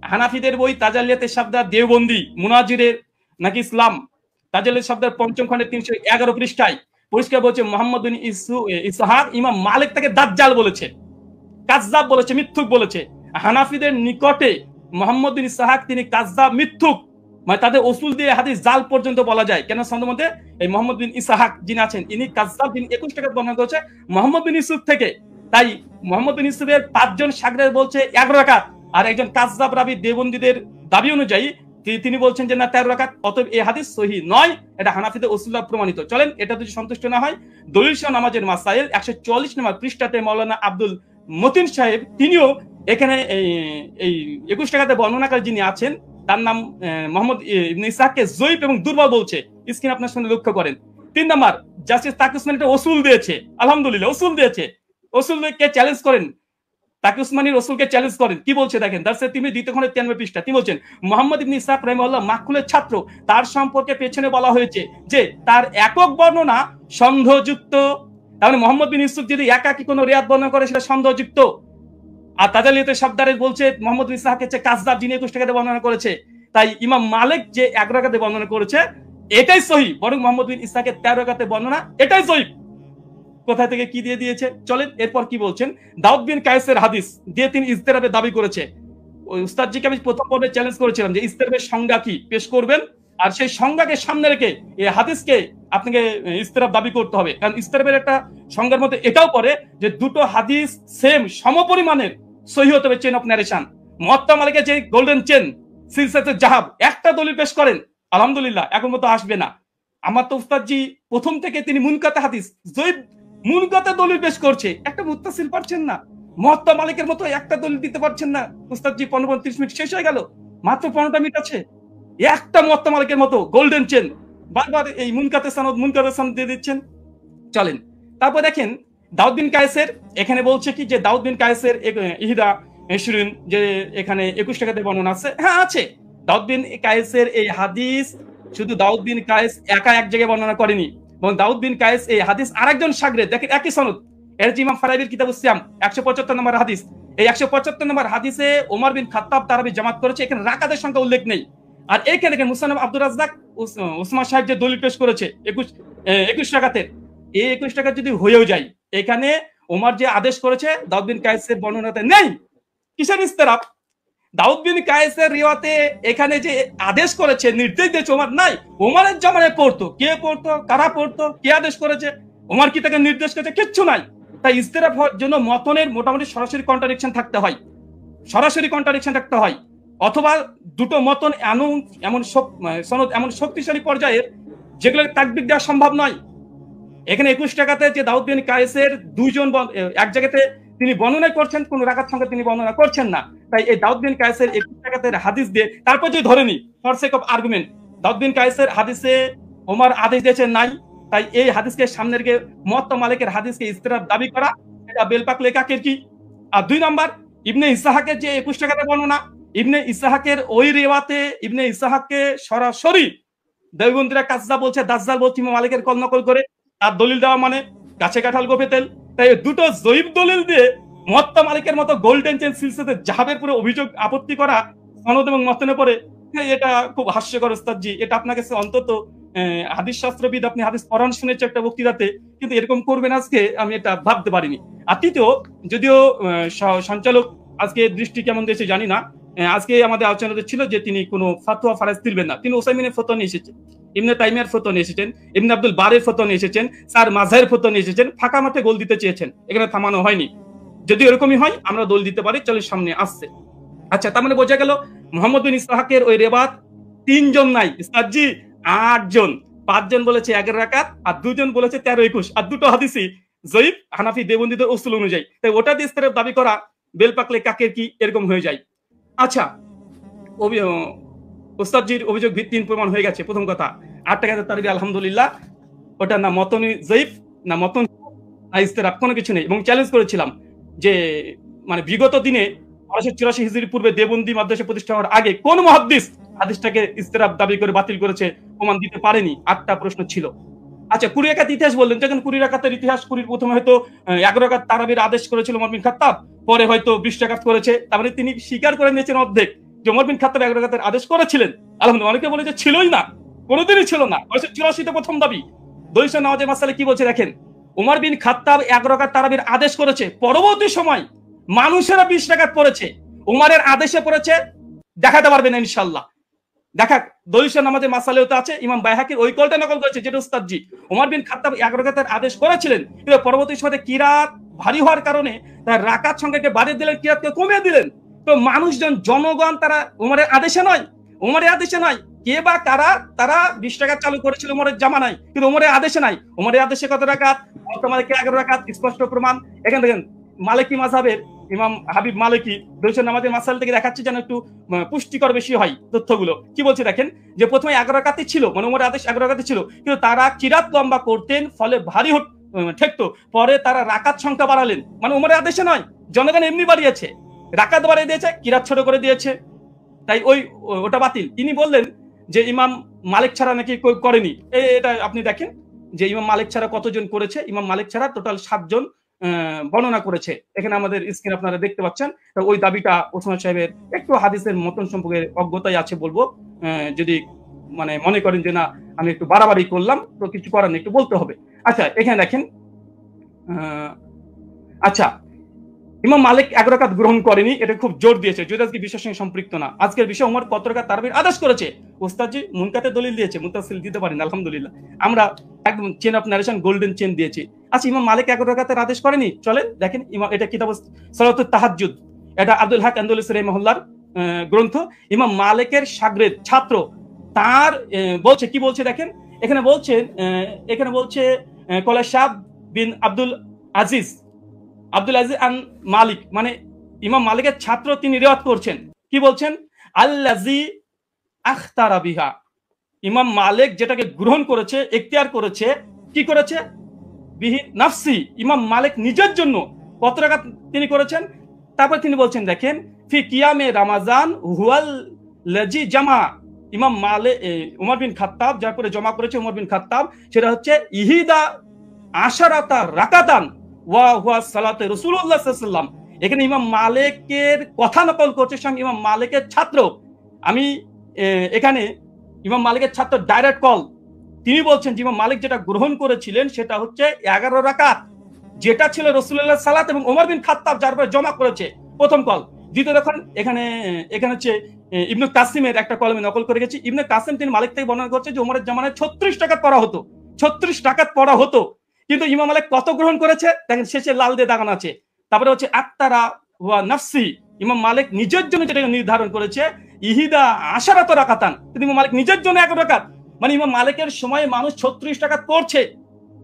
S2: হানাফিদের বই তাজালিয়াতে শাবদা দেওবন্দি মুনাজিরের নাকি ইসলাম তাজালিয়াত শাবদার 5ম খণ্ডের 311 পৃষ্ঠায় পরিষ্কার বলছে মোহাম্মদ বিন ইসহাক ইমাম মালিক তাকে দাজ্জাল বলেছে, কাযযাব বলেছে, মিথ্যুক বলেছে। হানাফিদের নিকটে মোহাম্মদ বিন ইসহাক তিনি কাযযাব, মিথ্যুক, মানে তাদের উসুল দিয়ে হাদিস জাল পর্যন্ত বলা যায়। কেন সনদের মধ্যে এই মোহাম্মদ বিন ইসহাক যিনি আছেন ইনি কাযযাব, যিনি 21 রাকাত বর্ণনা করেছে মোহাম্মদ বিন ইউসুফ থেকে। তাই মোহাম্মদ বিন ইউসুফের 5 জন শাগরেদ বলছে 11 রাকাত, আর একজন কাযযাব রাবি দেওবন্দীদের দাবি অনুযায়ী তিনি বলছেন যে না 13 রাকাত। অতএব এই হাদিস সহিহ নয়, এটা হানাফিদের উসুল্লাহ প্রমাণিত। চলেন এটা যদি সন্তুষ্ট না হয়, দলিল সহ নামাজের মাসাইল 144 নম্বর পৃষ্ঠাতে মাওলানা আব্দুল মতিন সাহেব তিনিও এখানে এই 21 রাকাতে বর্ণনাকারী যিনি আছেন তার নাম মোহাম্মদ ইবনে ইসহাককে জয়ীফ এবং দুর্বল বলছে। স্ক্রিন আপনার সামনে লক্ষ্য করেন। 3 নম্বর, জাস্টিস তাকি উসমানী এটা উসুল দিয়েছে, আলহামদুলিল্লাহ উসুল দিয়েছে। উসুলকে চ্যালেঞ্জ করেন, তাকি উসমানী রসুলকে চ্যালেঞ্জ করেন। কি বলছে দেখেন, দারসে তিনি 2 খণ্ডের 93 পৃষ্ঠা তিনি বলছেন মোহাম্মদ ইবনে ইসহাক রাহিমাহুল্লাহ মাকহুলের ছাত্র, তার সম্পর্কে পেছনে বলা হয়েছে যে তার একক বর্ণনা সন্দেহযুক্ত। তার মানে মোহাম্মদ বিন ইউসুফ যদি একাকী কোনো রিয়াত বর্ণনা করে সেটা সন্দেহযুক্ত। আর তাজালিয়াতে শাবদারে বলছে মোহাম্মদ বিন ইসহাক হচ্ছে কাযযাব, যিনি 21 রাকাতে বর্ণনা করেছে। তাই ইমাম মালিক যে 11 রাকাতে বর্ণনা করেছে এটাই সহিহ, বরং মোহাম্মদ বিন ইসহাকের 13 রাকাতে বর্ণনা এটাই সহিহ। কোথা থেকে কি দিয়ে দিয়েছে চলেন এরপর কি বলছেন। দাউদ বিন কায়েসের হাদিস দিয়ে তিনি ইজতিরাবের দাবি করেছে। ওই উস্তাদজিকে আমি প্রথম পর্বে চ্যালেঞ্জ করেছিলাম যে ইজতিরাবের সংজ্ঞা কি পেশ করবেন, আর সেই সংজ্ঞাকে সামনে রেখে এই হাদিসকে আপনাকে ইজতিরাব দাবি করতে হবে। কারণ ইজতিরাবের একটা সংজ্ঞার মধ্যে এটাও পড়ে যে দুটো হাদিস সেম সমপরিমাণের সহিহ হতে হবে চেন অফ নারেশন। মুয়াত্তা মালিকের যে গোল্ডেন চেন সিলসিলাতুল জাহাব, একটা দলিল পেশ করেন আলহামদুলিল্লাহ, এখন মতো আসবে না। আমার তো উস্তাদজি প্রথম থেকে তিনি মুনকাতে হাদিস জয়ীফ মুনকাতে দলিল পেশ করছে, একটা মুত্তাসিল পারছেন না। মুয়াত্তা মালিকের মতো একটা দলিল দিতে পারছেন না। উস্তাদজি 15-30 মিনিট শেষ হয়ে গেল, মাত্র 15টা মিনিট আছে। একটা মুয়াত্তা মালিকের মতো গোল্ডেন চেন বারবার এই মুনকাতে সনদ দিয়ে দিচ্ছেন। চলেন তারপর দেখেন দাউদ বিন কায়েসের এখানে বলছে কি যে দাউদ বিন কায়েসের ইহদা ইশরিন যে এখানে 21 রাকাতে বর্ণনা আছে। হ্যাঁ আছে, দাউদ বিন কায়েসের এই হাদিস শুধু দাউদ বিন কায়েস একা এক জায়গায় বর্ণনা করেনি, এবং দাউদ বিন কায়েস এই হাদিস আরেকজন শাগরেদ, দেখেন একই সনদ, এর যে ইমাম ফারাবির কিতাবুস সিয়াম 175 নম্বর হাদিস, এই 175 নম্বর হাদিসে ওমর বিন খাত্তাব তারাবি জামাত করেছে, এখানে রাকাতের সংখ্যা উল্লেখ নেই। আর এইখানে দেখেন মুসান্নাফ আব্দুর রাজ্জাক উসমান সাহেব যে দলিল পেশ করেছে 21 রাকাতের, এই 21 টাকা যদি হয়েও যায়, এখানে ওমর যে আদেশ করেছে দাউদ বিন কায়েসের বর্ণনাতে নেই। কিসের ইস্তেরাব? দাউদ বিন কায়েসের রিওয়াতে এখানে যে আদেশ করেছে, নির্দেশ দিয়েছে, ওমর নাই। ওমরের জামানায় পড়তো, কে পড়তো, কারা পড়তো, কে আদেশ করেছে, ওমর কি তাকে নির্দেশ করেছে? কিচ্ছু নাই। তাই ইস্তেরাব হওয়ার জন্য মতনের মোটামুটি সরাসরি কন্ট্রাডিকশন থাকতে হয়, সরাসরি কন্ট্রাডিকশন থাকতে হয়, অথবা দুটো মতন এমন সনদ এমন শক্তিশালী পর্যায়ের যেগুলো তাকবির দেওয়া সম্ভব নয়। এখানে 21 টাকাতে যে দাউদ বিন কায়েসের দুইজন এক জায়গাতে তিনি বর্ণনা করছেন, কোন রাকাত সংখ্যা তিনি বর্ণনা করছেন না। তাই এই দাউদ বিন কায়েসের 21 টাকাতে হাদিস দিয়ে তারপর যদি ধরে নি ফর সেক অফ আর্গুমেন্ট, দাউদ বিন কায়েসের হাদিসে ওমর আদেশ দিয়েছে নাই, তাই এই হাদিসকে সামনে রেখে মুয়াত্তা মালিকের হাদিসকে ইস্তেরাব দাবি করা, এটা বেলপাক লেখাকের কি। আর 2 নম্বর, ইবনে ইসহাকের যে 21 টাকাতে বর্ণনা, ইবনে ইসহাকের ওই রিওয়াতে ইবনে ইসহাককে সরাসরি দেওবন্দিরা কাজদা বলছে, দাজ্জাল বলছে, ইমাম মালিকের কল নকল করে তার দলিল দেওয়া মানে গাছে কাঁঠাল গোপে তেল। তাই দুটো জয়ীব দলিল দিয়ে মুয়াত্তা মালিকের মতো গোল্ডেন চেন সিলসিলাতে জাহাবের পুরো অভিযোগ আপত্তি করা সনদ এবং মতনে পড়ে, এটা খুব হাস্যকর ওস্তাদজি। এটা আপনার কাছে অন্তত হাদিস শাস্ত্রবিদ, আপনি হাদিস পড়ান শুনেছে একটা বক্তৃতাতে, কিন্তু এরকম করবেন আজকে আমি এটা ভাবতে পারিনি। আর তৃতীয়, যদিও সঞ্চালক আজকে দৃষ্টি কেমন দিয়েছে জানি না, আজকে আমাদের আলোচনাতে ছিল যে তিনি কোনো ফাতোয়া ফারাজ দিবেন না, তিনি ওসাইমিনের ফতোয়া নিয়ে এসেছেন, ইবনে তাইমিয়ার ফতোয়া নিয়ে এসেছেন, ইবনে আব্দুল বারের ফতোয়া নিয়ে এসেছেন, স্যার মাযহারের ফতোয়া নিয়ে এসেছেন, ফাঁকা মাঠে গোল দিতে চেয়েছেন, এখানে থামানো হয়নি। যদি এরকমই হয় আমরা দোল দিতে পারি, চলে সামনে আসছে। আচ্ছা, তার মানে বোঝা গেল মুহাম্মদ বিন ইসহাকের ওই রেবাত 3 জন নাই উস্তাদজি, 8 জন। 5 জন বলেছে 11 রাকাত, আর 2 জন বলেছে 13-21, আর দুটো হাদিসই জয়ীফ হানাফি দেওবন্দীদের উসুল অনুযায়ী। তাই ওটা দিয়ে ইস্তেরাব দাবি করা বেলপাকলে কাকের কি এরকম হয়ে যায়। আচ্ছা, ওস্তাদজির অভিযোগ ভিত্তিহীন প্রমাণ হয়ে গেছে। প্রথম কথা, 8 টাকাতে তারবি আলহামদুলিল্লাহ, ওটা না মতনি জয়ীফ না মতন না ইস্তেরাব, কোনো কিছু নেই। এবং চ্যালেঞ্জ করেছিলাম যে মানে বিগত দিনে 1284 হিজরির পূর্বে দেওবন্দি মাদ্রাসা প্রতিষ্ঠা হওয়ার আগে কোন মুহাদ্দিস হাদিসটাকে ইস্তেরাব দাবি করে বাতিল করেছে, প্রমাণ দিতে পারেনি। 8টা প্রশ্ন ছিল। আচ্ছা, 20 রাকাত ইতিহাস বললেন, যখন 20 রাকাতের ইতিহাস, 20 প্রথমে হয়তো 11 রাকাত তারাবির আদেশ করেছিল ওমর বিন খাত্তাব, পরে হয়তো 20 রাকাত করেছে। তারপরে তিনি স্বীকার করে নিয়েছেন অর্ধেক যে ওমর বিন খাত্তাব 11 রাকাতের আদেশ করেছিলেন। আলহামদুলিল্লাহ। অনেকে বলে যে ছিলই না, কোনোদিনই ছিল না। 1984 প্রথম দাবি। দলিল নামাজের মাসালে কি বলছে দেখেন, ওমর বিন খাত্তাব 11 রাকাত তারাবির আদেশ করেছে, পরবর্তী সময় মানুষেরা 20 রাকাত পড়েছে, ওমরের আদেশে পড়েছে, দেখাতে পারবেন ইনশাআল্লাহ। দেখা দলিল নামাজের মাসালেও তো আছে, ইমাম বাইহাকির ওই কলটা নকল করেছে, যেটা উস্তাদজি ওমর বিন খাত্তাব 11 রাকাতের আদেশ করেছিলেন, কিন্তু পরবর্তী সময়ে কিরাত ভারী হওয়ার কারণে তার রাকাত সংখ্যাকে বাড়িয়ে দিলেন, কিরাতকে কমিয়ে দিলেন। তো মানুষজন, জনগণ, তারা ওমরের আদেশে নয়, ওমরের আদেশে নয়, কে বা কারা তারা 20 রাকাত চালু করেছিল ওমরের জামানায়, কিন্তু ওমরের আদেশে নাই। ওমরের আদেশে কত রাকাত? মালিকি 11 রাকাত, স্পষ্ট প্রমাণ। এখানে দেখেন মালিকি মাযহাবের ইমাম হাবিব মালিকি দলিল নামাজের মাসাল থেকে দেখাচ্ছে যেন একটু পুষ্টিকর বেশি হয় তথ্যগুলো। কি বলছে দেখেন, যে প্রথমে 11 রাকাতই ছিল, মানে ওমরের আদেশ 11 রাকাতই ছিল, কিন্তু তারা কিরাত লম্বা করতেন, ফলে ভারী ঠেকতো। পরে তারা রাকাত সংখ্যা বাড়ালেন, মানে ওমরের আদেশে নয়, জনগণ এমনি বাড়িয়েছে, রাকাত বাড়িয়ে দিয়েছে, কিরাত ছোট করে দিয়েছে, তাই ওটা বাতিল। তিনি বললেন যে ইমাম মালিক ছাড়া নাকি করেনি। এটা আপনি দেখেন যে ইমাম মালিক ছাড়া কতজন করেছে। ইমাম মালিক ছাড়া টোটাল 7 জন বর্ণনা করেছে। এখানে আমাদের স্ক্রিন আপনারা দেখতে পাচ্ছেন। ওই দাবিটা ওসমান সাহেবের একটু হাদিসের মতন সম্পর্কে অজ্ঞতাই আছে বলবো, যদি মানে মনে করেন যে না আমি একটু বাড়াবাড়ি করলাম, তো কিছু করার নেই, একটু বলতে হবে। আচ্ছা, এখানে দেখেন, আচ্ছা, ইমাম মালিক 11 রাকাত গ্রহণ করেনি, এটা খুব জোর দিয়েছে, যদি আজকে বিষয়ের সঙ্গে সম্পৃক্ত না। আজকের বিষয় ওমর কত রাকাত তারাবির আদেশ করেছে, ওস্তাদজি মুনকাতে দলিল দিয়েছে, মুতাসিল দিতে পারেন আলহামদুলিল্লাহ। আমরা একদম chain of narration golden chain দিয়েছি। আচ্ছা, ইমাম মালিক 11 রাকাতের আদেশ করেনি, চলেন দেখেন, এটা কিতাব সালাতুত তাহাজ্জুদ, এটা আব্দুল হক আন্দলুসি রাহিমাহুল্লাহর গ্রন্থ। ইমাম মালিকের শাগরেদ ছাত্র তার বলছে, কি বলছে দেখেন, এখানে বলছে কলা শাহ বিন আব্দুল আজিজ আন মালিক, মানে ইমাম মালিকের ছাত্র, তিনি রিওয়ায়াত করছেন, কি বলছেন, আল্লাযী আখতারা বিহা, ইমাম মালিক যেটাকে গ্রহণ করেছে, ইখতিয়ার করেছে, কি করেছে, বিহি নাফসি, ইমাম মালিক নিজের জন্য কত রাকাত তিনি করেছেন। তারপর তিনি বলছেন দেখেন, ফি কিয়ামে রমাজান হুয়াল লাযী জামা ইমাম মালিক উমর বিন খাত্তাব যার করে জমা করেছে উমর বিন খাত্তাব, সেটা হচ্ছে ইহিদা আশারাতা রাকাতান ওয়া হুয়া সালাতে রাসূলুল্লাহ সাল্লাল্লাহু আলাইহি ওয়াসাল্লাম। এখানে ইমাম মালিকের কথা নকল করছে সঙ্গে ইমাম মালিকের ছাত্র। আমি এখানে ইমাম মালিকের ছাত্র ডাইরেক্ট কল, তিনি বলছেন যে ইমাম মালিক যেটা গ্রহণ করেছিলেন সেটা হচ্ছে 11 রাকাত, যেটা ছিল রাসূলুল্লাহ সালাত এবং ওমর বিন খাত্তাব যার পরে জমা করেছে, প্রথম কল। দ্বিতীয় দেখুন এখানে হচ্ছে ইবনে কাসিমের একটা কলমে নকল করে গেছি। ইবনে কাসিম তিনি মালিক থেকে বর্ণনা করছে যে ওমরের জামানায় 36 রাকাত পড়া হতো, 36 রাকাত পড়া হতো। কিন্তু ইমাম মালিক কত গ্রহণ করেছে দেখেন, শেষে লাল দিয়ে দাগানো আছে। তারপরে হচ্ছে আত্তারা ওয়া নাফসি, ইমাম মালিক নিজের জন্য যেটা নির্ধারণ করেছে ইহিদা আশারাত রাকাতান, কিন্তু ইমাম মালিক নিজের জন্য 11 রাকাত। মানে ইমাম মালিকের সময় মানুষ 36 রাকাত পড়ছে,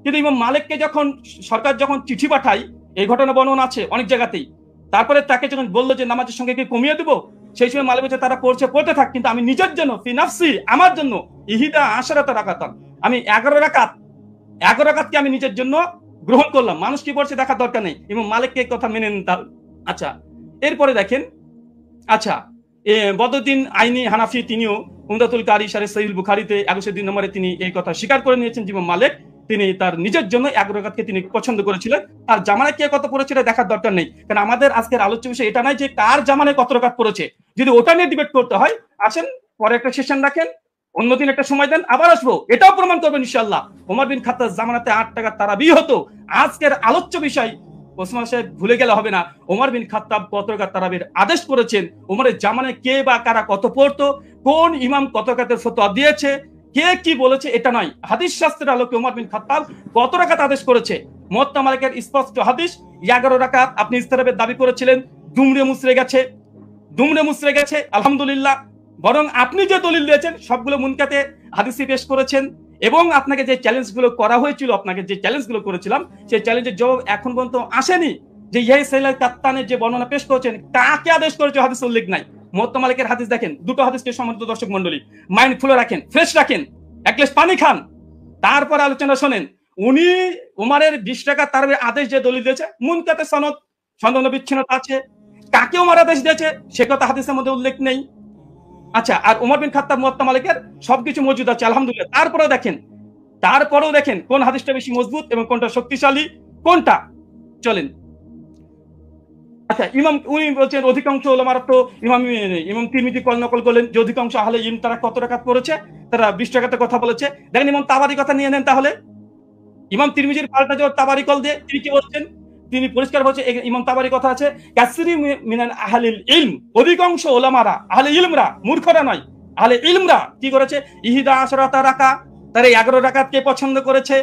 S2: কিন্তু ইমাম মালিককে যখন সরকার যখন চিঠি পাঠায়, এই ঘটনা বর্ণনা আছে অনেক জায়গাতেই, তারপরে তাকে যখন বললো যে নামাজের সঙ্গে কি কমিয়ে দেবো, সেই সময় মালিক বলছে তারা পড়তে থাক, কিন্তু আমি নিজের জন্য ফি নাফসি, আমার জন্য ইহিদা আশারাত রাকাতান, আমি 11 রাকাতকে আমি নিজের জন্য গ্রহণ করলাম। মানুষ কি পড়ছে দেখার দরকার নেই, ইমাম মালিককে এই কথা মেনে নিন। আচ্ছা, এরপরে দেখেন, আচ্ছা বদরুদ্দিন আইনি হানাফি তিনিও উমদাতুল কারি শারহ সহিহ বুখারীতে 102 নম্বরে তিনি এই কথা স্বীকার করে নিয়েছেন যে ইমাম মালিক তিনি তার নিজের জন্য 11 রাকাতকে তিনি পছন্দ করেছিলেন। তার জামানায় কে কত পড়েছিল দেখার দরকার নেই, কারণ আমাদের আজকের আলোচ্য বিষয় এটা নাই যে কার জামানায় কত রাকাত পড়েছে। যদি ওটা নিয়ে ডিবেট করতে হয় আসেন পরে একটা সেশন রাখেন, অন্যদিন একটা সময় দেন, আবার আসবো, এটাও প্রমাণ করবেন ইনশাআল্লাহ। ওমর বিন খাত্তাব জামানাতে 8 টাকার তারাবি হতো। আজকের আলোচ্য বিষয় ওসমান সাহেব ভুলে গেলে হবে না, ওমর বিন খাত্তাব কত রাকাত তারাবির আদেশ করেছেন, ওমরের জামানায় কে বা কারা কত পড়তো, কোন ইমাম কত রাকাতের ফতোয়া দিয়েছে, কে কি বলেছে, এটা নয়। হাদিস শাস্ত্রের আলোকে ওমর বিন খাত্তাব কত রাকাত আদেশ করেছে, মুওয়াত্তা মালিকের স্পষ্ট হাদিস 11 রাকাত। আপনি ইস্তেরাবের দাবি করেছিলেন, দুমড়ে মুচড়ে গেছে আলহামদুলিল্লাহ। বরং আপনি যে দলিল দিয়েছেন সবগুলো মুনকাতে হাদিসে পেশ করেছেন, এবং আপনাকে যে চ্যালেঞ্জগুলো করা হয়েছিল, আপনাকে যে চ্যালেঞ্জগুলো করেছিলাম সেই চ্যালেঞ্জের জবাব এখন পর্যন্ত আসেনি। যে ইয়াহিয়া সাইলাল কাত্তানের যে বর্ণনা পেশ করেছেন, কাকে আদেশ করেছে হাদিস উল্লেখ নাই। মুওয়াত্তা মালিকের হাদিস দেখেন, দুটো হাদিসকে সম্মানিত দর্শক মণ্ডলী মাইন্ড খুলে রাখেন, ফ্রেশ রাখেন, এক গ্লাস পানি খান, তারপর আলোচনা শোনেন। উনি উমারের 20 টাকা তারাবির আদেশ যে দলিল দিয়েছে, মুনকাতে সনদ বিচ্ছিন্নতা আছে, কাকে উমার আদেশ দিয়েছে সে কথা হাদিসের মধ্যে উল্লেখ নেই। আচ্ছা, আর ওমর বিন খাত্তাব মুওয়াত্তা মালিকের সবকিছু মজুদ আছে আলহামদুলিল্লাহ। তারপরেও দেখেন কোন হাদিসটা বেশি মজবুত এবং কোনটা শক্তিশালী, কোনটা। চলেন, আচ্ছা, উনি বলছেন অধিকাংশ ওলামারা তো ইমাম তিরমিজি কল নকল করলেন যে অধিকাংশ আহলে ইলম তারা কত রাকাত পড়েছে, তারা 20 রাকাতের কথা বলেছে। দেখেন ইমাম তাবারি কথা নিয়ে নেন, তাহলে ইমাম তিরমিজির পাল্টা জবাব তাবারি কল দিয়ে তিনি কি বলছেন, তিনি পরিষ্কার বলছে, ইমাম তাবারি কথা আছে কাসরি মিনাল আহলিল ইলম, অধিকাংশ ওলামারা আহলে ইলমরা, মূর্খরা নয়, আহলে ইলমরা কি করেছে, ইহিদা আশরাতা রাকা, তারা 11 রাকাতকে পছন্দ করেছে।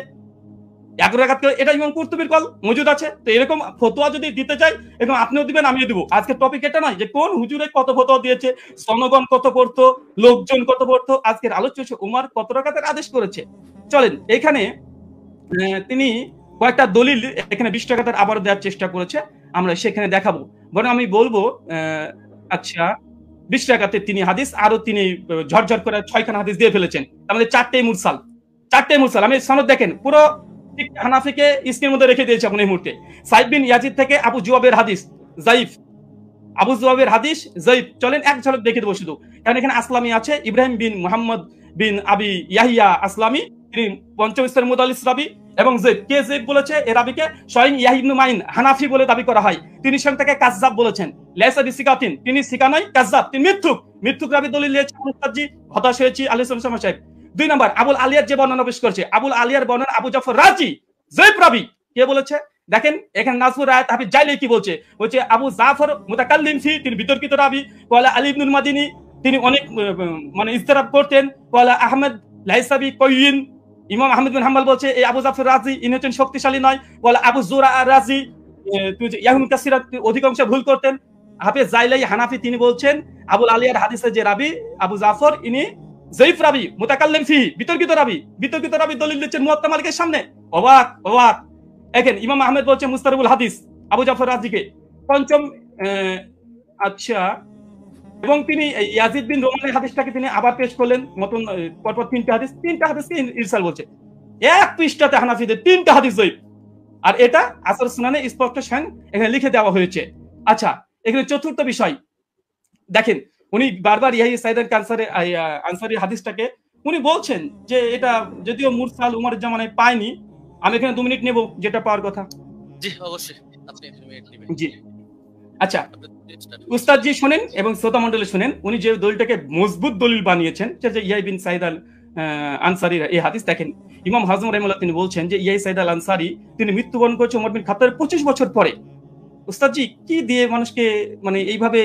S2: 11 রাকাতকে, এটা ইমাম কুরতুবীর কল মজুদ আছে। তো এরকম ফতোয়া যদি দিতে চাই এবং আপনিও দিবেন আমিও দিব। আজকের টপিক এটা নয় যে কোন হুজুরে কত ফতোয়া দিয়েছে, জনগণ কত পড়তো, লোকজন কত পড়তো। আজকের আলোচ্য হচ্ছে উমর কত রাকাতের আদেশ করেছে। চলেন, এখানে তিনি কয়েকটা দলিল এখানে 20 টাকাতে আবার দেওয়ার চেষ্টা করেছে, আমরা সেখানে দেখাবো। বরং আমি বলবো আচ্ছা 20 টাকাতে তিনি হাদিস, আরো তিনি ঝরঝর করে 6খানা হাদিস দিয়ে ফেলেছেন, আমাদের 4টেই মুরসাল। আমি সনদ দেখেন, পুরো হানাফিকে স্ক্রিনের মধ্যে রেখে দিয়েছে আপনি এই মুহূর্তে। সাইদ বিন ইয়াজিদ থেকে আবু জুয়াবের হাদিস যায়িফ, চলেন এক ঝলক দেখে দেবো শুধু, কারণ এখানে আসলামি আছে, ইব্রাহিম বিন মুহাম্মদ বিন আবি ইয়াহিয়া আসলামি, তিনি পঞ্চম স্তরের মুদাল্লিস রাবি। এবং জেব বলেছে এ রাবিকে স্বয়ং ইয়াহিয়া ইবনে মাইন হানাফি বলে দাবি করা হয়, তিনি স্বয়ং তাকে কাজ্জাব বলেছেন। লাইসা বিসিকাতিন, তিনি সিকা নয়, কাজ্জাব, তিনি মিথ্যুক রাবি দলিল দিয়েছে। মুস্তাজি হতাশ হয়েছি আলাইহিস সাহেব। 2 নম্বর আবুল আলিয়ার যে বর্ণনা পেশ করেছে, আবুল আলিয়ার বর্ণনা আবু জাফর রাজি জেব রাবি কে বলেছে, দেখেন এখানে নাজমুর রায়াত হাফিজ জাইলি কি বলছে, আবু জাফর মুতাকাল্লিম ফি, তিনি বিতর্কিত রাবি। ওয়ালা আলী ইবনুল মাদিনী, তিনি অনেক মানে ইস্তেরাব করতেন। ওয়ালা আহমদ লাইসাবি কয়িন, ইমাম আহমদ বিন হাম্বল বলছে এই আবু জাফর রাজি ইনি হচ্ছেন শক্তিশালী নয়। ওয়ালা আবু জুরা রাজি ইয়াহুম কাসিরাত, অধিকাংশ ভুল করতেন। হাফেজ জাইলাই হানাফি তিনি বলছেন আবুল আলিয়ার হাদিসের যে রাবি আবু জাফর, ইনি জয়ীফ রাবি, মুতাকাল্লিম ফি, বিতর্কিত রাবি দলিল দিচ্ছেন মুওয়াত্তা মালিকের সামনে। অবাক। দেখেন ইমাম আহমেদ বলছে মুস্তারিবুল হাদিস আবু জাফর রাজিকে। পঞ্চম আচ্ছা, এবং তিনি ইয়াজিদ বিন রোমানের হাদিসটাকে তিনি আবার পেশ করলেন, নতুন পরপর 3টে হাদিসকে ইরসাল বলছে। এক পৃষ্ঠাতে হানাফিদের 3টে হাদিস জয়ীফ, আর এটা আসর সুনানে স্পষ্ট এখানে লিখে দেওয়া হয়েছে। আচ্ছা, এখানে চতুর্থ বিষয় দেখেন, উনি বারবার ইয়াহিয়া সাইদ আনসারী হাদিসটাকে উনি বলছেন যে এটা যদিও মুরসাল উমরের জামানায় পায়নি। আমি এখানে 2 মিনিট নেব যেটা পাওয়ার কথা।
S1: জি অবশ্যই আপনি 2 মিনিট নেবেন।
S2: জি আচ্ছা, উস্তাদ জি শুনেন এবং শ্রোতা মণ্ডলী শুনেন, উনি যে দলিলটাকে মজবুত দলিল বানিয়েছেন যে ইয়াই বিন সাইদ আল আনসারীর এই হাদিস দেখেন। ইমাম হাজম রাহিমাহুল্লাহ তিনি বলছেন যে ইয়াই সাইদ আল আনসারী তিনি মৃত্যুবরণ করেছে ওমর বিন খাত্তাবের 25 বছর পরে। উস্তাদ জি কি দিয়ে মানুষকে মানে এইভাবে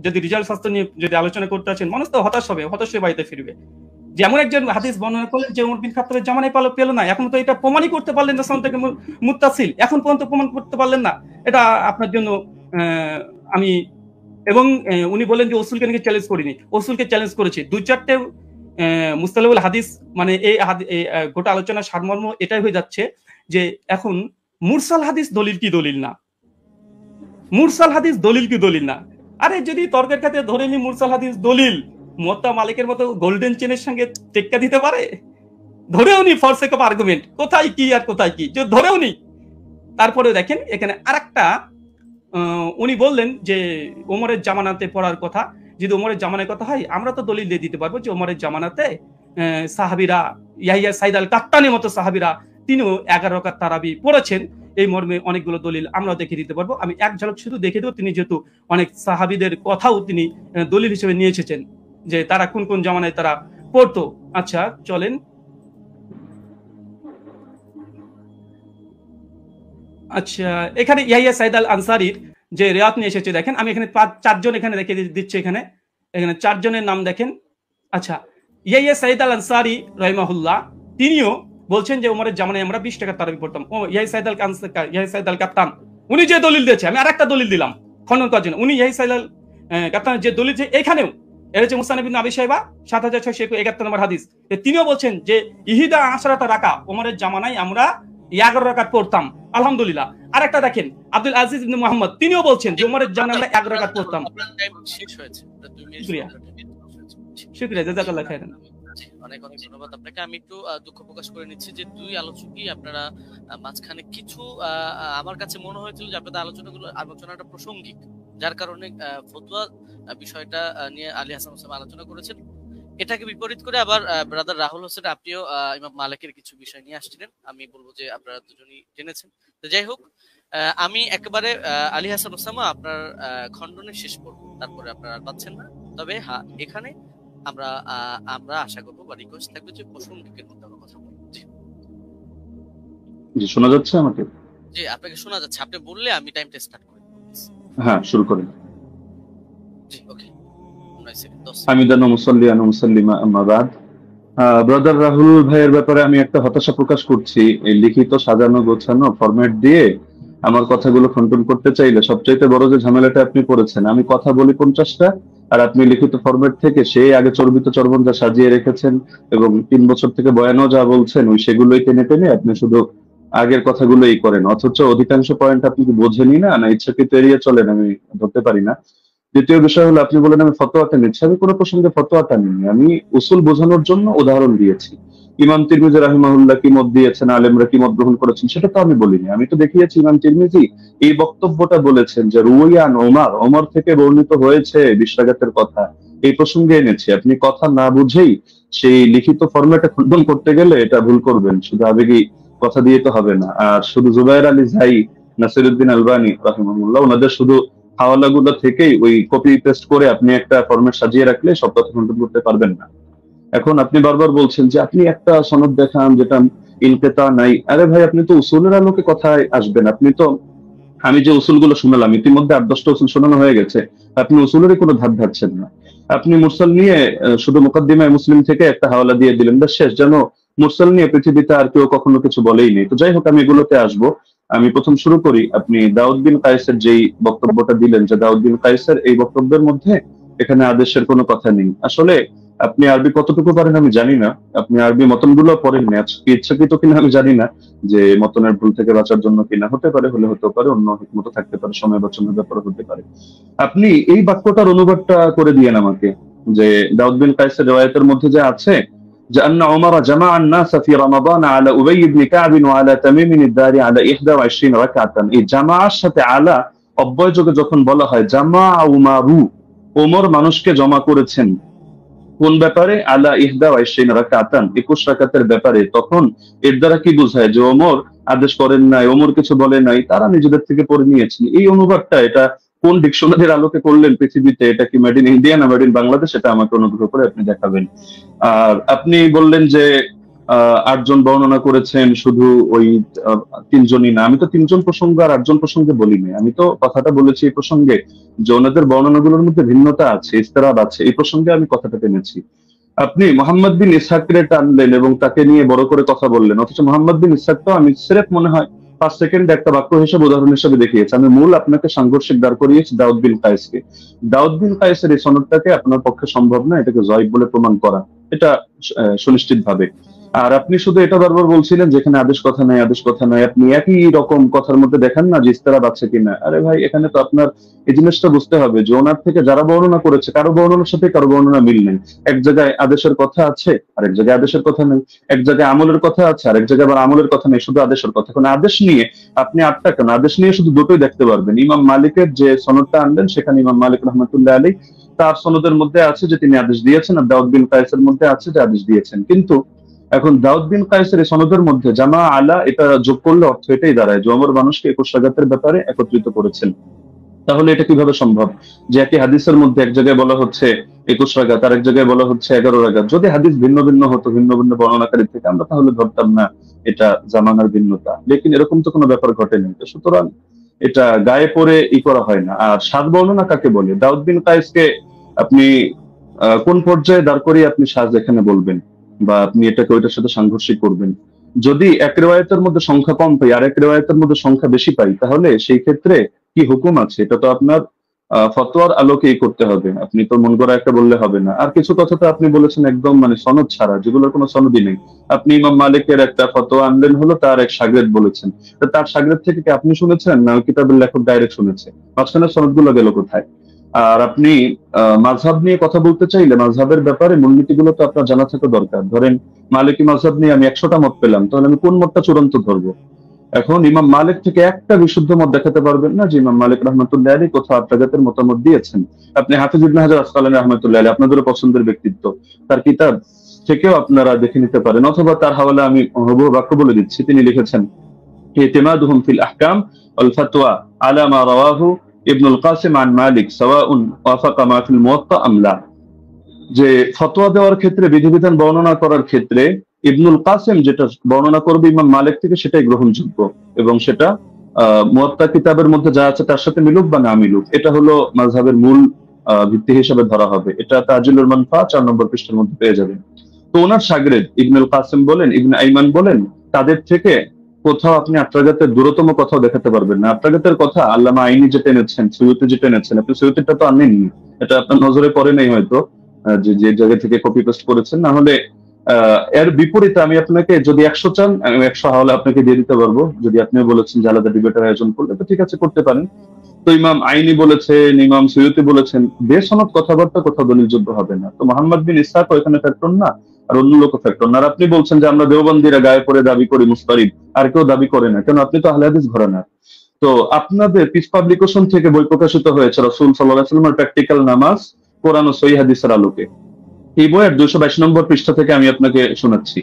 S2: যদি রিজাল্ট শাস্ত্র নিয়ে যদি আলোচনা করতে আছেন, মানুষ তো হতাশ হবে, হতাশ হয়ে বাড়িতে ফিরবে। যেমন একজন হাদিস বর্ণনা করলেন যে ওমর বিন খাত্তাবের জামানায় পেল না, এখন তো এটা প্রমাণই করতে পারলেন না সালাম থেকে মুত্তাসিল, এখন পর্যন্ত প্রমাণ করতে পারলেন না, এটা আপনার জন্য আমি এবং উনি বলেন যে ওসুলকে নাকি চ্যালেঞ্জ করিনি, ওসুলকে চ্যালেঞ্জ করেছি। 2-4টে মুস্তালাহুল হাদিস মানে এই গোটা আলোচনার সারমর্ম এটাই হয়ে যাচ্ছে যে এখন মুরসাল হাদিস দলিল কি দলিল না, মুরসাল হাদিস দলিল কি দলিল না। আরে যদি তর্কের খাতে ধরে নি মুরসাল হাদিস দলিল, মুয়াত্তা মালিকের মতো গোল্ডেন চেনের সঙ্গে টেক্কা দিতে পারে? ধরেও নি ফর সেক অফ আর্গুমেন্ট, কোথায় কি আর কোথায় কি ধরেও নি। তারপরে দেখেন এখানে আরেকটা উনি বললেন যে ওমরের জামানাতে পড়ার কথা, যদি ওমরের জামানার কথা হয় আমরা তো দলিল দিয়ে দিতে পারবো যে ওমরের জামানাতে সাহাবীরা ইয়াহিয়া সাইদ আল কাত্তানের মতো সাহাবীরা তিনিও 11 রাকাত তারাবি পড়েছেন, এই মর্মে অনেকগুলো দলিল আমরা দেখিয়ে দিতে পারবো। আমি এক ঝলক শুধু দেখে দেবো, তিনি যেহেতু অনেক সাহাবীদের কথাও তিনি দলিল হিসেবে নিয়ে এসেছেন যে তারা কোন কোন জামানায় তারা পড়তো। আচ্ছা চলেন, আচ্ছা এখানে ইয়াহিয়া সাইদ আল আনসারীর যে রিওয়ায়াত নিয়ে এসেছে দেখেন, আমি এখানে 4 জন এখানে রেখে দিচ্ছি, এখানে 4 জনের নাম দেখেন। আচ্ছা ইয়াহিয়া সাইদ আল আনসারী রাহিমাহুল্লাহ তিনিও বলছেন যে ওমরের জামানায় আমরা 20 টাকা তারাবি পড়তাম। ও ইয়াহিয়া সাইদ আল কাত্তান উনি যে দলিল দিয়েছে, আমি আরেকটা দলিল দিলাম খণ্ডন করার জন্য। উনি ইয়াহিয়া সাইদ আল কাত্তান যে দলিল যে এখানেও এর হচ্ছে মুসনাদ ইবনে আবি শাইবা 7671 নম্বর হাদিস, তিনিও বলছেন যে ইহিদা আশরাতা রাকা ওমরের জামানায় আমরা 11 রাকাত পড়তাম আলহামদুলিল্লাহ। আরেকটা দেখেন আব্দুল আজিজ ইবনে মুহাম্মদ তিনিও বলছেন যে ওমরের জামানায় আমরা 11 রাকাত পড়তাম।
S1: শেষ হয়েছে,
S2: শুকরিয়া জাযাকাল্লাহ খাইরান।
S1: অনেক অনেক ধন্যবাদ আপনাকে। আমি একটু দুঃখ প্রকাশ করে নিচ্ছি যে 2 আলোচকই আপনারা মাঝখানে কিছু আমার কাছে মনে হয়েছিল যে আপনাদের আলোচনাটা প্রাসঙ্গিক, যার কারণে ফতোয়া বিষয়টা নিয়ে আলী হাসান ওসামা আলোচনা করেছেন। এটাকে বিপরীত করে আবার ব্রাদার রাহুল হোসেন আপনিও ইমাম মালিকের কিছু বিষয় নিয়ে আসছিলেন, আমি বলবো যে আপনারা দুজনই জেনেছেন। তো যাই হোক, আমি একেবারে আলী হাসান ওসামা আপনার খণ্ডনের শেষ করব, তারপরে আপনারা আর পাচ্ছেন না। তবে হ্যাঁ, এখানে আমরা আশা করবো বা রিকোয়েস্ট থাকবে যে প্রসঙ্গিকের মধ্যে আমরা কথা বলবো।
S3: জি শোনা যাচ্ছে আমাকে?
S1: জি আপনাকে শোনা যাচ্ছে, আপনি বললে আমি টাইমটা স্টার্ট করি।
S3: হ্যাঁ শুরু করেন।
S1: জি ওকে,
S3: হামিদান ওয়া মুসাল্লিয়ান ওয়া মুসাল্লিমা আম্মা বাদ। ব্রাদার রাহুল ভাইয়ের ব্যাপারে আমি একটা হতাশা প্রকাশ করছি। এই লিখিত সাজানো গোছানো ফরম্যাট দিয়ে আমার কথাগুলো খণ্ডন করতে চাইলে সবচাইতে বড় যে ঝামেলাটা আপনি করেছেন, আমি কথা বলি 50টা আর আপনি লিখিত ফরম্যাট থেকে সেই আগে চর্বিত চর্বণ যা সাজিয়ে রেখেছেন এবং 3 বছর থেকে বয়ানও যা বলছেন ওই সেগুলোই টেনে টেনে আপনি শুধু আগের কথাগুলোই করেন, অথচ অধিকাংশ পয়েন্ট আপনি বোঝেনই না, না ইচ্ছাকৃত এড়িয়ে চলেন, আমি ধরতে পারি না। দ্বিতীয় বিষয় হলো আপনি বলেন আমি ফতোয়াটা নিচ্ছি, আমি কোনো প্রসঙ্গে ফতোয়াটা নিই, আমি উসুল বোঝানোর জন্য উদাহরণ দিয়েছি। ইমাম তিরমিজি রাহিমাহুল্লাহ কি মত দিয়েছেন, আলেমরা কি মত গ্রহণ করেছেন সেটা তো আমি বলিনি। আমি তো দেখিয়েছি ইমাম তিরমিজি এই বক্তব্যটা বলেছেন যে রুয়ান ওমর থেকে বর্ণিত হয়েছে 20 রাকাতের কথা, এই প্রসঙ্গে এনেছি। আপনি কথা না বুঝেই সেই লিখিত ফরম্যাটে খণ্ডন করতে গেলে এটা ভুল করবেন, শুধু আবেগী কথা দিয়ে তো হবে না। আর শুধু জুবায়ের আলী জাই, নাসিরউদ্দিন আলবানী রাহিমাহুল্লাহ ওনাদের শুধু হাওয়ালাগুলো থেকেই ওই কপি পেস্ট করে আপনি একটা ফরম্যাট সাজিয়ে রাখলে সব কথা খণ্ডন করতে পারবেন না। এখন আপনি বারবার বলছেন যে আপনি একটা সনদ দেখান যেটা ইনকিতা নাই। আরে ভাই আপনি তো উসুলের আলোকে কথায় আসবেন, আপনি তো আমি যে উসুলগুলো শুনলাম ইতিমধ্যে 8-10টা উসুল শোনানো হয়ে গেছে, আপনি উসুলেরই কোনো ধার ধারছেন না। আপনি মুরসাল নিয়ে শুধু মুকদ্দিমায়ে মুসলিম থেকে একটা হাওয়ালা দিয়ে দিলেন, বাস শেষ, যেন মুরসাল নিয়ে পৃথিবীতে আর কেউ কখনো কিছু বলেই নেই। তো যাই হোক আমি এগুলোতে আসবো। আমি প্রথম শুরু করি, আপনি দাউদ বিন কায়েসের যেই বক্তব্যটা দিলেন যে দাউদ বিন কায়েসের এই বক্তব্যের মধ্যে এখানে আদেশের কোনো কথা নেই। আসলে আপনি আরবি কতটুকু পারেন আমি জানি না, আপনি আরবি মতনগুলো পড়েন না, ইচ্ছাকৃত কিনা আমি জানি না, যে মতনের ভুল থেকে বাঁচার জন্য কিনা, হতে পারে, হলে হতে পারে, অন্য হিকমত থাকতে পারে, সময় বাঁচানোর ব্যাপারে হতে পারে। আপনি এই বাক্যটার অনুবাদটা করে দিয়েন আমাকে, যে দাউদ বিন কায়েসের রিওয়ায়াতের মধ্যে যে আছে যে আন্না উমর জামাআ আন-নাস ফি রমাদান আলা উবাই ইবনে কাব ওয়া আলা তামিম আদ-দারি আলা 21 রাকাতান, এই জামাআর সাথে আলা অব্যয়যোগে যখন বলা হয় জামা উমারু, ওমর মানুষকে জমা করেছেন কোন ব্যাপারে? আলা ইহদা ওয়া 20 রাকাতান, 21 রাকাতের ব্যাপারে। তখন এর দ্বারা কি বোঝায়? যে ওমর আদেশ করেন নাই, ওমর কিছু বলে নাই, তারা নিজেদের থেকে পড়ে নিয়েছেন। এই অনুবাদটা এটা কোন ডিকশনারির আলোকে করলেন পৃথিবীতে? এটা কি মেড ইন ইন্ডিয়া না মেড ইন বাংলাদেশ? এটা আমাকে অনুগ্রহ করে আপনি দেখাবেন। আর আপনি বললেন যে 8 জন বর্ণনা করেছেন, শুধু ওই 3 জনই না। আমি তো 3 জন প্রসঙ্গ আর 8 জন প্রসঙ্গে বলিনি। আমি তো কথাটা বলেছি এই প্রসঙ্গে যে ওনাদের বর্ণনাগুলোর মধ্যে ভিন্নতা আছে, ইস্তেরাব আছে, এই প্রসঙ্গে আমি কথাটা টেনেছি। আপনি মোহাম্মদ বিন ইসহাককে টানলেন এবং তাকে নিয়ে বড় করে কথা বললেন, অথচ মোহাম্মদ বিন ইসহাক তো আমি স্রেফ মনে হয় 5 সেকেন্ড একটা বাক্য হিসেবে, উদাহরণ হিসেবে দেখিয়েছি। আমি মূল আপনাকে সাংঘর্ষিক দাঁড় করিয়েছি দাউদ বিন কায়েসকে। দাউদ বিন কায়েসের এই সনদটাকে আপনার পক্ষে সম্ভব না এটাকে জয়ীফ বলে প্রমাণ করা, এটা সুনিশ্চিত ভাবে। আর আপনি শুধু এটা বারবার বলছিলেন যেখানে আদেশ কথা নাই, আদেশ কথা নাই। আপনি একই রকম কথার মধ্যে দেখেন না যে ইস্তেরাব আছে কিনা। আরে ভাই, এখানে তো আপনার এই জিনিসটা বুঝতে হবে যে ওনার থেকে যারা বর্ণনা করেছে কারো বর্ণনার সাথে কারো বর্ণনা মিল নেই। এক জায়গায় আদেশের কথা আছে, আরেক জায়গায় আদেশের কথা নেই। এক জায়গায় আমলের কথা আছে, আরেক জায়গায় আবার আমলের কথা নেই, শুধু আদেশের কথা। এখন আদেশ নিয়ে আপনি 8টা কেন, আদেশ নিয়ে শুধু দুটোই দেখতে পারবেন। ইমাম মালিকের যে সনদটা আনলেন সেখানে ইমাম মালিক রহমতুল্লাহ আলাইহি তার সনদের মধ্যে আছে যে তিনি আদেশ দিয়েছেন, আর দাউদ বিন কায়েসের মধ্যে আছে যে আদেশ দিয়েছেন। কিন্তু এখন দাউদ বিন কায়েসের এই সনদের মধ্যে জামা আলা এটা যোগ করলে অর্থ এটাই দাঁড়ায় যে ওমর মানুষকে 21 রাকাতের ব্যাপারে একত্রিত করেছেন। তাহলে এটা কিভাবে সম্ভব যে একই হাদিসের মধ্যে এক জায়গায় বলা হচ্ছে 21 রাকাত, আর এক জায়গায় বলা হচ্ছে 11 রাকাত? যদি হাদিস ভিন্ন ভিন্ন হতো, ভিন্ন ভিন্ন বর্ণনাকারী থেকে, আমরা তাহলে ধরতাম না এটা জামানার ভিন্নতা। লেকিন এরকম তো কোনো ব্যাপার ঘটেনি। তো সুতরাং এটা গায়ে পড়ে করা হয় না। আর সাত বর্ণনা কাকে বলে? দাউদ বিন কায়েসকে আপনি কোন পর্যায়ে দাঁড় করিয়ে আপনি সাজ এখানে বলবেন, বা আপনি এটাকে ওইটার সাথে সাংঘর্ষিক করবেন? যদি এক রেওয়ায়েতের মধ্যে সংখ্যা কম পাই আর এক রেওয়ায়েতের মধ্যে সংখ্যা বেশি পাই, তাহলে সেই ক্ষেত্রে কি হুকুম আছে? এটা তো আপনার ফতোয়ার আলোকেই করতে হবে। আপনি তো মন করা একটা বললে হবে না। আর কিছু কথা তো আপনি বলেছেন একদম মানে সনদ ছাড়া, যেগুলোর কোনো সনদই নেই। আপনি ইমাম মালিকের একটা ফতোয়া আনলেন, হলো তার এক শাগরেদ বলেছেন। তো তার শাগরেদ থেকে কি আপনি শুনেছেন না ওই কিতাবের লেখক ডাইরেক্ট শুনেছে? মাঝখানে সনদগুলো গেল কোথায়? আর আপনি মাযহাব নিয়ে কথা বলতে চাইলে মাযহাবের ব্যাপারে মূলনীতিগুলো তো আপনার জানা থাকা দরকার। ধরেন মালিকি মাযহাব নিয়ে আমি 100টা মত পেলাম, তাহলে আমি কোন মতটা চূড়ান্ত ধরবো? এখন ইমাম মালিক থেকে একটা বিশুদ্ধ মত দেখাতে পারবেন না যে ইমাম মালিক রহমতুল্লাহ আলাইহি কোথাও আত্মাগাতের মতামত দিয়েছেন। আপনি হাফিজ ইবনে হাজার আসকালানী রহমতুল্লাহ আলাইহি, আপনাদেরও পছন্দের ব্যক্তিত্ব, তার কিতাব থেকেও আপনারা দেখে নিতে পারেন, অথবা তার হাওয়ালা আমি হুবহু বাক্য বলে দিচ্ছি। তিনি লিখেছেন ইতিমাদুহুম ফিল আহকাম ওয়াল ফাতওয়া আলা মা রাওয়াহু ইবনুল কাসিম আন মালিক সাওয়াউন ওয়াফাকা মা ফিল মুওয়াত্তা আম লা। যে ফতোয়া দেওয়ার ক্ষেত্রে, বিধিবিধান বর্ণনা করার ক্ষেত্রে ইবনুল কাসিম যেটা বর্ণনা করবে ইমাম মালিক থেকে সেটাই গ্রহণযোগ্য, এবং সেটা মুয়াত্তা কিতাবের মধ্যে যা আছে তার সাথে মিলুক বা না মিলুক, এটা হলো মাযহাবের মূল ভিত্তি হিসেবে ধরা হবে। এটা তাজিলুল মানফা 4 নম্বর পৃষ্ঠার মধ্যে পেয়ে যাবেন। তো ওনার শাগরেদ ইবনুল কাসিম বলেন, ইবনে আইমান বলেন, তাদের থেকে কোথাও আপনি আত্রাগাতের দূরতম কথাও দেখাতে পারবেন না। আত্রাগাতের কথা আল্লামা আইনি যেটা এনেছেন, সৈয়দী যেটা এনেছেন, আপনি সৈয়দীটা তো আনেননি, এটা আপনার নজরে পড়ে নাই হয়তো, যে জায়গা থেকে কপি পেস্ট করেছেন। না হলে এর বিপরীতে আমি আপনাকে, যদি 100 চান আমি 100 হাওলা আপনাকে দিয়ে দিতে পারবো। যদি আপনি বলেছেন যে আলাদা ডিবেটের আয়োজন করলে, তো ঠিক আছে, করতে পারেন। তো ইমাম আইনি বলেছেন, ইমাম সৈয়দী বলেছেন, বেসনদ কথাবার্তা কোথাও দলিলযোগ্য হবে না। তো মোহাম্মদ বিন ইসহাক এখানে ফ্যাক্টর না, আর অন্য লোক ফ্যাক্টর না। আর আপনি বলছেন যে আমরা দেওবন্দিরা গায়ে পড়ে দাবি করি মুস্তারিদ, আর কেউ দাবি করে না কেন? আপনি তো আহলে হাদিস ঘরানার। তো আপনাদের পিস পাবলিকেশন থেকে বই প্রকাশিত হয়েছে রাসূল সাল্লাল্লাহু আলাইহি ওয়াসাল্লামের প্র্যাকটিক্যাল নামাজ কোরআন ও সহিহ হাদিসের আলোকে। এই বইয়ের 222 নম্বর পৃষ্ঠা থেকে আমি আপনাকে শোনাচ্ছি।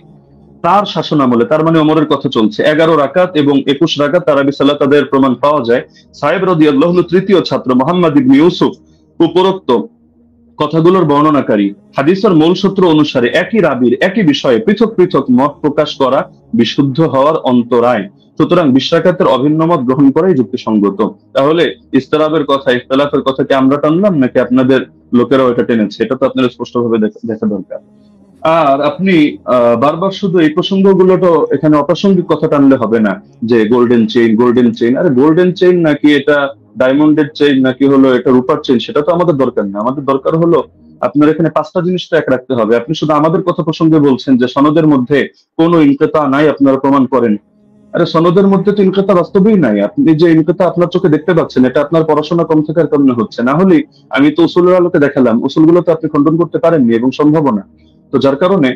S3: তার শাসন আমলে, তার মানে ওমরের কথা চলছে, 11 রাকাত এবং 21 রাকাত তারাবি সালাত তাদের প্রমাণ পাওয়া যায়। সাহেব রাদিয়াল্লাহু আনহু তৃতীয় ছাত্র মুহাম্মদ ইবনে ইউসুফ উপরোক্ত কথাগুলোর বর্ণনাকারী। হাদিসের মূল সূত্র অনুসারে একই রাবির একই বিষয়ে পৃথক পৃথক মত প্রকাশ করা বিশুদ্ধ হওয়ার অন্তরায়। সুতরাং 20 রাকাতের অভিন্ন মত গ্রহণ করাই যুক্তিসঙ্গত। তাহলে ইস্তিরাবের কথা, ইখতিলাফের কথা কি আমরা টানলাম নাকি আপনাদের লোকেরাও এটা টেনেছে? এটা তো আপনাদের স্পষ্টভাবে দেখা দরকার। আর আপনি বারবার শুধু এই প্রসঙ্গগুলো তো এখানে অপ্রাসঙ্গিক কথা টানলে হবে না, যে গোল্ডেন চেইন, গোল্ডেন চেইন। আরে গোল্ডেন চেইন নাকি এটা ডায়মন্ডের চেইন নাকি হলো এটা রূপার চেইন, সেটা তো আমাদের দরকার না। আমাদের দরকার হলো আপনার এখানে 5টা জিনিস তো এক রাখতে হবে। আপনি শুধু আমাদের কথা প্রসঙ্গে বলছেন যে সনদের মধ্যে কোনো ইনকিতা নাই, আপনারা প্রমাণ করেন। আরে সনদের মধ্যে তো ইনকিতা বাস্তবেই নাই। আপনি যে ইনকিতা আপনার চোখে দেখতে পাচ্ছেন, এটা আপনার পড়াশোনা কম থাকার কারণে হচ্ছে। না হলে আমি তো উসুলের আলোকে দেখালাম, উসুলগুলো তো আপনি খণ্ডন করতে পারেননি এবং সম্ভাবনা। তো যার কারণে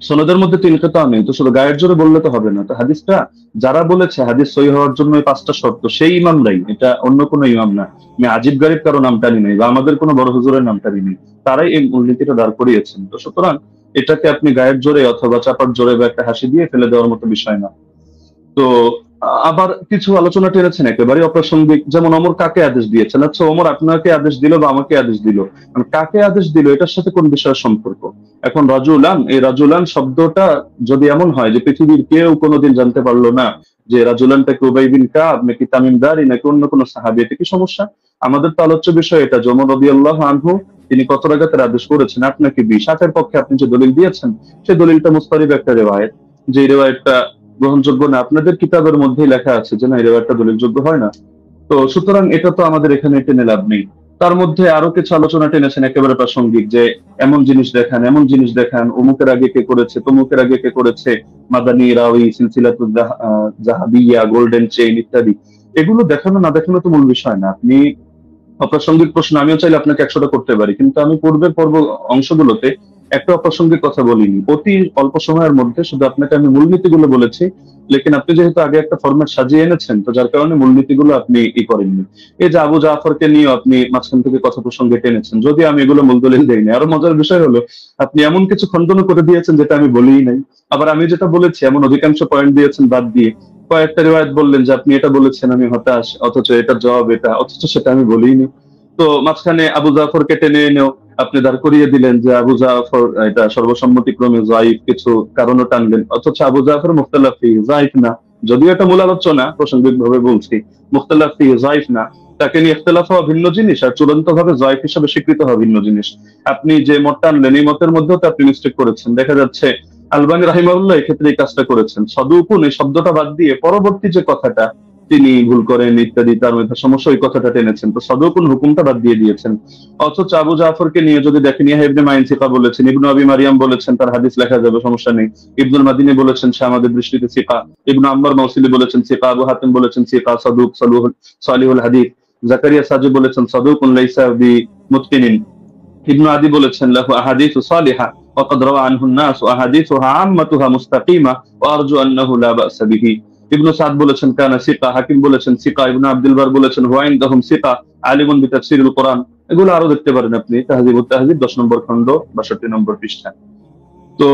S3: সনদের মধ্যে তিন কেতা নেই, তো শুধু গায়ের জোরে বললে তো হবে না। তো হাদিসটা যারা বলেছে হাদিস সহি হওয়ার জন্য এই 5টা শর্ত, সেই ইমামরাই, এটা অন্য কোনো ইমাম না। আমি আজিব গারিব কারো নাম টানি নাই বা আমাদের কোনো বড় হুজুরের নাম টানি নেই, তারাই এই মূলনীতিটা দাঁড় করিয়েছেন। তো সুতরাং এটাকে আপনি গায়ের জোরে অথবা চাপার জোরে বা একটা হাসি দিয়ে ফেলে দেওয়ার মতো বিষয় না। তো আবার কিছু আলোচনা টেনেছেন একেবারে অপ্রাসঙ্গিক, যেমন ওমর কাকে আদেশ দিয়েছেন। আচ্ছা, ওমর আপনাকে আদেশ দিল বা আমাকে আদেশ দিল, মানে কাকে আদেশ দিল এটার সাথে কোন বিষয়ের সম্পর্ক? এখন রাজুলান, এই রাজুলান শব্দটা যদি এমন হয় যে পৃথিবীর কেউ কোনোদিন জানতে পারলো না যে রাজুলানটাকে উবাই বিন কাব নাকি তামিম দারি নাকি অন্য কোনো সাহাবী, এটা কি সমস্যা? আমাদের তো আলোচ্য বিষয় এটা যে ওমর রাদিয়াল্লাহু আনহু তিনি কত রাকাতের আদেশ করেছেন, আপনাকে 20। 8-এর পক্ষে আপনি যে দলিল দিয়েছেন সেই দলিলটা মুস্তারিব একটা রিওয়ায়াত, যে রিওয়ায়াতটা গ্রহণযোগ্য না। আপনাদের কিতাবের মধ্যেই লেখা আছে যে না, এই রিওয়ায়াতটা দলিলযোগ্য হয় না। তো সুতরাং এটা তো আমাদের এখানে টেনে লাভ নেই। তার মধ্যে আরো কিছু আলোচনা টেনেছেন একেবারে প্রাসঙ্গিক, যে এমন জিনিস দেখান, এমন জিনিস দেখান, অমুকের আগে কে করেছে, তমুকের আগে কে করেছে, মাদানী, রাওয়ী, সিলসিলাতুল জাহাবিয়া, গোল্ডেন চেইন ইত্যাদি। এগুলো দেখানো না দেখানো তো মূল বিষয় না। আপনি অপ্রাসঙ্গিক প্রশ্ন আমিও চাইলে আপনাকে 100টা করতে পারি, কিন্তু আমি পূর্বের অংশগুলোতে একটা অপ্রাসঙ্গিক কথা বলিনি। অতি অল্প সময়ের মধ্যে শুধু আপনাকে আমি মূলনীতিগুলো বলেছি, লেকিন আপনি যেহেতু আগে একটা ফরম্যাট সাজিয়ে এনেছেন, তো যার কারণে মূলনীতিগুলো আপনি করেননি। এই যে আবু জাফরকে নিয়ে আপনি মাঝখান থেকে কথা প্রসঙ্গে টেনেছেন, যদি আমি এগুলো মূল দলিল দেইনি। আরো মজার বিষয় হলো আপনি এমন কিছু খণ্ডন করে দিয়েছেন যেটা আমি বলিই নাই, আবার আমি যেটা বলেছি এমন অধিকাংশ পয়েন্ট দিয়েছেন বাদ দিয়ে। কয়েকটা রিওয়ায়াত বললেন যে আপনি এটা বলেছেন, আমি হতাশ, অথচ এটার জবাব এটা, অথচ সেটা আমি বলিনি। তো মাঝখানে আবু জাফরকে টেনে এনেও আপনি দাঁড় করিয়ে দিলেন যে আবু জাফর এটা সর্বসম্মতিক্রমে যায়িফ, কিছু কারণও টানলেন, অথচ আবু জাফর মুখতালাফ ফিহি যায়িফ না। যদিও এটা মূল আলোচনা, প্রাসঙ্গিক ভাবে বলছি, মুখতালাফ ফিহি যায়িফ না। তাকে নিয়ে ইখতিলাফ হওয়া ভিন্ন জিনিস, আর চূড়ান্ত ভাবে যায়িফ হিসেবে স্বীকৃত হওয়া ভিন্ন জিনিস। আপনি যে মত টানলেন এই মতের মধ্যেও তো আপনি মিস্টেক করেছেন। দেখা যাচ্ছে আলবানী রাহিমাহুল্লাহ এই ক্ষেত্রে এই কাজটা করেছেন, সদুকুন এই শব্দটা বাদ দিয়ে পরবর্তী যে কথাটা তিনি ভুল করেন ইত্যাদি, তার মধ্যে সমস্যা, ওই কথাটা টেনেছেন। তো সদুকুন হুকুমটা বাদ দিয়ে দিয়েছেন। অথচ আবু জাফরকে নিয়ে যদি দেখেন, ইয়াহয়া ইবনে মাইন সিকা বলেছেন, ইবনু আবি মারিয়াম বলেছেন তার হাদিস লেখা যাবে, সমস্যা নেই। ইবনুল মাদিনী বলেছেন সে আমাদের দৃষ্টিতে সিকা। ইবনু আম্মার মাউসিলি বলেছেন সিকা। আবু হাতিম বলেছেন সিকা, সাদুক, সালিহুল হাদিস। জাকারিয়া সাজি বলেছেন সাদুকুন লাইসা বি মুতকিনিন। ইবনু আদি বলেছেন লাহু আহাদিসু সালিহা ওয়াকাদ রাওয়া আনহু الناس واحاديثها عامتها مستقيمه وارجو انه لا باس به। ইবনু সাদ বলেছেন কানা সিকা। হাকিম বলেছেন সিকা। ইবনু আব্দুল বার বলেছেন হুয়া ইনদাহুম সিকা আলিমুন বিতাফসিরিল কোরআন। এগুলো আরো দেখতে পারেন আপনি তাহযিবুত তাহযিব 10 নম্বর খণ্ড 62 নম্বর পৃষ্ঠা। তো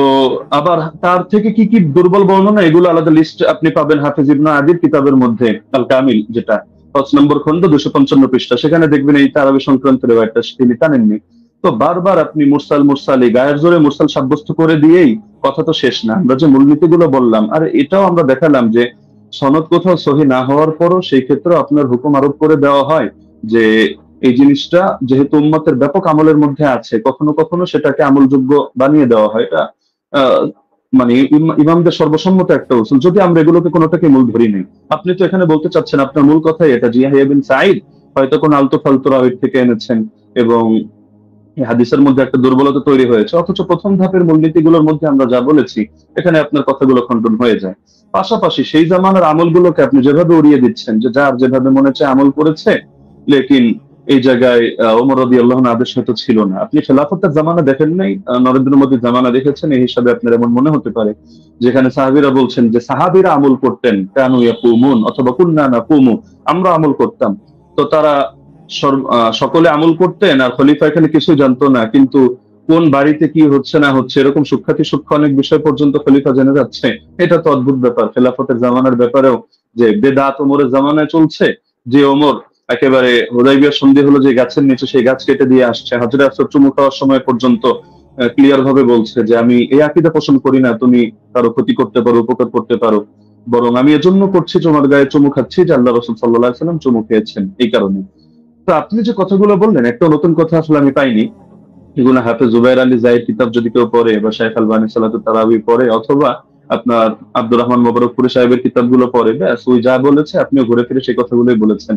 S3: আবার তার থেকে কি কি দুর্বল বর্ণনা, এগুলো আলাদা লিস্ট আপনি পাবেন হাফেজ ইবনে আদির কিতাবের মধ্যে, আল কামিল, যেটা 5 নম্বর খণ্ড 255 পৃষ্ঠা। সেখানে দেখবেন এই তারাবি সংক্রান্ত রিওয়ায়াতটা তিনি টানেননি। তো বারবার আপনি মুরসাল মুরসালি গায়ের জোরে মুরসাল সাব্যস্ত করে দিয়েই কথা তো শেষ না। আমরা যে মূলনীতিগুলো বললাম, আর এটাও আমরা দেখালাম যে সনদ কোথাও সহি না হওয়ার পরও সেই ক্ষেত্রে আপনার হুকুম আরোপ করে দেওয়া হয় যে এই জিনিসটা যেহেতু উম্মতের ব্যাপক আমলের মধ্যে আছে, কখনো কখনো সেটাকে আমলযোগ্য বানিয়ে দেওয়া হয়। এটা মানে ইমামদের সর্বসম্মত একটা উসুল, যদি আমরা এগুলোকে কোনোটাকে মূল ধরি নেই। আপনি তো এখানে বলতে চাচ্ছেন, আপনার মূল কথাই এটা, ইয়াহইয়া বিন সাঈদ হয়তো কোন আলতু ফালতু রাওয়ীর থেকে এনেছেন এবং হাদিসের মধ্যে একটা দুর্বলতা তৈরি হয়েছে, অথচ প্রথম ধাপের মূলনীতিগুলোর মধ্যে আমরা যা বলেছি এখানে আপনার কথাগুলো খণ্ডন হয়ে যায়। পাশাপাশি সেই জামানার আমলগুলোকে আপনি যেভাবে উড়িয়ে দিচ্ছেন, যে যার যেভাবে মনে চায় আমল করেছে, লেকিন এই জায়গায় ওমর রাদিয়াল্লাহু আনহু আদেশ হয়তো ছিল না। আপনি খেলাফতের জামানা দেখেন নাই, নরেন্দ্র মোদীর জামানা দেখেছেন, এই হিসাবে আপনার এমন মনে হতে পারে যেখানে সাহাবীরা বলছেন যে সাহাবীরা আমল করতেন, কানু ইয়াকুমুন অথবা কুননা নাকুমু, আমরা আমল করতাম। তো তারা সকলে আমল করতেন আর খলিফা এখানে কিছু জানতো না, কিন্তু কোন বাড়িতে কি হচ্ছে না হচ্ছে এরকম সূক্ষ্মাতি সূক্ষ্ম অনেক বিষয় পর্যন্ত খলিফা জেনে যাচ্ছে। এটা তো অদ্ভুত ব্যাপার। খেলাফতের জামানার ব্যাপারেও যে বেদাত ওমরের জামানায় চলছে, যে ওমর একেবারে হুদাইবিয়া সন্ধি হলো যে গাছের নিচে সেই গাছ কেটে দিয়ে আসছে, হাজরে আসওয়াদ চুমু খাওয়ার সময় পর্যন্ত ক্লিয়ার ভাবে বলছে যে আমি এই আকীদা পোষণ করি না তুমি কারো ক্ষতি করতে পারো, উপকার করতে পারো, বরং আমি এজন্য করছি তোমার গায়ে চুমু খাচ্ছি যে আল্লাহ রাসূল সাল্লাল্লাহু আলাইহি ওয়াসাল্লাম চুমু খেয়েছেন এই কারণে। তো আপনি যে কথাগুলো বললেন, একটা নতুন কথা আসলে আমি পাইনি। এগুলো হাফেজ জুবাইর আলী জাহিদ কিতাব যদি কেউ পড়ে, বা শাইখ আলবানী সালাতুত তারাবি পড়ে, অথবা আপনার আব্দুর রহমান মোবারকপুরি সাহেবের কিতাবগুলো পড়ে, ব্যাস ওই যা বলেছে আপনিও ঘুরে ফিরে সেই কথাগুলোই বলেছেন।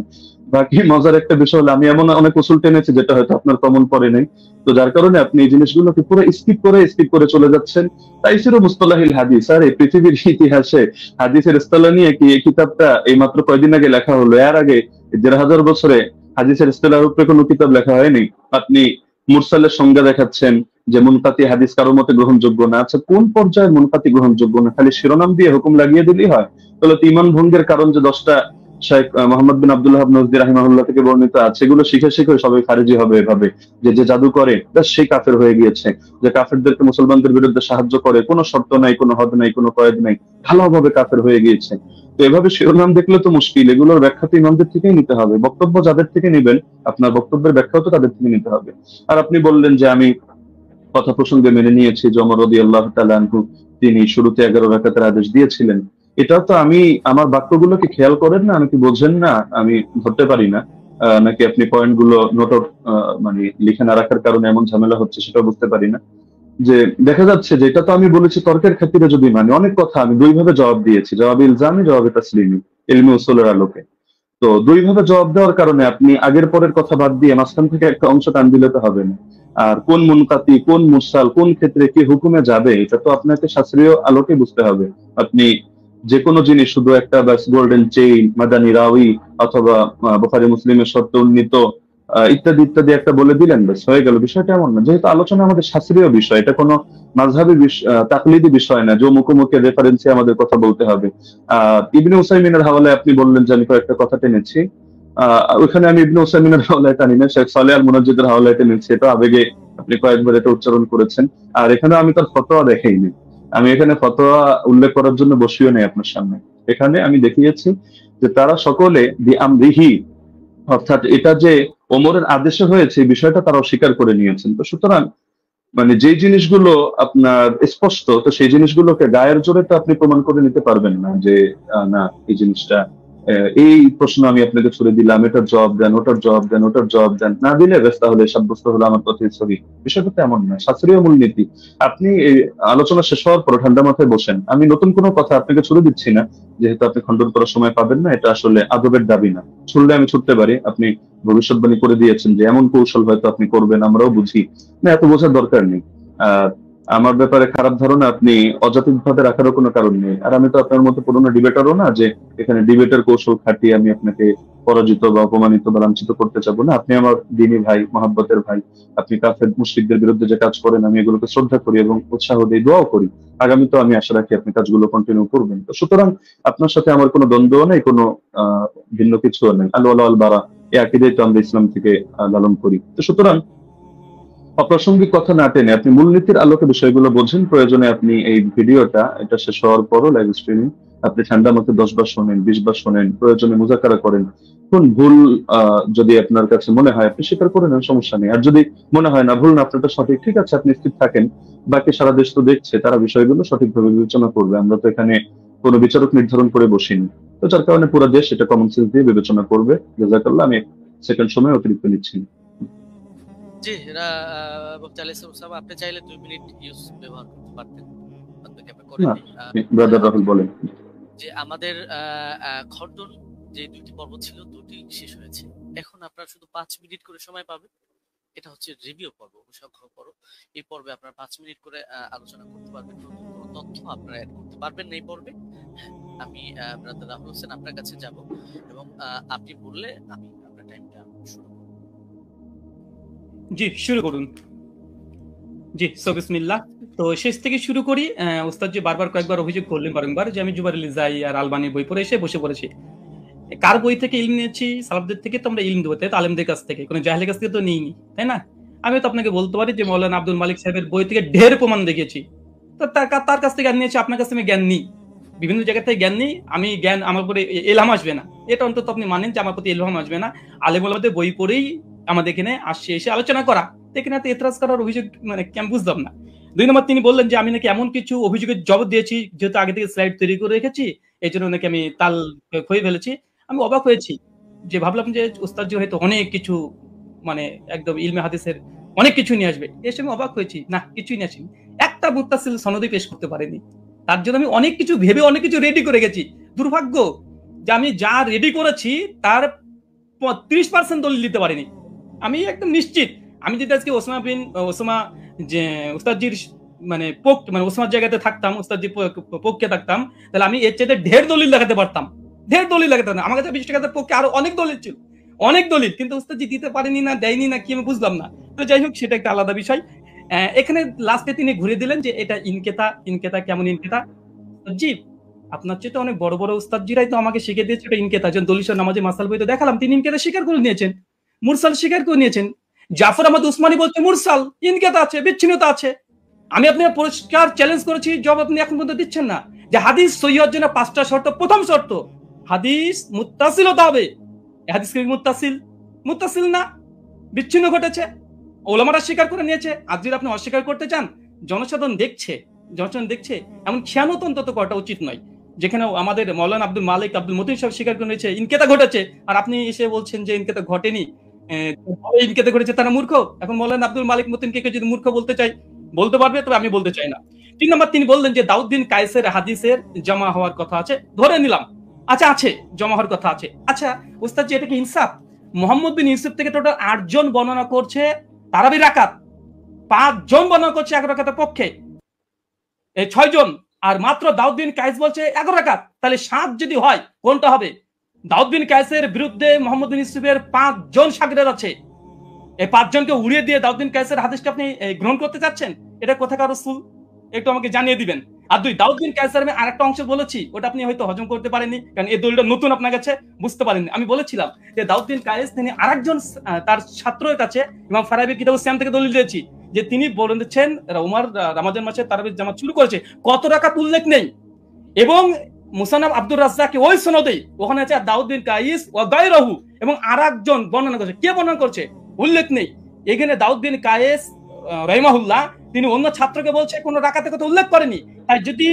S3: বাকি মজার একটা বিষয় হলো, আমি এমন অনেক উসুল টেনেছি যেটা হয়তো আপনার কমন পড়ে নাই, তো যার কারণে আপনি এই জিনিসগুলোকে পুরো স্কিপ করে চলে যাচ্ছেন। তাইসিরুল মুসতালাহিল হাদিস, আর এই পৃথিবীর ইতিহাসে হাদিসের ইসতিলাহ নিয়ে কি এই কিতাবটা এই মাত্র কয়দিন আগে লেখা হলো? এর আগে 1500 বছরে হাদিসের ইসতিলাহের উপরে কোনো কিতাব লেখা হয়নি। আপনি মুরসালের সংজ্ঞা দেখাচ্ছেন যে মুনকাতি হাদিস কারো মতে গ্রহণযোগ্য না। আচ্ছা, কোন পর্যায়ে মুনকাতি গ্রহণযোগ্য না? খালি শিরোনাম দিয়ে হুকুম লাগিয়ে দিলেই হয়? তাহলে তো ইমান ভঙ্গের কারণ যে 10টা শেখ মোহাম্মদ বিন আব্দুল্লাহ নজদি রাহিমাহুল্লাহ থেকে বর্ণিত আছে, এগুলো শিখে শিখে সবাই খারিজি হবে এভাবে, যে যে জাদু করে সেই কাফের হয়ে গিয়েছে, যে কাফেরদেরকে মুসলমানদের বিরুদ্ধে সাহায্য করে, কোনো শর্ত নাই, কোনো হদ নাই, কোনো কয়েদ নাই, ভালোভাবে কাফের হয়ে গিয়েছে। তো এভাবে শিরোনাম দেখলে তো মুশকিল। এগুলোর ব্যাখ্যা তো ইমামদের থেকেই নিতে হবে। বক্তব্য যাদের থেকে নেবেন, আপনার বক্তব্যের ব্যাখ্যাও তো তাদের থেকে নিতে হবে। আর আপনি বললেন যে আমি কথা প্রসঙ্গে মেনে নিয়েছি যে ওমর রাদিয়াল্লাহু তাআলা আনহু তিনি শুরুতে 11 রাকাতের আদেশ দিয়েছিলেন। এটাও তো আমি আমার বাক্যগুলোকে খেয়াল করেন না, আমি কি বোঝেন না, আমি ধরতে পারি না, নাকি আপনি পয়েন্টগুলো নোট মানে লিখে না রাখার কারণে এমন ঝামেলা হচ্ছে সেটাও বুঝতে পারি না। যে দেখা যাচ্ছে যে এটা তো আমি বলেছি তর্কের খাতিরে যদি মানে, অনেক কথা আমি দুই ভাবে জবাব দিয়েছি, জবাবে ইলজামি, জবাবে তাসলিমি, ইলমি উসুলের আলোকে। তো দুই ভাবে জবাব দেওয়ার কারণে আপনি আগের পরের কথা বাদ দিয়ে মাঝখান থেকে একটা অংশ টান দিলে তো হবে না। আর কোন মুনকাতি, কোন মুরসাল, কোন ক্ষেত্রে কি হুকুমে যাবে, এটা তো আপনাকে শাস্ত্রীয় আলোকে বুঝতে হবে। আপনি যে কোনো জিনিস শুধু একটা বাস গোল্ডেন চেইন, মাদানী রাউই, অথবা বুখারী মুসলিমের শর্তে উন্নীত ইত্যাদি ইত্যাদি একটা বলে দিলেন, ব্যাস হয়ে গেল। বিষয়টা এমন না। যেহেতু আলোচনা আমাদের শাস্ত্রীয় বিষয়, এটা কোনো মাযহাবী তাকলিদি বিষয় না যে মুখোমুখি রেফারেন্সে আমাদের কথা বলতে হবে। ইবনে উসাইমিনের হাওয়ালায় আপনি বললেন যে আমি কয়েকটা কথা টেনেছি, ওইখানে আমি ইবনে উসাইমিনের হাওলায় টানি না, শেখ সালেহ আল মুনাজ্জিদের হাওলায় টেনেছি। এটা আবেগে আপনি কয়েকবার এটা উচ্চারণ করেছেন। আর এখানে আমি তার ফতোয়া দেখাইনি, আমি এখানে ফতোয়া উল্লেখ করার জন্য বসিও নেই আপনার সামনে। এখানে আমি দেখিয়েছি যে তারা সকলে বি আমরিহি, অর্থাৎ এটা যে ওমরের আদেশে হয়েছে এই বিষয়টা তারা অস্বীকার করে নিয়েছেন। তো সুতরাং মানে যে জিনিসগুলো আপনার স্পষ্ট, তো সেই জিনিসগুলোকে গায়ের জোরে তো আপনি প্রমাণ করে নিতে পারবেন না যে না এই জিনিসটা এই প্রশ্ন আমি আপনাকে ছুড়ে দিলাম, এটার জবাব দেন, ওটার জবাব দেন, ওটার জবাব দেন, না দিলে ব্যস্ত হলে সাব্যস্ত হলো আমার কথাই সহি। বিষয়টা তো এমন না, শাস্ত্রীয় মূলনীতি। আপনি এই আলোচনা শেষ হওয়ার পর ঠান্ডা মাথায় বসেন, আমি নতুন কোনো কথা আপনাকে ছুড়ে দিচ্ছি না, যেহেতু আপনি খণ্ডন করার সময় পাবেন না, এটা আসলে আদবের দাবি না। ছুড়লে আমি ছুটতে পারি, আপনি ভবিষ্যৎবাণী করে দিয়েছেন যে এমন কৌশল হয়তো আপনি করবেন, আমরাও বুঝি না, এত বোঝার দরকার নেই। আহ আমার ব্যাপারে খারাপ ধারণা আপনি অযৌক্তিক ভাবে রাখারও কোনো কারণ নেই। আর আমি তো আপনার মতো পুরোনো ডিবেটারও না যে এখানে ডিবেটের কৌশল খাটিয়ে আমি আপনাকে পরাজিত বা অপমানিত বা লাঞ্ছিত করতে চাবো না। আপনি আমার দিনী ভাই, মহাব্বতের ভাই। আপনি কাফের মুশরিকদের বিরুদ্ধে যে কাজ করেন আমি এগুলোকে শ্রদ্ধা করি এবং উৎসাহ দিই, দোয়াও করি। আগামী তো আমি আশা রাখি আপনি কাজগুলো কন্টিনিউ করবেন। তো সুতরাং আপনার সাথে আমার কোনো দ্বন্দ্ব নেই, কোনো ভিন্ন কিছুও নেই। আল ওয়ালা আল বারা, এই আকীদাই তো আমরা ইসলাম থেকে লালন করি। তো সুতরাং অপ্রাসঙ্গিক কথা না টেনে আপনি মূলনীতির আলোকে বিষয়গুলো বোঝেন। প্রয়োজনে আপনি এই ভিডিওটা এটা শেষ হওয়ার পরও লাইভ স্ট্রিমিং আপনি ঠান্ডা মতো 10 বার শোনেন, 20 বার শোনেন, প্রয়োজনে মুযাকারা করেন। কোন ভুল যদি আপনার কাছে মনে হয় আপনি স্বীকার করে নেন, সমস্যা নেই। আর যদি মনে হয় না ভুল না আপনারটা সঠিক, ঠিক আছে, আপনি স্থির থাকেন। বাকি সারা দেশ তো দেখছে, তারা বিষয়গুলো সঠিকভাবে বিবেচনা করবে। আমরা তো এখানে কোনো বিচারক নির্ধারণ করে বসিনি। তো যার কারণে পুরো দেশ এটা কমন সেন্স দিয়ে বিবেচনা করবে। জাযাকাল্লাহ। আমি সেকেন্ড সময় অতিরিক্ত নিচ্ছি না।
S1: জি, মুফতি আলী ওসামা, আপনি চাইলে 2 মিনিট ইউজ ব্যবহার করতে পারতেন, আপনাকে আপনি করেন।
S3: ব্রাদার রাহুল বলেন।
S1: যে আমাদের খণ্ডন যে 2টি পর্ব ছিল, 2টি শেষ হয়েছে। এখন আপনারা শুধু 5 মিনিট করে সময় পাবেন। এটা হচ্ছে রিভিউ পর্ব, অনুসংখ্য পর্ব। এই পর্বে আপনারা 5 মিনিট করে আলোচনা করতে পারবেন, নতুন কোনো তথ্য আপনারা অ্যাড করতে পারবেন না এই পর্বে। আমি ব্রাদার রাহুল হোসেন আপনার কাছে যাব এবং আপনি বললে আমি আপনার টাইমটা শুরু করব।
S2: জি, শুরু করুন। জি, সো বিসমিল্লাহ। তো শেষ থেকে শুরু করি। ওস্তাদ জি বারবার কয়েকবার অভিযোগ করলেন বারংবার যে আমি জুবাইর আলী জাই আর আলবানির বই পড়ে এসে বসে পড়েছি। কার বই থেকে ইলম নিয়েছি? সালাফদের থেকে তো আমরা ইলম দেবো, তাই তো? আলেমদের কাছ থেকে, কোনো জাহেলের কাছ থেকে তো নিইনি, তাই না? আমি তো আপনাকে বলতে পারি যে মৌলানা আব্দুল মালিক সাহেবের বই থেকে ঢের প্রমাণ দেখিয়েছি। তো তার কাছ থেকে জ্ঞান নিয়েছি, আপনার কাছ থেকে আমি জ্ঞান নিই। বিভিন্ন জায়গা থেকে জ্ঞান নিই। আমি জ্ঞান আমার উপরে এলহাম আসবে না, এটা অন্তত আপনি মানেন যে আমার প্রতি এলহাম আসবে না। আলেম ওলামাদের বই পড়েই আমাদের এখানে আসছে, এসে আলোচনা করা। এখানে এত এতরাজ করার অভিযোগ মানে আমি বুঝলাম না। 2 নম্বর, তিনি বললেন যে আমি নাকি এমন কিছু অভিযোগের জবাব দিয়েছি, যেহেতু আগে থেকে স্লাইড তৈরি করে রেখেছি, এই জন্য নাকি আমি তাল খয়ে ফেলেছি। আমি অবাক হয়েছি, যে ভাবলাম যে ওস্তাদ জি হয়তো অনেক কিছু মানে একদম ইলমে হাদিসের অনেক কিছু নিয়ে আসবে। এসে আমি অবাক হয়েছি, না, কিছুই নিয়ে আসেনি। একটা মুত্তাসিল সনদই পেশ করতে পারেনি। তার জন্য আমি অনেক কিছু ভেবে অনেক কিছু রেডি করে গেছি। দুর্ভাগ্য যে আমি যা রেডি করেছি তার 30% দলিল দিতে পারিনি। আমি একদম নিশ্চিত আমি যদি আজকে ওসামা যে উস্তাদজির মানে ওসামার জায়গাতে থাকতাম, উস্তাদজির পক্ষে থাকতাম, তাহলে আমি এর চাইতে ঢের দলিল দেখাতে পারতাম। ঢের দলিল দেখাতে পারতাম। আমার কাছে 20 টাকার পক্ষে আরো অনেক দলিল ছিল। অনেক দলিল, কিন্তু উস্তাদজি দিতে পারেনি না দেয়নি না কি আমি বুঝলাম না। তো যাই হোক, সেটা একটা আলাদা বিষয়। এখানে লাস্টে তিনি ঘুরে দিলেন যে এটা ইনকেতা। ইনকেতা কেমন ইনকেতা? জি, আপনার চেয়ে তো অনেক বড় বড় উস্তাদজিরাই তো আমাকে শিখে দিয়েছে এটা ইনকেতা। যেমন দলিল নামাজে মাসাল বই তো দেখালাম, তিনি ইনকেতা স্বীকার করে নিয়েছেন, মুরসাল স্বীকার করে নিয়েছেন। জাফর আহমদ উসমানী বলছে মুরসাল, ইনকেতা আছে, বিচ্ছিন্নতা আছে। আমি আপনাকে পরিষ্কার চ্যালেঞ্জ করেছি, জবাব আপনি এখন পর্যন্ত দিচ্ছেন না। যে হাদিস সহিহ হওয়ার জন্য 5টা শর্ত। প্রথম শর্ত, হাদিস মুত্তাসিল হতে হবে। হাদিস কি মুত্তাসিল? মুত্তাসিল না, বিচ্ছিন্ন ঘটেছে, ওলামারা স্বীকার করে নিয়েছে। আজ যদি আপনি অস্বীকার করতে চান, জনসাধারণ দেখছে, এমন খেয়ানত অন্তত করাটা উচিত নয়। যেখানে আমাদের মৌলানা আব্দুল মালিক আব্দুল মতিন সাহেব স্বীকার করে নিয়েছে ইনকেতা ঘটেছে, আর আপনি এসে বলছেন যে ইনকেতা ঘটেনি, ইনকেতা ঘটেছে, তারা মূর্খ। এখন মৌলানা আব্দুল মালিক মতিনকে কেউ যদি মূর্খ বলতে চাই বলতে পারবে, তবে আমি বলতে চাই না। 3 নম্বর, তিনি বললেন যে দাউদ বিন কায়েসের হাদিসের জমা হওয়ার কথা আছে, ধরে নিলাম, আচ্ছা আছে, জমা হওয়ার কথা আছে। আচ্ছা উস্তাদ জি, এটা কি ইনসাফ? মোহাম্মদ বিন ইউসুফ থেকে টোটাল 8 জন বর্ণনা করছে তারাবি রাকাত, 5 জন বর্ণনা করছে 1 রাকাতের পক্ষে, এই 6 জন, আর মাত্র দাউদ বিন কায়েস বলছে 1 রাকাত। তাহলে 7 যদি হয় কোনটা হবে? দাউদ বিন কায়েসের বিরুদ্ধে মোহাম্মদ বিন ইউসুফের 5 জন শাগিরদ আছে, এই 5 জনকে উড়িয়ে দিয়ে দাউদ বিন কায়েসের হাদিসটা আপনি গ্রহণ করতে চাচ্ছেন? এটা কোথাকার রাসূল, একটু আমাকে জানিয়ে দিবেন। আর 2, দাউদ বিন কায়েসের আমি আরেকটা অংশ বলেছি, ওটা আপনি হয়তো হজম করতে পারেননি, কারণ এই দলিলটা নতুন আপনার কাছে, বুঝতে পারেননি। আমি বলেছিলাম যে দাউদ বিন কায়েস তিনি আরেকজন তার ছাত্রের কাছে ইমাম ফারাবির কিতাবুস সিয়াম থেকে দলিল দিয়েছি, যে তিনি বলেছেন ওমর রমজান মাসে তারাবির জামাত শুরু করেছে, কত রাকাত উল্লেখ নেই। এবং মুসান্নাফ আব্দুর রাজ্জাক ওই সনদেই ওখানে আছে দাউদ বিন কায়েস ওয়া গায়রহু, এবং আরেকজন বর্ণনা করেছে, কে বর্ণনা করছে উল্লেখ নেই। এখানে দাউদ বিন কায়েস রাহিমাহুল্লাহ তিনি অন্য ছাত্রকে বলছে কোন রাকাতের কথা উল্লেখ করেনি। তাই যদি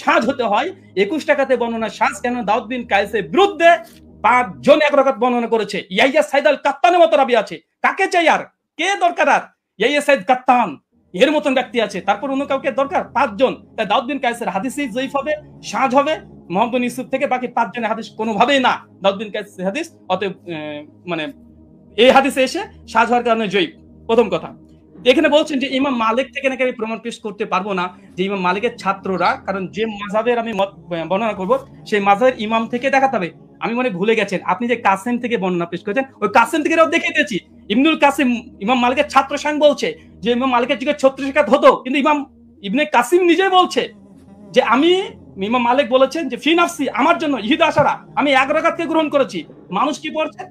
S2: সাজ হতে হয় 21 টাকাতে বর্ণনা সাজ, কেন দাউদ বিন কায়েসের বিরুদ্ধে 5 জন 1 রাকাত বর্ণনা করেছে। ইয়াইয়া সাইদ আল কাত্তানের মতো রাবি আছে, কাকে চাই আর কে দরকার? আর ইয়াইয়া সাইদ কাত্তান এর মতন ব্যক্তি আছে, তারপর অন্য কাউকে দরকার? 5 জন। তাই দাউদ বিন কায়েসের হাদিসই জয়ীফ হবে, সাজ হবে মোহাম্মদ বিন ইউসুফ থেকে, বাকি 5 জনের হাদিস কোনোভাবেই না দাউদ বিন কায়েসের হাদিস। অতএব মানে এই হাদিসে এসে সাজ হওয়ার কারণে জয়ীফ। প্রথম কথা। এখানে বলছেন যে ইমাম মালিক থেকে নাকি আমি প্রমাণ পেশ করতে পারবো না, যে ইমাম মালিকের ছাত্ররা, কারণ যে মাযহাবের আমি মত বর্ণনা করব সেই মাযহাবের ইমাম থেকে দেখাতে হবে। আমি মনে ভুলে গেছেন, আপনি যে কাসেম থেকে বর্ণনা পেশ করেছেন, ওই কাসেম থেকে দেখে দিয়েছি। ইবনুল কাসিম ইমাম মালিকের ছাত্র স্বয়ং বলছে যে ইমাম মালিকের যুগে 36 রাকাত হতো, কিন্তু ইমাম ইবনে কাসিম নিজেই বলছে যে আমি, ইমাম মালিক বলেছেন যে ফি নাফসি, আমার জন্য ইহিদা আশারা, আমি 1 রাকাতকে গ্রহণ করেছি। মানুষ কি পড়ছে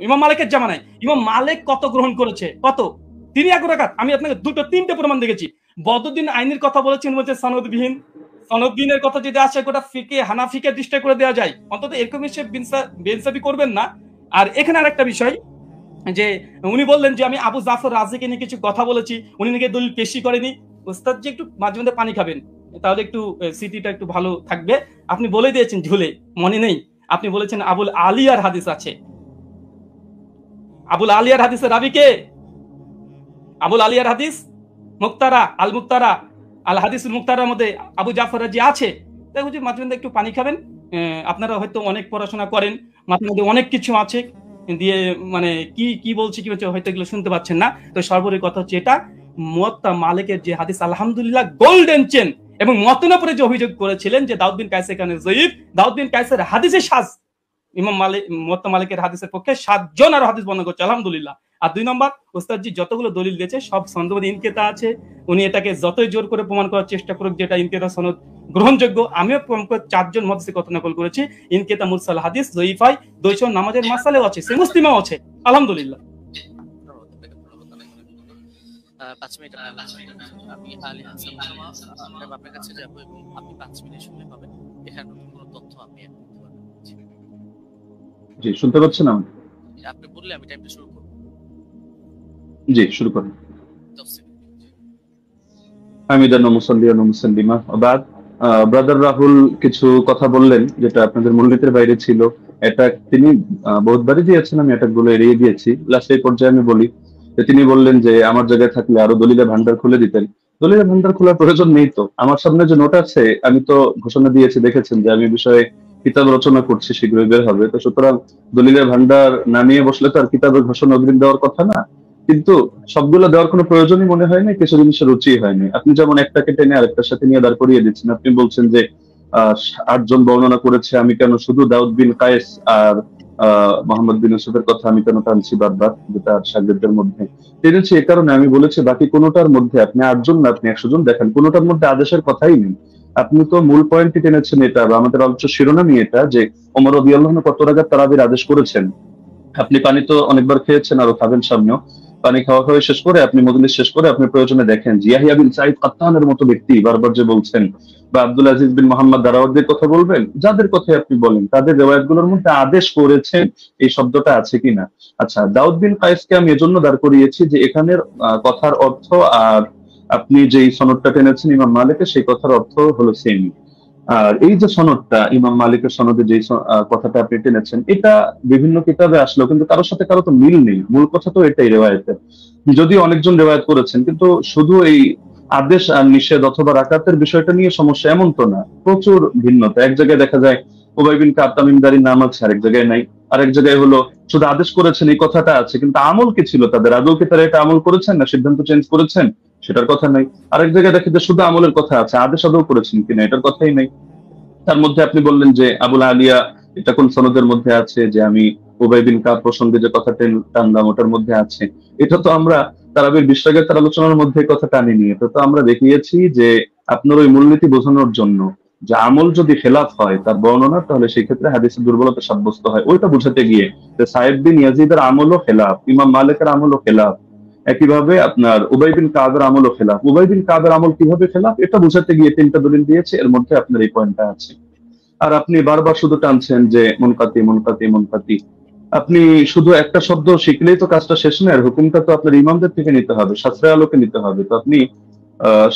S2: ইমাম মালিকের জামানায়। ইমাম মালিক কত গ্রহণ করেছে? কত? তিনি 1 রাকাত। আমি আপনাকে 2-3টে প্রমাণ দেখেছি। বদউদ্দিন আইনের কথা বলেছেন, বলছে সনদবিহীন। সনদবিহীনের কথা যদি আসে গোটা ফিকে হানাফিকে ডিস্ট্রাক্ট করে দেওয়া যায়, অন্তত এরকম হিসেবে বেইনসাফি করবেন না। আর এখানে আরেকটা বিষয়, যে উনি বললেন যে আমি আবু জাফর রাজিকে নিয়ে কিছু কথা বলেছি, উনি নাকি দলিল পেশি করেনি। ওস্তাদ জি একটু মাঝে মধ্যে পানি খাবেন, তাহলে একটু স্মৃতিটা একটু ভালো থাকবে। আপনি বলে দিয়েছেন ঝুলে, মনে নেই? আপনি বলেছেন আবুল আলিয়ার হাদিস আছে। আবুল আলিয়ার হাদিসের রাবি কে? আবুল আলিয়ার হাদিস মুক্তারা আল মুক্তারা আল হাদিসুল মুক্তারার মধ্যে আবু জাফর রাজি আছে। তাই হুজুর মাঝে মধ্যে একটু পানি খাবেন। আপনারা হয়তো অনেক পড়াশোনা করেন, মাঝে মধ্যে অনেক কিছু আছে দিয়ে মানে কি বলছি কি হয়তো এগুলো শুনতে পাচ্ছেন না। তো সর্বোপরি কথা হচ্ছে এটা, মুয়াত্তা মালিকের যে হাদিস আলহামদুলিল্লাহ গোল্ডেন চেন, এবং মুয়াত্তার উপরে যে অভিযোগ করেছিলেন যে দাউদ বিন কায়েসের কারণে যঈফ, দাউদ বিন কায়েসের হাদিসে সাজ, ইমাম মালিক মুয়াত্তা মালিকের হাদিসের পক্ষে 7 জন আর হাদিস বর্ণনা করছে আলহামদুলিল্লাহ। আর 2 নম্বর, ওস্তাদ জি যতগুলো দলিল দিয়েছে সব সনদে ইনকেতা আছে। উনি এটাকে যতই জোর করে প্রমাণ করার চেষ্টা করুক যেটা ইনকেতা সনদ গ্রহণযোগ্য, আমিও 4 জন মুহাদ্দিসের কথা নকল করেছি। ইনকেতা মুরসাল হাদিস যঈফ হয়, 200 নামাজের মাসালেও আছে, সে মুসলিমাও আছে আলহামদুলিল্লাহ।
S1: 5 মিনিট আমি আলী হাসান আপনার কাছে যাব এবং আপনি 5 মিনিট সময় পাবেন। এখানে কোনো তথ্য আপনি অ্যাড করতে পারবেন।
S3: জি, শুনতে পাচ্ছেন?
S1: আপনি বললে আমি টাইমটা শুরু করব।
S3: জি, শুরু করুন। হামিদান ওয়া মুসাল্লিয়ান ওয়া মুসাল্লিমা ওয়া বাদ। ব্রাদার রাহুল কিছু কথা বললেন যেটা আপনাদের মূলনীতির বাইরে ছিল। এটা তিনি বহুতবারই দিয়েছেন, আমি এটাগুলো এড়িয়ে দিয়েছি। লাস্ট এই পর্যায়ে আমি বলি যে তিনি বললেন যে আমার জায়গায় থাকলে আরো দলিলের ভান্ডার খুলে দিতেন। দলিলের ভান্ডার খোলার প্রয়োজন নেই তো। আমার সামনে যে নোট আছে, আমি তো ঘোষণা দিয়েছি, দেখেছেন যে আমি বিষয়ে কিতাব রচনা করছি, শীঘ্রই বের হবে। তো সুতরাং দলিলের ভান্ডার না নিয়ে বসলে তো আর কিতাবের ঘোষণা অগ্রিম দেওয়ার কথা না। কিন্তু সবগুলো দেওয়ার কোনো প্রয়োজনই মনে হয়নি, কিছু জিনিসের রুচি হয়নি। আপনি যেমন একটাকে টেনে আরেকটার সাথে নিয়ে দাঁড় করিয়ে দিচ্ছেন। আপনি বলছেন যে 8 জন বর্ণনা করেছে, আমি কেন শুধু দাউদ বিন কায়েস আর মোহাম্মদ বিন ইউসুফের কথা আমি কেন টানছি বারবার, যেটা সাগরেদদের মধ্যে টেনেছি এ কারণে আমি বলেছি বাকি কোনোটার মধ্যে আপনি 8 জন না আপনি 100 জন দেখেন, কোনোটার মধ্যে আদেশের কথাই নেই। আপনি তো মূল পয়েন্টটি টেনেছেন এটা, বা আমাদের আলোচ্য শিরোনামই এটা যে ওমর রাদিয়াল্লাহু আনহু কত রাকাত তারাবির আদেশ করেছেন। আপনি পানি তো অনেকবার খেয়েছেন, আরো খাবেন সামনেও। পানি খাওয়া খাওয়া শেষ করে আপনি মজলিস শেষ করে আপনি প্রয়োজনে দেখেন যে ইয়াহিয়া বিন সাঈদ কাত্তানের মতো ব্যক্তি বারবার যে বলছেন, বা আব্দুল আজিজ বিন মোহাম্মদ দারাওয়ারদের কথা বলবেন, যাদের কথা আপনি বলেন তাদের রেওয়ায়াতগুলোর মধ্যে আদেশ করেছেন এই শব্দটা আছে কিনা। আচ্ছা, দাউদ বিন কায়েসকে আমি এজন্য দাঁড় করিয়েছি যে এখানের কথার অর্থ আর আপনি যেই সনদটা টেনেছেন ইমাম মালিকের, সেই কথার অর্থ হলো সেম। আর এই যে সনদটা ইমাম মালিকের সনদে যে কথাটা আপনি টেনেছেন, এটা বিভিন্ন কিতাবে আসলেও কিন্তু কারোর সাথে কারো তো মিল নেই। মূল কথা তো এটাই রেওয়ায়েতের, যদিও অনেকজন রেওয়ায়েত করেছেন, কিন্তু শুধু এই আদেশ আর নিষেধ অথবা রাকাতের বিষয়টা নিয়ে সমস্যা এমন তো না, প্রচুর ভিন্নতা। এক জায়গায় দেখা যায় উবাই বিন কাব তামিমদারির নাম আছে, আরেক জায়গায় নাই। আরেক জায়গায় হলো শুধু আদেশ করেছেন এই কথাটা আছে, কিন্তু আমল কি ছিল তাদের, আদৌ কি তারা এটা আমল করেছেন না সিদ্ধান্ত চেঞ্জ করেছেন সেটার কথা নাই। আরেক জায়গায় দেখে যে শুধু আমলের কথা আছে, আদেশ আদৌ করেছেন কিনা এটার কথাই নাই। তার মধ্যে আপনি বললেন যে আবুল আলিয়া, এটা কোন সনদের মধ্যে আছে যে আমি উবাই বিন কাব প্রসঙ্গে যে কথা টানলাম ওটার মধ্যে আছে। এটা তো আমরা তারাবির 20 রাকাতের আলোচনার মধ্যে কথা টানিনি। এটা তো আমরা দেখিয়েছি যে আপনার ওই মূলনীতি বোঝানোর জন্য যে আমল যদি খেলাফ হয় তার বর্ণনা, তাহলে সেই ক্ষেত্রে হাদিসের দুর্বলতা সাব্যস্ত হয়, ওইটা বোঝাতে গিয়ে যে সাহেব বিন ইয়াজিদের আমলও খেলাফ, ইমাম মালিকের আমলও খেলাফ, একইভাবে আপনার উবাই বিন কাবের আমলও খেলাফ। উবাই বিন কাবের আমল কিভাবে খেলাফ এটা বোঝাতে গিয়ে 3টা দলিল দিয়েছে, এর মধ্যে আপনার এই পয়েন্টটা আছে। আর আপনি বারবার শুধু টানছেন যে মুনকাতি মুনকাতি মুনকাতি। আপনি শুধু একটা শব্দ শিখলেই তো কাজটা শেষ নয়, আর হুকুমটা তো আপনার ইমামদের থেকে নিতে হবে, শাস্ত্রের আলোকে নিতে হবে। তো আপনি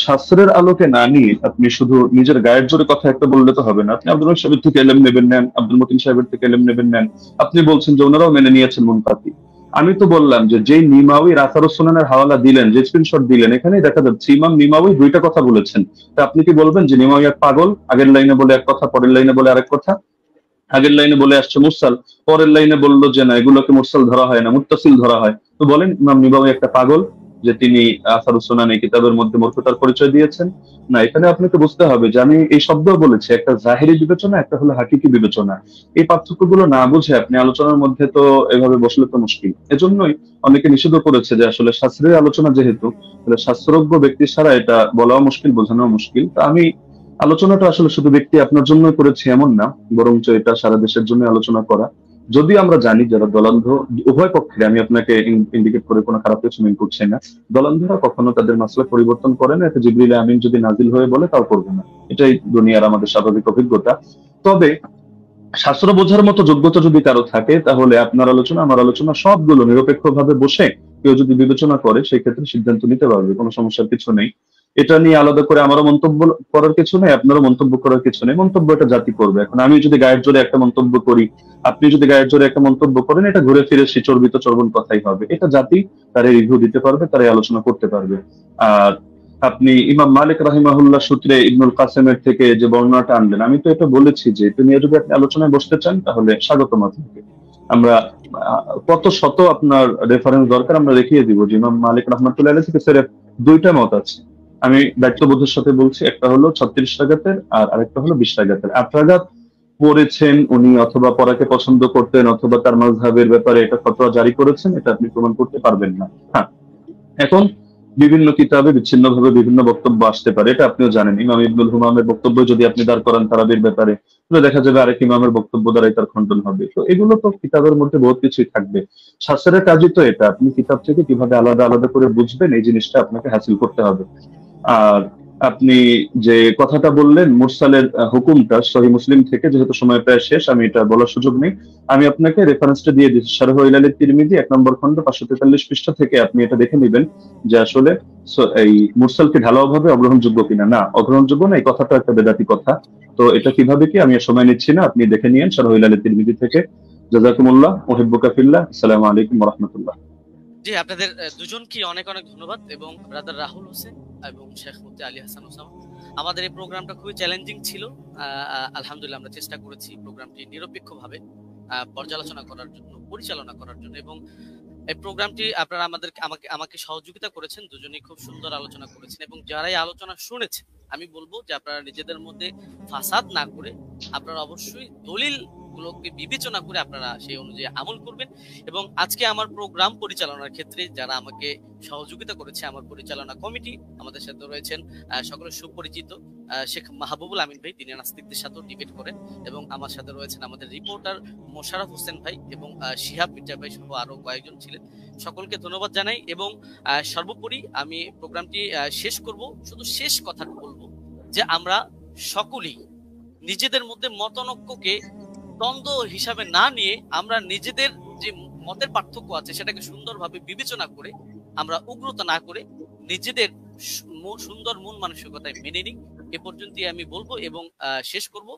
S3: শাস্ত্রের আলোকে না নিয়ে আপনি শুধু নিজের গায়ের জোরে কথা একটা বললে তো হবে না। আপনি আব্দুল রহমান সাহেবের থেকে এলেম নেবেন নেন, আব্দুল মতিন সাহেবের থেকে এলেম নেবেন নেন। আপনি বলছেন যে ওনারাও মেনে নিয়েছেন মুনকাতি। আমি তো বললাম যে যেই নিমাউই রাসারুস সুনানের হাওয়ালা দিলেন, যে স্ক্রিনশট দিলেন, এখানেই দেখা যাচ্ছে ইমাম নিমাউই 2টা কথা বলেছেন। তা আপনি কি বলবেন যে নিমাউই এক পাগল, আগের লাইনে বলে এক কথা পরের লাইনে বলে আরেক কথা? আগের লাইনে বলে আসছে মুরসাল, পরের লাইনে বললো যে না এগুলোকে মুরসাল ধরা হয় না, মুত্তাসিল ধরা হয়। তো বলেন ইমাম নিবাবী একটা পাগল যে তিনি আসারুস সুনান এই কিতাবের মধ্যে মূর্খতার পরিচয় দিয়েছেন? না, এখানে আপনাকে বুঝতে হবে যে আমি এই শব্দ বলেছি, একটা জাহেরি বিবেচনা, একটা হলো হাকিকি বিবেচনা। এই পার্থক্যগুলো না বুঝে আপনি আলোচনার মধ্যে তো এভাবে বসলে তো মুশকিল। এজন্যই অনেকে নিষেধ করেছে যে আসলে শাস্ত্রের আলোচনা যেহেতু, তাহলে শাস্ত্রজ্ঞ ব্যক্তি ছাড়া এটা বলাও মুশকিল, বোঝানো মুশকিল। তা আমি আলোচনাটা আসলে শুধু ব্যক্তি আপনার জন্য করেছি এমন না, বরঞ্চ এটা সারা দেশের জন্য আলোচনা করা। যদি আমরা জানি যারা দলান্ধ, উভয় পক্ষে, আমি আপনাকে ইন্ডিকেট করে কোনো খারাপ কিছু মিন করছি না, দলান্ধরা কখনো তাদের মাসলা পরিবর্তন করে না। এটা জিবরিল আমিন যদি নাজিল হয়ে বলে তাও করবে না, এটাই দুনিয়ার আমাদের স্বাভাবিক অভিজ্ঞতা। তবে শাস্ত্র বোঝার মতো যোগ্যতা যদি কারো থাকে, তাহলে আপনার আলোচনা আমার আলোচনা সবগুলো নিরপেক্ষভাবে বসে কেউ যদি বিবেচনা করে সেই ক্ষেত্রে সিদ্ধান্ত নিতে পারবে, কোনো সমস্যার কিছু নেই। এটা নিয়ে আলাদা করে আমারও মন্তব্য করার কিছু নেই, আপনারও মন্তব্য করার কিছু নেই। মন্তব্য এটা জাতি করবে। এখন আমি যদি গায়ের জোরে একটা মন্তব্য করি, আপনি যদি গায়ের জোরে একটা মন্তব্য করেন, এটা ঘুরে ফিরে সে চর্বিত চর্বণ কথাই হবে। এটা জাতি তারা রিভিউ দিতে পারবে, তারাই আলোচনা করতে পারবে। আর আপনি ইমাম মালিক রাহিমাহুল্লাহ সূত্রে ইবনুল কাসেমের থেকে যে বর্ণনাটা আনলেন, আমি তো এটা বলেছি যে এটা নিয়ে যদি আপনি আলোচনায় বসতে চান তাহলে স্বাগতম আপনাকে। আমরা কত শত আপনার রেফারেন্স দরকার আমরা দেখিয়ে দিব যে ইমাম মালিক রহমাতুল্লাহ আলাইহি থেকে সিরেফ 2টা মত আছে। আমি দায়িত্ববোধের সাথে বলছি, একটা হলো 36 রাকাতের আর আরেকটা হলো 20 রাকাতের। 8 রাকাত পড়েছেন উনি, অথবা পড়াকে পছন্দ করতেন, অথবা তার মাযহাবের ব্যাপারে এটা ফতোয়া জারি করেছেন, এটা আপনি প্রমাণ করতে পারবেন না। হ্যাঁ, এখন বিভিন্ন কিতাবে বিচ্ছিন্নভাবে বিভিন্ন বক্তব্য আসতে পারে, এটা আপনিও জানেন। ইমাম ইবনুল হুমামের বক্তব্য যদি আপনি দাঁড় করান তারাবির ব্যাপারে, তাহলে দেখা যাবে আরেক ইমামের বক্তব্য দ্বারাই তার খণ্ডন হবে। তো এগুলো তো কিতাবের মধ্যে বহুত কিছুই থাকবে। শাস্ত্রের কাজই তো এটা, আপনি কিতাব থেকে কিভাবে আলাদা আলাদা করে বুঝবেন এই জিনিসটা আপনাকে হাসিল করতে হবে। আর আপনি যে কথাটা বললেন মুরসালের হুকুমটা সহিহ মুসলিম থেকে, যেহেতু সময় প্রায় শেষ আমি এটা বলার সুযোগ নেই, আমি আপনাকে রেফারেন্সটা দিয়ে দিচ্ছি। শারহ ইলাল তিরমিজি 1 নম্বর খণ্ড 543 পৃষ্ঠা থেকে আপনি এটা দেখে নেবেন যে আসলে এই মুরসালকে ঢালাওভাবে অগ্রহণযোগ্য কিনা। না, অগ্রহণযোগ্য না, এই কথাটা একটা বেদাতি কথা। তো এটা কিভাবে কি আমি আর সময় নিচ্ছি না, আপনি দেখে নিয়েন শারহ ইলাল তিরমিজি থেকে। জাযাকুমুল্লাহ, উহিব্বুকা ফিল্লাহ। আসসালামু আলাইকুম ওয়া রাহমাতুল্লাহ।
S1: জি, আপনাদের দুজনকে অনেক অনেক ধন্যবাদ, এবং ব্রাদার রাহুল হোসেন এবং শেখ মুফতি আলী হাসান ওসামা। আমাদের এই প্রোগ্রামটা খুবই চ্যালেঞ্জিং ছিল। আলহামদুলিল্লাহ আমরা চেষ্টা করেছি প্রোগ্রামটি নিরপেক্ষভাবে পর্যালোচনা করার জন্য, পরিচালনা করার জন্য, এবং এই প্রোগ্রামটি আপনারা আমাকে সহযোগিতা করেছেন। দুজনেই খুব সুন্দর আলোচনা করেছেন, এবং যারাই আলোচনা শুনেছেন আমি বলবো যে আপনারা নিজেদের মধ্যে ফাসাদ না করে আপনারা অবশ্যই দলিল গুলোকে বিবেচনা করে আপনারা সেই অনুযায়ী আমল করবেন। এবং আজকে আমার প্রোগ্রাম পরিচালনার ক্ষেত্রে যারা আমাকে সহযোগিতা করেছে, আমার পরিচালনা কমিটি, আমাদের সাথে রয়েছেন সকলের সুপরিচিত শেখ মাহবুবুল আমিন ভাই, তিনি নাস্তিকদের সাথেও ডিবেট করেন, এবং আমার সাথে রয়েছেন আমাদের রিপোর্টার মোশাররফ হোসেন ভাই এবং শিহাব মির্জা ভাই সহ আরো কয়েকজন ছিলেন। সকলকে ধন্যবাদ জানাই। এবং সর্বোপরি আমি প্রোগ্রামটি শেষ করব, শুধু শেষ কথাটা বলবো যে আমরা সকলেই নিজেদের মধ্যে মতানৈক্যকে দ্বন্দ্ব হিসাবে না নিয়ে আমরা নিজেদের যে মতের পার্থক্য আছে সেটাকে সুন্দরভাবে বিবেচনা করে আমরা উগ্রতা না করে নিজেদের সুন্দর মন মানসিকতায় মেনে নিই। এ পর্যন্তই আমি বলবো এবং শেষ করব।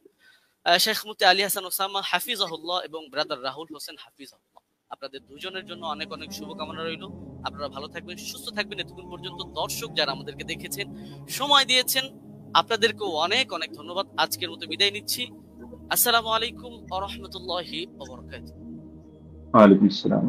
S1: শেখ মুফতি আলী হাসান ওসামা হাফিজাহুল্লাহ এবং ব্রাদার রাহুল হোসেন হাফিজাহুল্লাহ, আপনাদের দুজনের জন্য অনেক অনেক শুভকামনা রইল। আপনারা ভালো থাকবেন, সুস্থ থাকবেন। এতক্ষণ পর্যন্ত দর্শক যারা আমাদেরকে দেখেছেন, সময় দিয়েছেন, আপনাদেরকেও অনেক অনেক ধন্যবাদ। আজকের মতো বিদায় নিচ্ছি। আসসালামু আলাইকুম ওয়া রাহমাতুল্লাহি ওয়া বারাকাতুহু।
S3: ওয়া আলাইকুম আসসালাম।